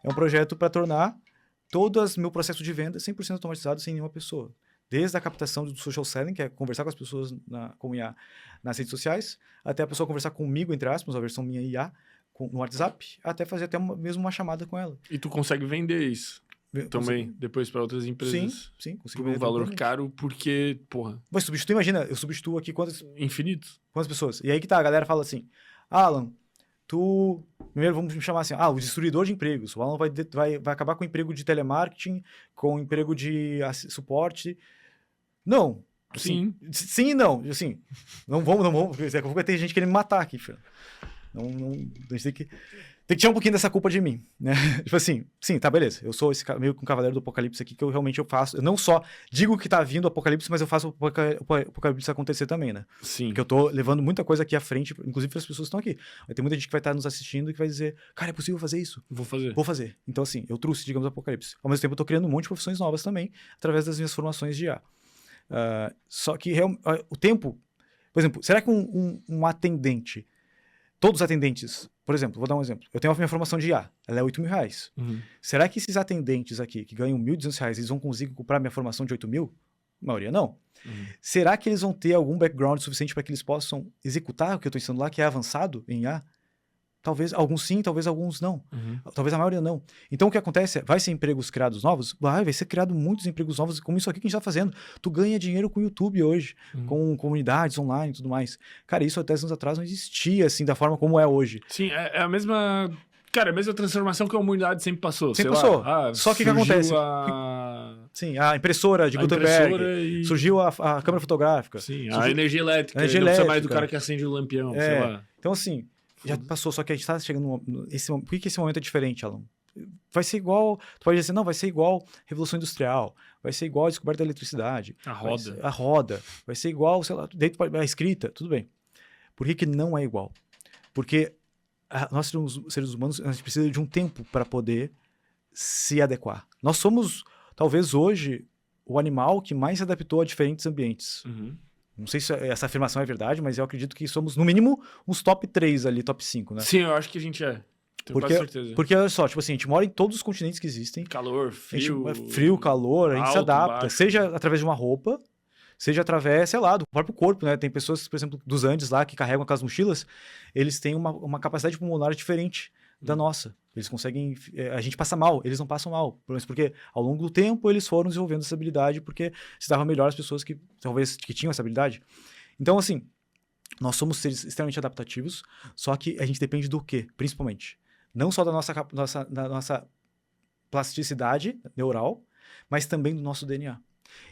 É um projeto para tornar todo o meu processo de venda 100% automatizado sem nenhuma pessoa. Desde a captação do social selling, que é conversar com as pessoas com IA nas redes sociais, até a pessoa conversar comigo, entre aspas, a versão minha IA, no WhatsApp, até fazer mesmo uma chamada com ela. E tu consegue vender isso também, depois para outras empresas? Sim. Por um valor caro, porque, porra... Mas imagina, eu substituo aqui Infinitos. Quantas pessoas? E aí que tá, a galera fala assim, Alan, primeiro vamos me chamar assim, o destruidor de empregos. O Alan vai acabar com o emprego de telemarketing, com o emprego de suporte. Não. Sim. Sim e não. Assim, não vamos. Daqui a pouco vai ter gente querendo me matar aqui, filho. A gente tem que tirar um pouquinho dessa culpa de mim, né? Tipo assim, sim, tá, beleza. Eu sou esse meio que um cavaleiro do apocalipse aqui, que eu realmente faço. Eu não só digo que tá vindo o apocalipse, mas eu faço o apocalipse acontecer também, né? Sim. Porque eu tô levando muita coisa aqui à frente, inclusive para as pessoas que estão aqui. Vai ter muita gente que vai estar nos assistindo e que vai dizer, cara, é possível fazer isso? Vou fazer. Então, assim, eu trouxe, digamos, o apocalipse. Ao mesmo tempo, eu tô criando um monte de profissões novas também, através das minhas formações de IA. Só que o tempo... Por exemplo, será que um atendente... Todos os atendentes, por exemplo, vou dar um exemplo. Eu tenho a minha formação de IA, ela é R$8.000. Uhum. Será que esses atendentes aqui, que ganham R$1.200, eles vão conseguir comprar minha formação de 8.000? A maioria não. Uhum. Será que eles vão ter algum background suficiente para que eles possam executar o que eu estou ensinando lá, que é avançado em IA? Talvez alguns sim, talvez alguns não. Uhum. Talvez a maioria não. Então o que acontece? Vai ser empregos criados novos? Vai ser criado muitos empregos novos, como isso aqui que a gente está fazendo. Tu ganha dinheiro com o YouTube hoje, com comunidades online e tudo mais. Cara, isso há 10 anos atrás não existia assim, da forma como é hoje. Sim, é a mesma... Cara, a mesma transformação que a humanidade sempre passou. Sempre passou. Só que o que acontece? Sim, a impressora de Gutenberg, surgiu a câmera fotográfica. Sim, a energia elétrica. Não precisa mais do cara que acende o lampião, sei lá. Então, assim... Já passou, só que a gente tá chegando... Por que esse momento é diferente, Alan? Vai ser igual... Tu pode dizer, não, vai ser igual Revolução Industrial, vai ser igual a descoberta da eletricidade. A roda. Vai ser igual, sei lá, a escrita, tudo bem. Por que não é igual? Porque nós, seres humanos, a gente precisa de um tempo para poder se adequar. Nós somos, talvez hoje, o animal que mais se adaptou a diferentes ambientes. Uhum. Não sei se essa afirmação é verdade, mas eu acredito que somos, no mínimo, uns top 3 ali, top 5, né? Sim, eu acho que a gente é. Tenho quase certeza. Porque, olha só, tipo assim, a gente mora em todos os continentes que existem. Calor, frio. Frio, calor, a gente se alto, adapta. baixo. Seja através de uma roupa, seja através, sei lá, do próprio corpo, né? Tem pessoas, por exemplo, dos Andes lá, que carregam aquelas mochilas, eles têm uma capacidade pulmonar diferente da nossa. Eles conseguem... A gente passa mal, eles não passam mal. Porque ao longo do tempo eles foram desenvolvendo essa habilidade porque se dava melhor às pessoas que talvez que tinham essa habilidade. Então, assim, nós somos seres extremamente adaptativos, só que a gente depende do quê, principalmente? Não só da nossa plasticidade neural, mas também do nosso DNA.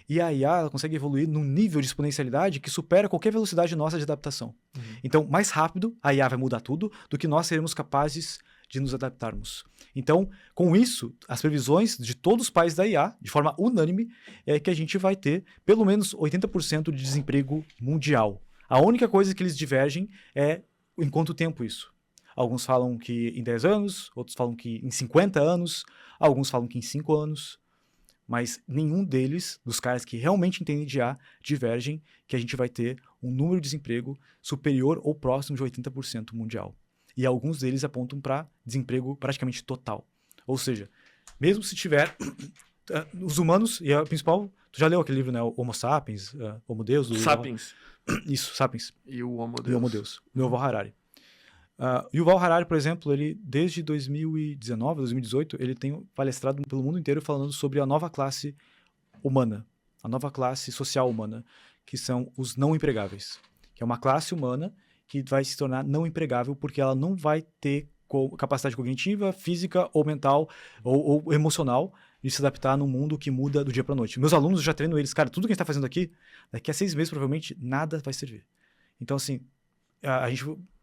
E a IA ela consegue evoluir num nível de exponencialidade que supera qualquer velocidade nossa de adaptação. Então, mais rápido, a IA vai mudar tudo do que nós seremos capazes de nos adaptarmos. Então, com isso, as previsões de todos os países da IA, de forma unânime, é que a gente vai ter pelo menos 80% de desemprego mundial. A única coisa que eles divergem é em quanto tempo isso. Alguns falam que em 10 anos, outros falam que em 50 anos, alguns falam que em 5 anos, mas nenhum deles, dos caras que realmente entendem de IA, divergem que a gente vai ter um número de desemprego superior ou próximo de 80% mundial. E alguns deles apontam para desemprego praticamente total. Ou seja, mesmo se tiver os humanos, e a principal, tu já leu aquele livro, né, Homo Sapiens, Homo Deus? Sapiens. Isso, Sapiens. E o Homo Deus. E o Homo Deus, do Yuval Harari. Yuval Harari, por exemplo, ele desde 2019, 2018, ele tem palestrado pelo mundo inteiro falando sobre a nova classe humana, a nova classe social humana, que são os não empregáveis. Que é uma classe humana que vai se tornar não empregável porque ela não vai ter capacidade cognitiva, física ou mental ou emocional de se adaptar num mundo que muda do dia para noite. Meus alunos, eu já treino eles, cara, tudo que a gente está fazendo aqui, daqui a 6 meses provavelmente nada vai servir. Então, assim,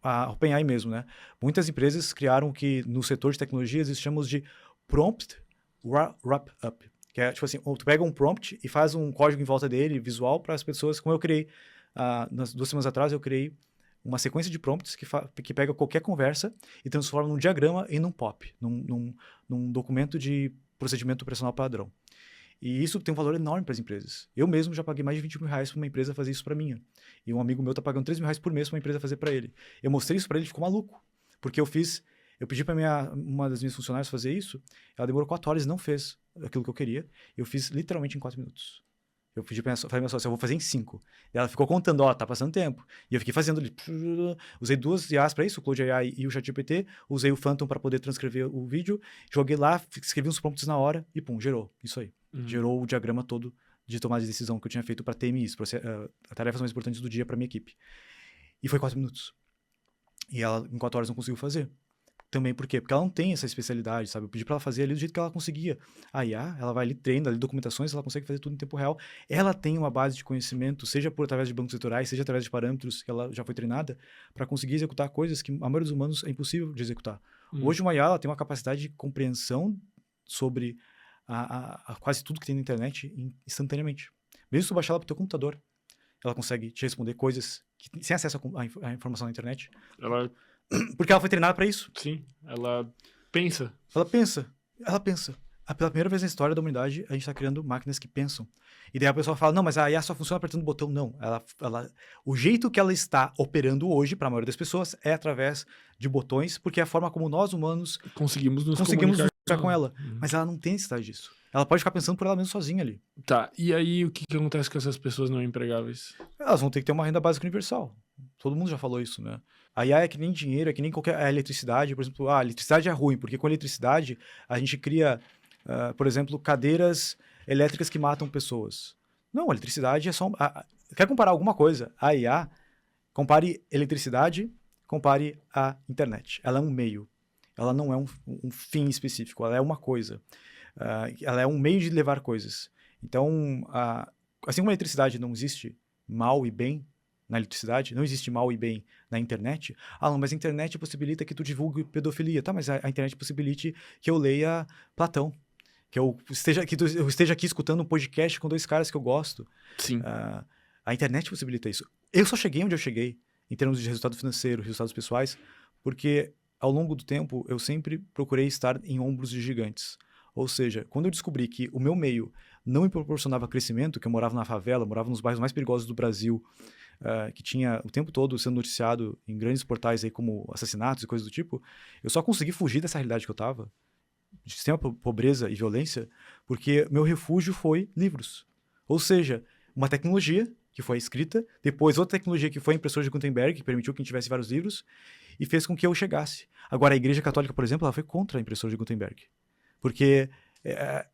a OpenAI mesmo, né? Muitas empresas criaram o que no setor de tecnologias eles chamam de prompt wrap-up. Que é tipo assim, tu pega um prompt e faz um código em volta dele, visual, para as pessoas, como eu criei. Nas 2 semanas atrás eu criei uma sequência de prompts que pega qualquer conversa e transforma num diagrama e num POP, num documento de procedimento operacional padrão. E isso tem um valor enorme para as empresas. Eu mesmo já paguei mais de 20 mil reais para uma empresa fazer isso para mim. E um amigo meu está pagando 3 mil reais por mês para uma empresa fazer para ele. Eu mostrei isso para ele, ele ficou maluco. Porque eu pedi para uma das minhas funcionárias fazer isso, ela demorou 4 horas e não fez aquilo que eu queria. Eu fiz literalmente em 4 minutos. Eu pedi para minha sócia, eu vou fazer em 5. E ela ficou contando, tá passando tempo. E eu fiquei fazendo ali. Usei 2 IAs para isso, o Claude AI e o ChatGPT. Usei o Phantom para poder transcrever o vídeo. Joguei lá, escrevi uns prompts na hora e pum, gerou. Isso aí. Gerou o diagrama todo de tomada de decisão que eu tinha feito para TMIs, tarefas mais importantes do dia para minha equipe. E foi 4 minutos. E ela, em 4 horas, não conseguiu fazer. Também por quê? Porque ela não tem essa especialidade, sabe? Eu pedi para ela fazer ali do jeito que ela conseguia. A IA, ela vai ali, treina ali documentações, ela consegue fazer tudo em tempo real. Ela tem uma base de conhecimento, seja através de bancos setoriais, seja através de parâmetros que ela já foi treinada, para conseguir executar coisas que a maioria dos humanos é impossível de executar. Hoje uma IA ela tem uma capacidade de compreensão sobre a quase tudo que tem na internet instantaneamente. Mesmo se tu baixar ela pro teu computador, ela consegue te responder coisas sem acesso à informação na internet. Porque ela foi treinada para isso. Sim, ela pensa. Ela pensa. Pela primeira vez na história da humanidade, a gente está criando máquinas que pensam. E daí a pessoa fala, não, mas a IA só funciona apertando o botão. Não, o jeito que ela está operando hoje, para a maioria das pessoas, é através de botões, porque é a forma como nós, humanos, conseguimos nos comunicar com ela. Mas ela não tem necessidade disso. Ela pode ficar pensando por ela mesma sozinha ali. Tá, e aí o que acontece com essas pessoas não empregáveis? Elas vão ter que ter uma renda básica universal. Todo mundo já falou isso, né? A IA é que nem dinheiro, é que nem qualquer eletricidade. Por exemplo, a eletricidade é ruim, porque com a eletricidade a gente cria, por exemplo, cadeiras elétricas que matam pessoas. Não, a eletricidade é só... quer comparar alguma coisa? A IA, compare eletricidade, compare a internet. Ela é um meio. Ela não é um fim específico, ela é uma coisa. Ela é um meio de levar coisas. Então, assim como a eletricidade não existe mal e bem na eletricidade, não existe mal e bem na internet. Não, mas a internet possibilita que tu divulgue pedofilia. Tá, mas a internet possibilite que eu leia Platão. Que eu esteja aqui escutando um podcast com 2 caras que eu gosto. Sim. A internet possibilita isso. Eu só cheguei onde eu cheguei, em termos de resultado financeiro, resultados pessoais, porque ao longo do tempo eu sempre procurei estar em ombros de gigantes. Ou seja, quando eu descobri que o meu meio não me proporcionava crescimento, que eu morava na favela, morava nos bairros mais perigosos do Brasil, que tinha o tempo todo sendo noticiado em grandes portais aí como assassinatos e coisas do tipo, eu só consegui fugir dessa realidade que eu estava, de extrema pobreza e violência, porque meu refúgio foi livros. Ou seja, uma tecnologia que foi a escrita, depois outra tecnologia que foi a impressora de Gutenberg, que permitiu que a gente tivesse vários livros, e fez com que eu chegasse. Agora, a Igreja Católica, por exemplo, ela foi contra a impressora de Gutenberg, porque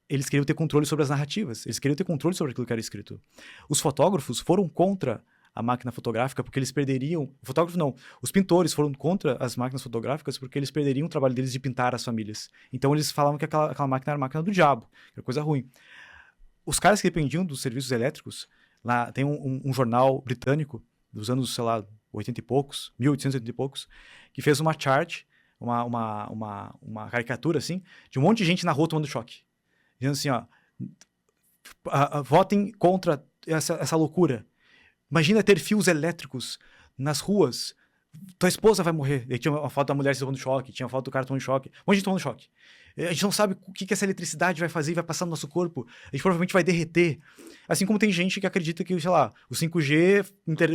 eles queriam ter controle sobre as narrativas, eles queriam ter controle sobre aquilo que era escrito. Os fotógrafos foram contra a máquina fotográfica porque eles perderiam... Fotógrafo não, os pintores foram contra as máquinas fotográficas porque eles perderiam o trabalho deles de pintar as famílias. Então eles falavam que aquela máquina era a máquina do diabo, que era coisa ruim. Os caras que dependiam dos serviços elétricos, lá tem um jornal britânico dos anos, sei lá, 80 e poucos, 1880 e poucos, que fez uma chart, uma caricatura, assim, de um monte de gente na rua tomando choque. Dizendo assim, ó, votem contra essa loucura. Imagina ter fios elétricos nas ruas, tua esposa vai morrer. E tinha uma foto da mulher se tomando choque, tinha uma foto do cara tomando choque, um monte de gente tomando choque. A gente não sabe o que essa eletricidade vai fazer e vai passar no nosso corpo. A gente provavelmente vai derreter. Assim como tem gente que acredita que, sei lá, o 5G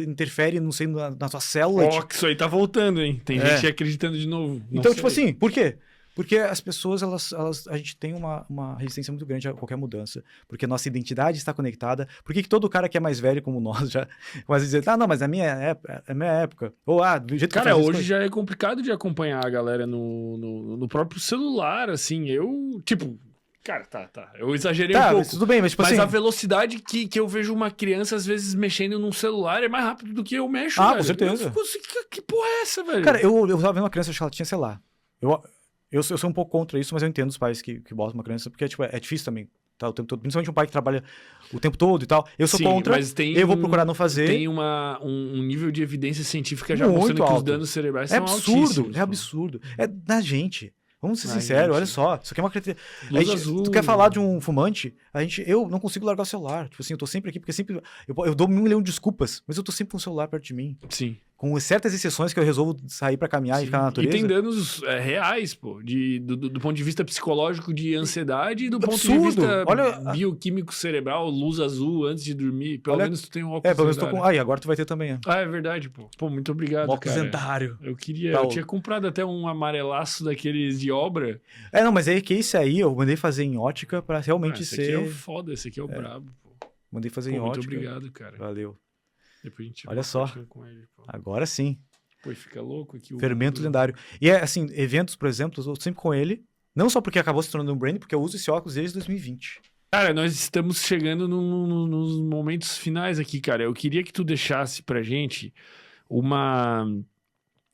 interfere, não sei, na tua célula. Ó, que isso aí tá voltando, hein? Tem gente acreditando de novo. Então, tipo assim, por quê? Porque as pessoas, a gente tem uma resistência muito grande a qualquer mudança. Porque a nossa identidade está conectada. Por que todo cara que é mais velho como nós já começa a dizer, não, mas a minha época. Ou, do jeito que cara, eu fazia hoje já é complicado de acompanhar a galera no próprio celular, assim. Eu, tipo... Cara, tá. Eu exagerei um pouco. Mas tudo bem, mas tipo mas assim... a velocidade que eu vejo uma criança, às vezes, mexendo num celular é mais rápido do que eu mexo, velho. Com certeza. Eu fico assim, que porra é essa, velho? Cara, eu tava vendo uma criança, acho que ela tinha, sei lá... Eu sou um pouco contra isso, mas eu entendo os pais que botam uma criança, porque tipo, é difícil também, tá, o tempo todo. Principalmente um pai que trabalha o tempo todo e tal. Eu sou contra, mas eu vou procurar não fazer. Tem um nível de evidência científica já muito mostrando alto. que os danos cerebrais É são absurdo, altíssimos. é absurdo. É da gente. Vamos ser Da sinceros, gente. olha só. Isso aqui é uma criatura. Luz azul. Tu quer falar de um fumante? Eu não consigo largar o celular. Tipo assim, eu tô sempre aqui, porque sempre. Eu dou 1 milhão de desculpas, mas eu tô sempre com o celular perto de mim. Sim. Com certas exceções que eu resolvo sair pra caminhar e ficar na natureza. E tem danos reais, pô, do ponto de vista psicológico de ansiedade e do ponto de Absurdo. vista Olha bioquímico cerebral, luz azul antes de dormir. Pelo menos tu tem um óculos pelo menos lendário. tô com. Aí, agora tu vai ter também. É verdade, pô. Pô, muito obrigado, Óculos cara. lendário. Eu tinha comprado até um amarelaço daqueles de obra. Não, mas é que esse aí eu mandei fazer em ótica pra realmente esse ser... Esse aqui é o foda, esse aqui é o brabo, pô. Mandei fazer em muito ótica. Muito obrigado, cara. Valeu. Depois a gente olha só. Com ele, pô. Agora sim. Pô, fica louco aqui. Fermento lendário. E assim, eventos, por exemplo, eu tô sempre com ele. Não só porque acabou se tornando um brand, porque eu uso esse óculos desde 2020. Cara, nós estamos chegando nos momentos finais aqui, cara. Eu queria que tu deixasse pra gente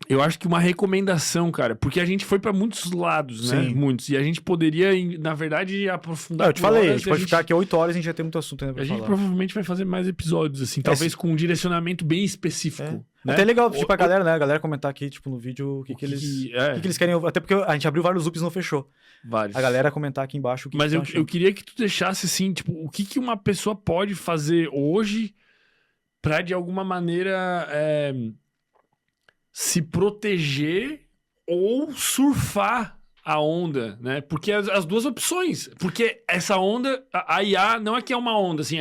eu acho que uma recomendação, cara, porque a gente foi pra muitos lados, né? Sim. Muitos. E a gente poderia, na verdade, aprofundar. Eu te falei, a gente pode ficar aqui 8 horas e a gente já tem muito assunto ainda pra falar. A gente provavelmente vai fazer mais episódios, assim, talvez com um direcionamento bem específico. Né? Até legal pedir pra galera, né? A galera comentar aqui, tipo, no vídeo o que eles querem. Até porque a gente abriu vários loops e não fechou. Vários. A galera comentar aqui embaixo o que Mas que eu queria que tu deixasse, assim, tipo, o que uma pessoa pode fazer hoje pra, de alguma maneira, se proteger ou surfar a onda, né? Porque as duas opções. Porque essa onda, a IA não é que é uma onda, assim,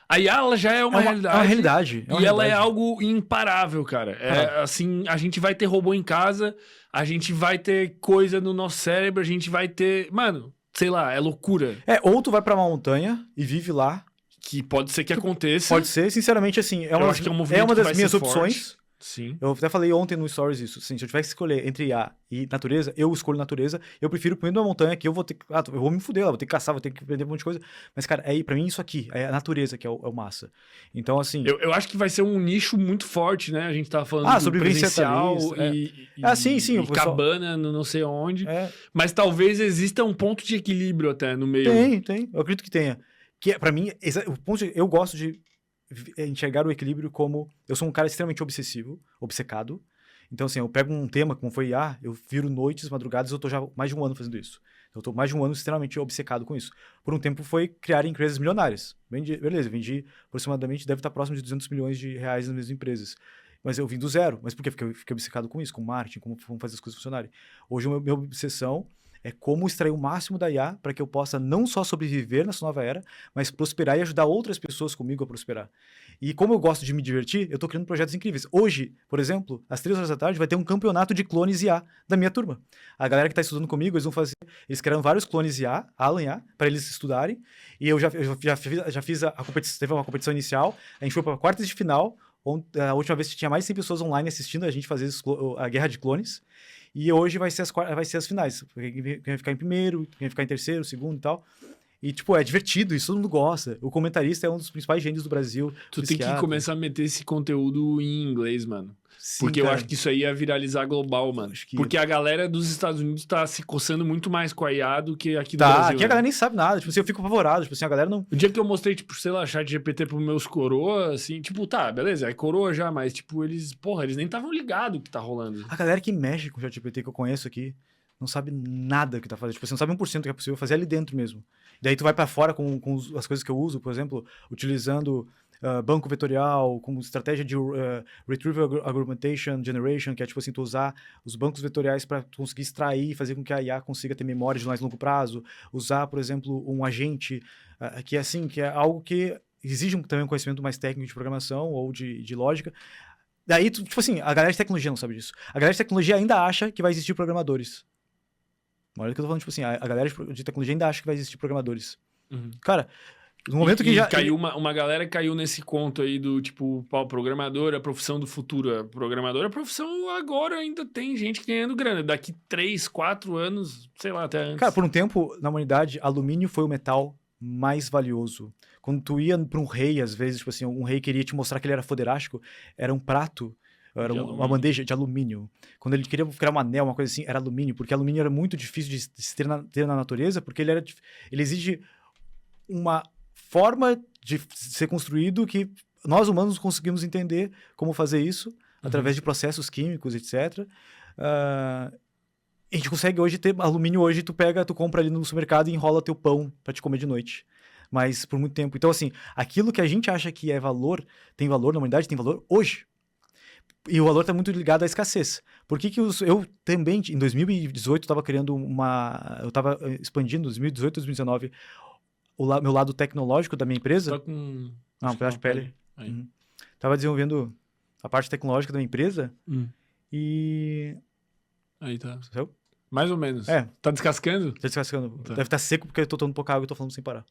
a IA ela já é uma realidade. É uma realidade. E ela é algo imparável, cara. Assim, a gente vai ter robô em casa, a gente vai ter coisa no nosso cérebro, a gente vai ter... Mano, sei lá, é loucura. Ou tu vai pra uma montanha e vive lá. Que pode ser que aconteça. Pode ser, sinceramente, assim, eu acho que é um movimento uma das que vai minhas ser opções. Forte. Sim. Eu até falei ontem no Stories isso. Assim, se eu tivesse que escolher entre IA e natureza, eu escolho natureza. Eu prefiro pro meio de uma montanha que eu vou ter que... eu vou me fuder lá, vou ter que caçar, vou ter que aprender um monte de coisa. Mas, cara, pra mim isso aqui, é a natureza que é o massa. Então, assim... Eu acho que vai ser um nicho muito forte, né? A gente tava falando do presencial sim. E cabana no não sei onde. Mas talvez exista um ponto de equilíbrio até no meio. Tem. Eu acredito que tenha. Que, pra mim, o ponto eu gosto de enxergar o equilíbrio como... Eu sou um cara extremamente obcecado. Então, assim, eu pego um tema, como foi IA, eu viro noites, madrugadas, eu tô já mais de um ano fazendo isso. Eu tô mais de um ano extremamente obcecado com isso. Por um tempo foi criar empresas milionárias. Beleza, vendi aproximadamente, deve estar próximo de 200 milhões de reais nas minhas empresas. Mas eu vim do zero. Mas por quê? Porque eu fiquei obcecado com isso, com marketing, como fazer as coisas funcionarem. Hoje, a minha obsessão É como extrair o máximo da IA para que eu possa não só sobreviver nessa nova era, mas prosperar e ajudar outras pessoas comigo a prosperar. E como eu gosto de me divertir, eu tô criando projetos incríveis. Hoje, por exemplo, às 3 horas da tarde, vai ter um campeonato de clones IA da minha turma. A galera que tá estudando comigo, eles criaram vários clones IA, Alan IA, para eles estudarem. E eu já fiz a competição, teve uma competição inicial, a gente foi para quartas de final, onde, a última vez tinha mais de 100 pessoas online assistindo a gente fazer a guerra de clones. E hoje vai ser as finais. Quem vai ficar em primeiro, quem vai ficar em terceiro, segundo e tal. E, tipo, é divertido, isso todo mundo gosta. O comentarista é um dos principais gênios do Brasil. Tu tem que começar a meter esse conteúdo em inglês, mano. Sim, porque cara, eu acho que isso aí ia viralizar global, mano. Porque a galera dos Estados Unidos tá se coçando muito mais com a IA do que aqui no Brasil. Aqui a galera nem sabe nada. Tipo assim, eu fico apavorado. Tipo assim, a galera não... O dia que eu mostrei, tipo, sei lá, chat GPT pros meus coroa, assim, tipo, tá, beleza, é coroa já, mas, tipo, eles nem estavam ligados o que tá rolando. A galera que mexe com o chat GPT que eu conheço aqui não sabe nada do que tá fazendo. Tipo, você não sabe 1% do que é possível fazer ali dentro mesmo. Daí tu vai pra fora com as coisas que eu uso, por exemplo, utilizando banco vetorial, como estratégia de Retrieval Augmentation Generation, que é tipo assim, tu usar os bancos vetoriais para conseguir extrair e fazer com que a IA consiga ter memória de mais longo prazo. Usar, por exemplo, um agente, que é algo que exige também um conhecimento mais técnico de programação ou de lógica. Daí, tipo assim, a galera de tecnologia não sabe disso. A galera de tecnologia ainda acha que vai existir programadores. Olha o que eu tô falando, tipo assim, a galera de tecnologia ainda acha que vai existir programadores. Uhum. Cara, no momento que já... Caiu uma galera caiu nesse conto aí do, tipo, programador, a profissão do futuro. A programadora, a profissão agora ainda tem gente ganhando grana. Daqui 3, 4 anos, sei lá, até antes. Cara, por um tempo, na humanidade, alumínio foi o metal mais valioso. Quando tu ia pra um rei, às vezes, tipo assim, um rei queria te mostrar que ele era foderástico, era um prato, era uma bandeja de alumínio. Quando ele queria criar um anel, uma coisa assim, era alumínio, porque alumínio era muito difícil de se ter na natureza, porque ele exige uma forma de ser construído que nós humanos conseguimos entender como fazer isso, através de processos químicos, etc. A gente consegue hoje ter alumínio, hoje tu compra ali no supermercado e enrola teu pão para te comer de noite. Mas por muito tempo. Então, assim, aquilo que a gente acha que é valor, tem valor na humanidade, tem valor hoje. E o valor está muito ligado à escassez. Por que eu também, em 2018, estava criando eu estava expandindo, 2018, 2019, meu lado tecnológico da minha empresa. Tá com... Não, pedaço de pele. Tava desenvolvendo a parte tecnológica da minha empresa e... Aí tá. Sabe? Mais ou menos. É. Tá descascando? Tá descascando. Tá. Deve estar seco porque eu tô tomando pouca água e tô falando sem parar.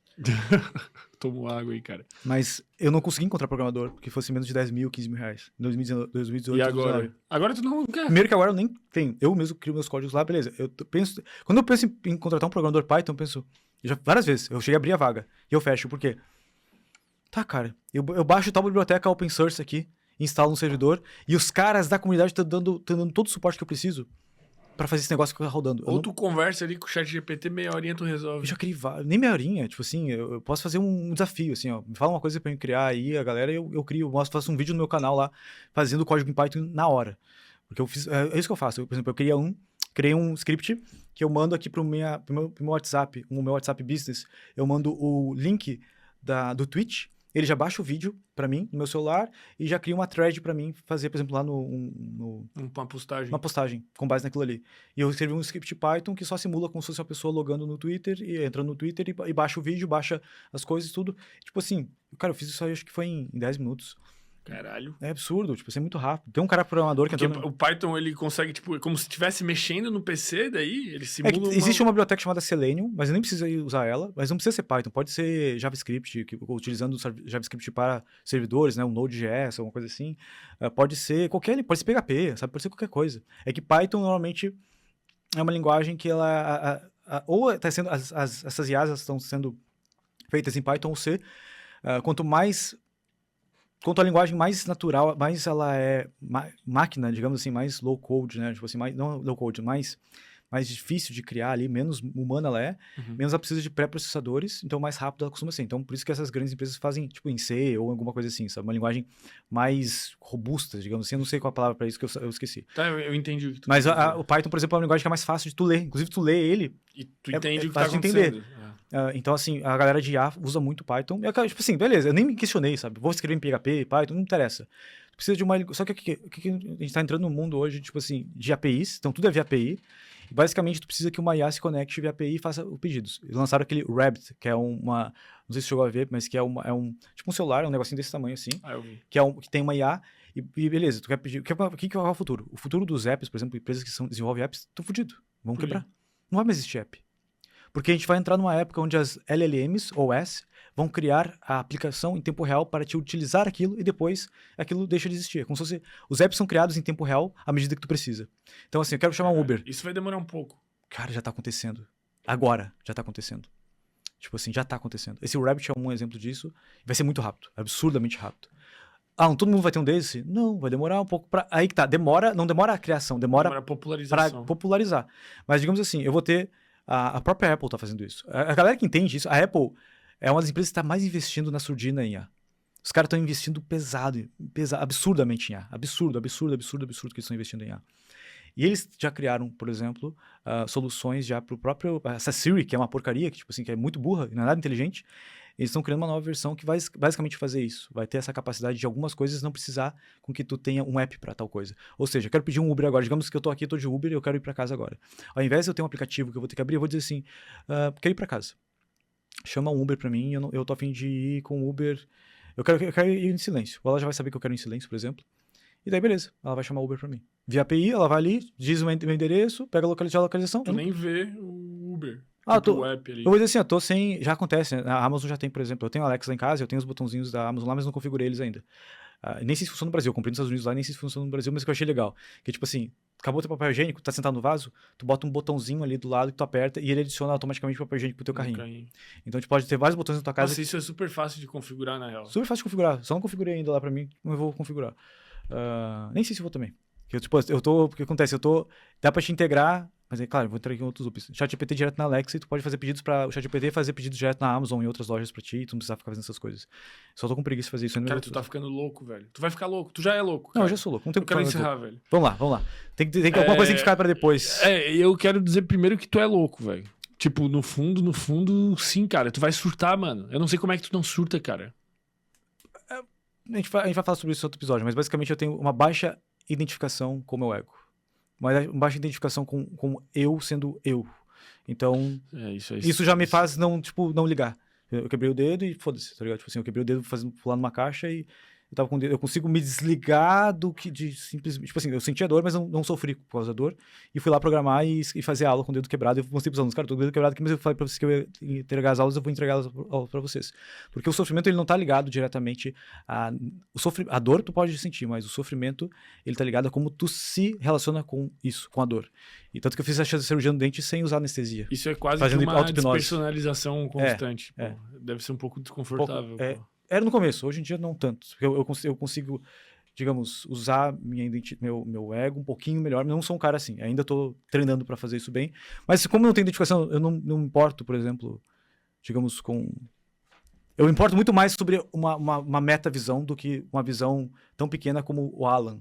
Tomo água aí, cara. Mas eu não consegui encontrar programador, porque fosse menos de 10 mil, 15 mil reais. Em 2018, e agora? 2019. Agora tu não quer. Primeiro que agora eu nem tenho. Eu mesmo crio meus códigos lá, beleza. Quando eu penso em contratar um programador Python, eu penso... várias vezes, eu cheguei a abrir a vaga. E eu fecho, por quê? Tá, cara, eu baixo tal biblioteca open source aqui, instalo no servidor, e os caras da comunidade estão dando todo o suporte que eu preciso pra fazer esse negócio ficar rodando. Ou tu conversa ali com o chat GPT, meia horinha tu resolve. Eu já criei nem meia horinha, tipo assim, eu posso fazer um desafio, assim, ó. Me fala uma coisa pra eu criar aí, a galera, eu crio, faço um vídeo no meu canal lá, fazendo código em Python na hora. Porque eu fiz, é isso que eu faço. Por exemplo, eu criei um script que eu mando aqui pro meu WhatsApp, o meu WhatsApp Business, eu mando o link do Twitch, ele já baixa o vídeo pra mim, no meu celular, e já cria uma thread pra mim fazer, por exemplo, lá uma postagem. Uma postagem, com base naquilo ali. E eu escrevi um script Python que só simula como se fosse uma pessoa logando no Twitter, e entrando no Twitter, e baixa o vídeo, baixa as coisas e tudo. Tipo assim, cara, eu fiz isso aí, acho que foi em 10 minutos. Caralho. É absurdo, tipo, isso é muito rápido. Tem um cara programador que entrou... O Python, ele consegue, tipo, como se estivesse mexendo no PC, daí ele simula Existe uma biblioteca chamada Selenium, mas eu nem preciso usar ela, mas não precisa ser Python, pode ser JavaScript, utilizando JavaScript para servidores, né, um Node.js, alguma coisa assim. Pode ser pode ser PHP, sabe, pode ser qualquer coisa. É que Python, normalmente, é uma linguagem que ela... ou tá sendo... essas IAs estão sendo feitas em Python ou C. Quanto a linguagem mais natural, mais ela é máquina, digamos assim, mais low code, né? Tipo assim, não low code, mais difícil de criar ali, menos humana ela é, menos ela precisa de pré-processadores, então mais rápido ela costuma ser. Então, por isso que essas grandes empresas fazem, tipo, em C ou alguma coisa assim, sabe? Uma linguagem mais robusta, digamos assim. Eu não sei qual a palavra para isso que eu esqueci. Tá, eu entendi o que tu Mas o Python, por exemplo, é uma linguagem que é mais fácil de tu ler. Inclusive, tu lê ele... E tu entende o que tá acontecendo. Então, assim, a galera de IA usa muito Python. E, tipo assim, beleza, eu nem me questionei, sabe? Vou escrever em PHP, Python, não interessa. Precisa de uma... Só que a gente tá entrando num mundo hoje, tipo assim, de APIs. Então, tudo é via API. Basicamente, tu precisa que uma IA se conecte via API e faça os pedidos. Eles lançaram aquele Rabbit, que é uma... Não sei se você chegou a ver, mas que é um... Tipo um celular, um negocinho desse tamanho assim. Ah, eu vi. Que tem uma IA e beleza, tu quer pedir... O que é o futuro? O futuro dos apps, por exemplo, empresas que desenvolvem apps, estão fudidos. Vão quebrar. Não vai mais existir app. Porque a gente vai entrar numa época onde as LLMs, ou S, vão criar a aplicação em tempo real para te utilizar aquilo e depois aquilo deixa de existir. É como se fosse... Os apps são criados em tempo real à medida que tu precisa. Então, assim, eu quero chamar um Uber. Isso vai demorar um pouco. Cara, já tá acontecendo. Agora, já tá acontecendo. Tipo assim, já tá acontecendo. Esse Rabbit é um exemplo disso. Vai ser muito rápido. Absurdamente rápido. Todo mundo vai ter um desse? Não, vai demorar um pouco pra... Aí que tá. Não demora a criação, demora a popularização. Pra popularizar. Mas, digamos assim, eu vou ter... A própria Apple tá fazendo isso. A galera que entende isso, a Apple é uma das empresas que tá mais investindo na surdina em IA. Os caras estão investindo pesado, absurdamente em IA. Absurdo que eles estão investindo em IA. E eles já criaram, por exemplo, soluções já pro próprio... Essa Siri, que é uma porcaria, que, tipo assim, que é muito burra, não é nada inteligente. Eles estão criando uma nova versão que vai basicamente fazer isso. Vai ter essa capacidade de algumas coisas não precisar com que tu tenha um app para tal coisa. Ou seja, eu quero pedir um Uber agora. Digamos que eu tô aqui, tô de Uber e eu quero ir para casa agora. Ao invés de eu ter um aplicativo que eu vou ter que abrir, eu vou dizer assim, quero ir para casa. Chama um Uber para mim, eu tô a fim de ir com o Uber. Eu quero ir em silêncio. Ela já vai saber que eu quero ir em silêncio, por exemplo. E daí, beleza. Ela vai chamar o Uber para mim. Via API, ela vai ali, diz o meu endereço, pega a localização. Tu nem vê o Uber. O app ali. Eu vou dizer assim, eu tô sem... Já acontece, né? A Amazon já tem, por exemplo, eu tenho a Alexa lá em casa, eu tenho os botãozinhos da Amazon lá, mas não configurei eles ainda. Nem sei se funciona no Brasil, eu comprei nos Estados Unidos lá, nem sei se funciona no Brasil, mas que eu achei legal. Que tipo assim, acabou o teu papel higiênico, tá sentado no vaso, tu bota um botãozinho ali do lado que tu aperta e ele adiciona automaticamente o papel higiênico pro teu carrinho. Então tu pode ter vários botões na tua casa. Nossa, isso é super fácil de configurar, na real. Super fácil de configurar, só não configurei ainda lá pra mim, mas eu vou configurar. Nem sei se eu vou também. Porque acontece, dá pra te integrar, mas é claro, vou entrar aqui em outros loops. ChatGPT direto na Alexa e tu pode fazer pedidos para o ChatGPT fazer pedidos direto na Amazon e outras lojas pra ti, e tu não precisa ficar fazendo essas coisas. Só tô com preguiça de fazer isso. Cara, tu tá ficando louco, velho. Tu vai ficar louco, tu já é louco, cara. Não, eu já sou louco. Não tem eu quero encerrar, velho. Vamos lá. Tem alguma coisa tem que ficar pra depois. Eu quero dizer primeiro que tu é louco, velho. Tipo, no fundo, sim, cara. Tu vai surtar, mano. Eu não sei como é que tu não surta, cara. A gente vai falar sobre isso em outro episódio, mas basicamente eu tenho uma baixa identificação com o meu ego. Uma baixa identificação com eu sendo eu. Então, isso já me faz não ligar. Eu quebrei o dedo e foda-se, tá ligado? Tipo assim, eu quebrei o dedo pular numa caixa e eu tava com o dedo, eu consigo me desligar do que de simplesmente... Tipo assim, eu senti a dor, mas não sofri por causa da dor. E fui lá programar e fazer aula com o dedo quebrado. Eu mostrei pros alunos, cara, tô com o dedo quebrado aqui, mas eu falei pra vocês que eu ia entregar as aulas, eu vou entregar elas pra vocês. Porque o sofrimento, ele não tá ligado diretamente a dor tu pode sentir, mas o sofrimento, ele tá ligado a como tu se relaciona com isso, com a dor. E tanto que eu fiz a cirurgia no dente sem usar anestesia. Isso é quase que uma despersonalização constante. Deve ser um pouco desconfortável. Era no começo, hoje em dia não tanto. Eu consigo, digamos, usar meu ego um pouquinho melhor, mas não sou um cara assim. Ainda tô treinando para fazer isso bem. Mas como não tenho identificação, eu não me importo, por exemplo, digamos, com... Eu me importo muito mais sobre uma metavisão do que uma visão tão pequena como o Alan.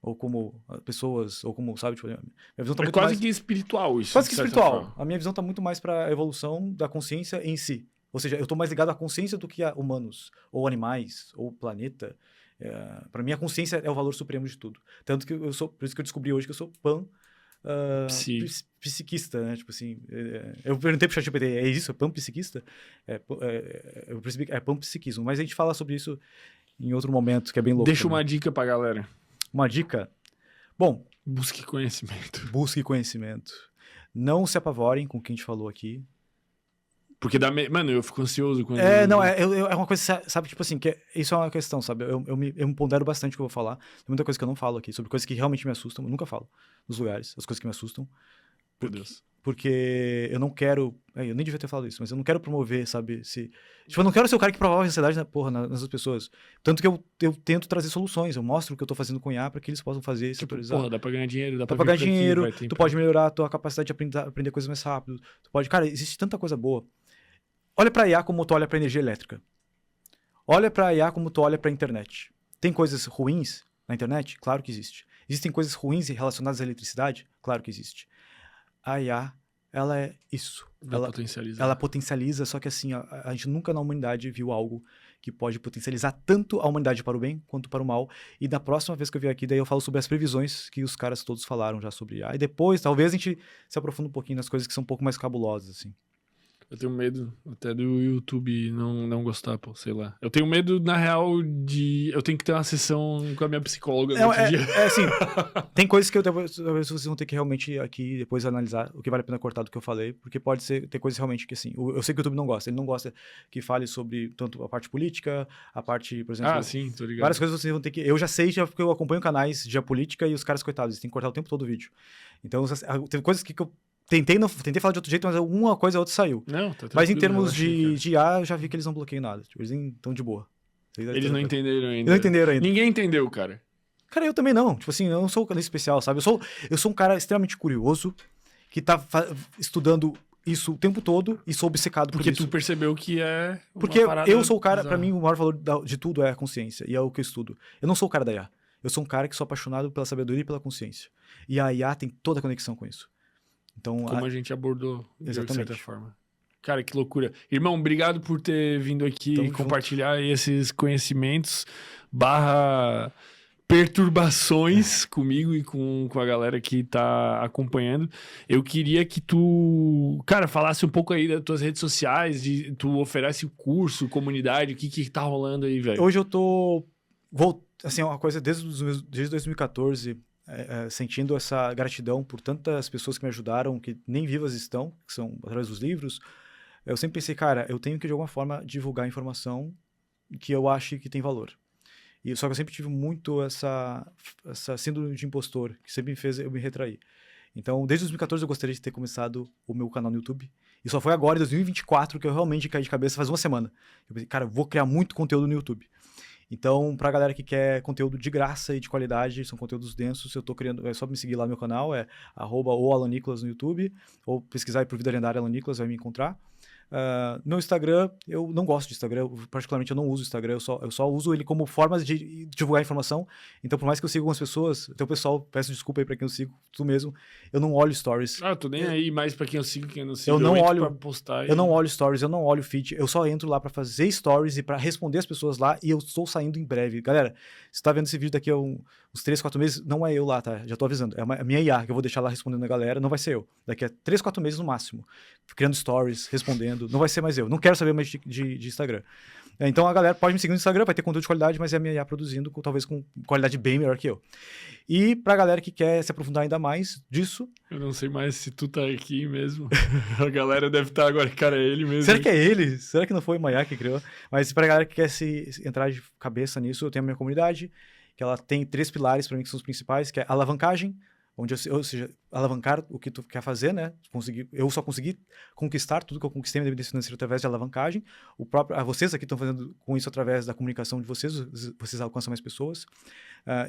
Ou como pessoas, ou como, sabe? Tipo, minha visão tá muito quase mais... que espiritual isso. Quase que espiritual. A minha visão tá muito mais para a evolução da consciência em si. Ou seja, eu estou mais ligado à consciência do que a humanos, ou animais, ou planeta. Para mim, a consciência é o valor supremo de tudo. Tanto que por isso que eu descobri hoje que eu sou psiquista, né? Tipo assim, eu perguntei pro ChatGPT, é isso? É panpsiquista? Eu percebi que é panpsiquismo, mas a gente fala sobre isso em outro momento, que é bem louco. Deixa uma dica pra galera. Uma dica? Bom... Busque conhecimento. Busque conhecimento. Não se apavorem com o que a gente falou aqui. Porque mano, eu fico ansioso quando... É uma coisa, sabe, tipo assim, isso é uma questão, sabe? Eu me pondero bastante o que eu vou falar. Tem muita coisa que eu não falo aqui, sobre coisas que realmente me assustam. Eu nunca falo nos lugares, as coisas que me assustam. Meu Deus. Porque eu não quero... eu nem devia ter falado isso, mas eu não quero promover, sabe? Tipo, eu não quero ser o cara que promove a ansiedade nas pessoas. Tanto que eu tento trazer soluções. Eu mostro o que eu tô fazendo com IA para que eles possam fazer e se atualizar. Porra, dá pra ganhar dinheiro, dá pra ganhar dinheiro, tu pode melhorar a tua capacidade de aprender coisas mais rápido. Tu pode... Cara, existe tanta coisa boa. Olha pra IA como tu olha pra energia elétrica. Olha pra IA como tu olha pra internet. Tem coisas ruins na internet? Claro que existe. Existem coisas ruins relacionadas à eletricidade? Claro que existe. A IA, ela é isso. Ela potencializa, só que assim, a gente nunca na humanidade viu algo que pode potencializar tanto a humanidade para o bem quanto para o mal. E na próxima vez que eu vier aqui, daí eu falo sobre as previsões que os caras todos falaram já sobre IA. E depois, talvez a gente se aprofunda um pouquinho nas coisas que são um pouco mais cabulosas, assim. Eu tenho medo até do YouTube não gostar, pô, sei lá. Eu tenho medo, na real, de... Eu tenho que ter uma sessão com a minha psicóloga no outro dia. Assim, tem coisas que talvez vocês vão ter que realmente aqui depois analisar o que vale a pena cortar do que eu falei, porque pode ser, ter coisas realmente que assim, eu sei que o YouTube não gosta, ele não gosta que fale sobre tanto a parte política, a parte, por exemplo... sim, tô ligado. Várias coisas vocês vão ter que... Eu já sei, já porque eu acompanho canais de política e os caras, coitados, eles têm que cortar o tempo todo o vídeo. Então, teve coisas que eu tentei falar de outro jeito, mas uma coisa ou outra saiu. Não, tá mas em termos de IA, eu já vi que eles não bloqueiam nada. Tipo, eles estão de boa. Eles não entenderam ainda. Não entenderam ainda. Ninguém entendeu, cara. Cara, eu também não. Tipo assim, eu não sou um cara especial, sabe? Eu sou um cara extremamente curioso, que tá estudando isso o tempo todo e sou obcecado por isso. Porque tu percebeu que é uma Porque eu sou o cara, bizarra. pra mim, o maior valor de tudo é a consciência, e é o que eu estudo. Eu não sou o cara da IA. Eu sou um cara que sou apaixonado pela sabedoria e pela consciência. E a IA tem toda a conexão com isso. Então, como a gente abordou, exatamente, de certa forma. Cara, que loucura. Irmão, obrigado por ter vindo aqui e compartilhar esses conhecimentos / perturbações comigo e com a galera que tá acompanhando. Eu queria que tu, cara, falasse um pouco aí das tuas redes sociais, tu oferece o curso, comunidade, o que tá rolando aí, velho? Hoje eu tô, assim, uma coisa desde 2014... sentindo essa gratidão por tantas pessoas que me ajudaram, que nem vivas estão, que são através dos livros, eu sempre pensei, cara, eu tenho que de alguma forma divulgar informação que eu acho que tem valor. E só que eu sempre tive muito essa síndrome de impostor, que sempre me fez eu me retrair. Então, desde 2014 eu gostaria de ter começado o meu canal no YouTube. E só foi agora, em 2024, que eu realmente caí de cabeça, faz uma semana. Eu pensei, cara, vou criar muito conteúdo no YouTube. Então, pra galera que quer conteúdo de graça e de qualidade, são conteúdos densos, eu tô criando, é só me seguir lá no meu canal, é @Alan Nicolas no YouTube, ou pesquisar aí por Vida Lendária Alan Nicolas, vai me encontrar. No Instagram, eu não gosto de Instagram, particularmente eu não uso o Instagram, eu só uso ele como forma de divulgar informação. Então, por mais que eu siga algumas pessoas, então, pessoal, peço desculpa aí pra quem eu sigo, tu mesmo, eu não olho stories. Tô nem aí mais pra quem eu sigo, quem eu não sigo. Eu não olho pra postar. Eu não olho stories, eu não olho feed, eu só entro lá pra fazer stories e pra responder as pessoas lá, e eu estou saindo em breve. Galera, se tá vendo esse vídeo daqui a uns 3, 4 meses, não é eu lá, tá? Já tô avisando. É a minha IA que eu vou deixar lá respondendo a galera, não vai ser eu. Daqui a 3, 4 meses no máximo. Criando stories, respondendo, não vai ser mais eu. Não quero saber mais de Instagram. Então a galera pode me seguir no Instagram, vai ter conteúdo de qualidade, mas é a minha IA produzindo, talvez com qualidade bem melhor que eu. E pra galera que quer se aprofundar ainda mais disso... Eu não sei mais se tu tá aqui mesmo. A galera deve estar agora, cara, é ele mesmo. Será que é ele? Será que não foi o Maia que criou? Mas pra galera que quer entrar de cabeça nisso, eu tenho a minha comunidade, que ela tem 3 pilares pra mim que são os principais, que é alavancagem, onde ou seja, alavancar o que tu quer fazer, né? Eu só consegui conquistar tudo que eu conquistei na independência financeira através de alavancagem. Vocês aqui estão fazendo com isso através da comunicação de vocês alcançam mais pessoas.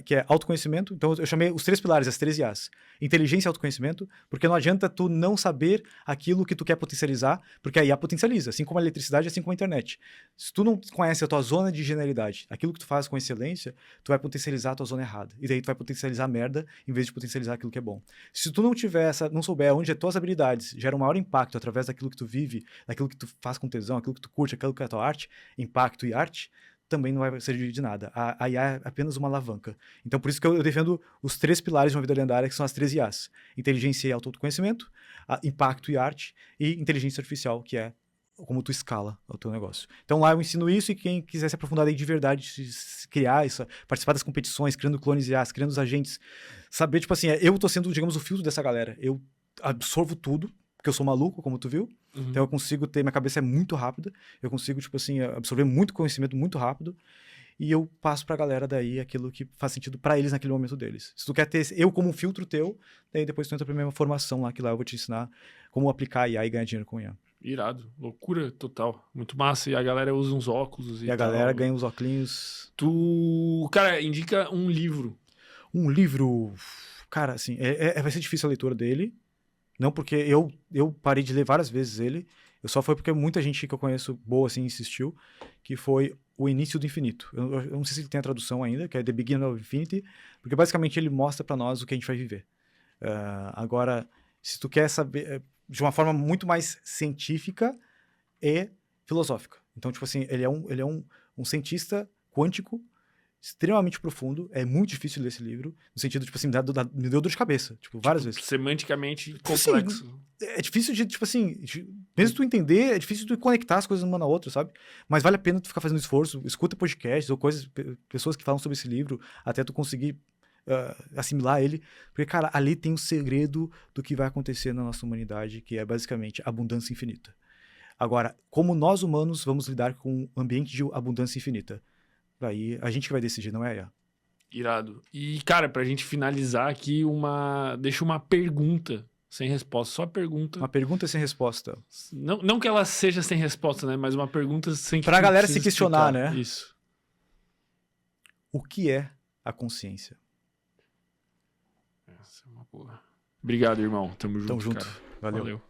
Que é autoconhecimento. Então, eu chamei os 3 pilares, as 3 IAs. Inteligência e autoconhecimento, porque não adianta tu não saber aquilo que tu quer potencializar, porque a IA potencializa, assim como a eletricidade, assim como a internet. Se tu não conhece a tua zona de genialidade, aquilo que tu faz com excelência, tu vai potencializar a tua zona errada. E daí tu vai potencializar a merda, em vez de potencializar aquilo que é bom. Se tu não souber onde as tuas habilidades geram maior impacto através daquilo que tu vive, daquilo que tu faz com tesão, aquilo que tu curte, aquilo que é a tua arte, impacto e arte, também não vai servir de nada. A IA é apenas uma alavanca. Então, por isso que eu defendo os 3 pilares de uma vida lendária, que são as 3 IAs. Inteligência e autoconhecimento, impacto e arte, e inteligência artificial, que é como tu escala o teu negócio. Então, lá eu ensino isso, e quem quiser se aprofundar aí de verdade, criar isso, participar das competições, criando clones IAs, criando os agentes, saber, tipo assim, eu tô sendo, digamos, o filtro dessa galera. Eu absorvo tudo, porque eu sou maluco, como tu viu. Uhum. Então eu consigo minha cabeça é muito rápida, eu consigo, tipo assim, absorver muito conhecimento muito rápido, e eu passo pra galera daí aquilo que faz sentido pra eles naquele momento deles. Se tu quer ter eu como um filtro teu, daí depois tu entra pra minha formação lá, que lá eu vou te ensinar como aplicar IA e ganhar dinheiro com IA. Irado, loucura total, muito massa, e a galera usa uns óculos e a galera ganha uns óculos. Tu, cara, indica um livro. Um livro, cara, assim, vai ser difícil a leitura dele. Não porque eu parei de ler várias vezes ele, só foi porque muita gente que eu conheço boa assim insistiu, que foi O Início do Infinito. Eu não sei se ele tem a tradução ainda, que é The Beginning of Infinity, porque basicamente ele mostra pra nós o que a gente vai viver. Agora, se tu quer saber, de uma forma muito mais científica e filosófica. Então, tipo assim, ele é um cientista quântico extremamente profundo. É muito difícil ler esse livro, no sentido, tipo assim, me deu dor de cabeça, tipo, várias vezes. Semanticamente Assim, complexo. é difícil de, tipo assim, mesmo tu entender, é difícil tu conectar as coisas uma na outra, sabe? Mas vale a pena tu ficar fazendo esforço, escuta podcasts ou coisas, pessoas que falam sobre esse livro, até tu conseguir assimilar ele. Porque, cara, ali tem um segredo do que vai acontecer na nossa humanidade, que é basicamente abundância infinita. Agora, como nós humanos vamos lidar com um ambiente de abundância infinita? Daí a gente que vai decidir, não é, Iá? Irado. E, cara, pra gente finalizar aqui, deixa uma pergunta sem resposta. Só pergunta. Uma pergunta sem resposta. Não que ela seja sem resposta, né? Mas uma pergunta sem que Pra tu galera se precise questionar, explicar. né? Isso. O que é a consciência? Essa é uma boa. Obrigado, irmão. Tamo junto, Tamo junto. cara. Valeu. Valeu.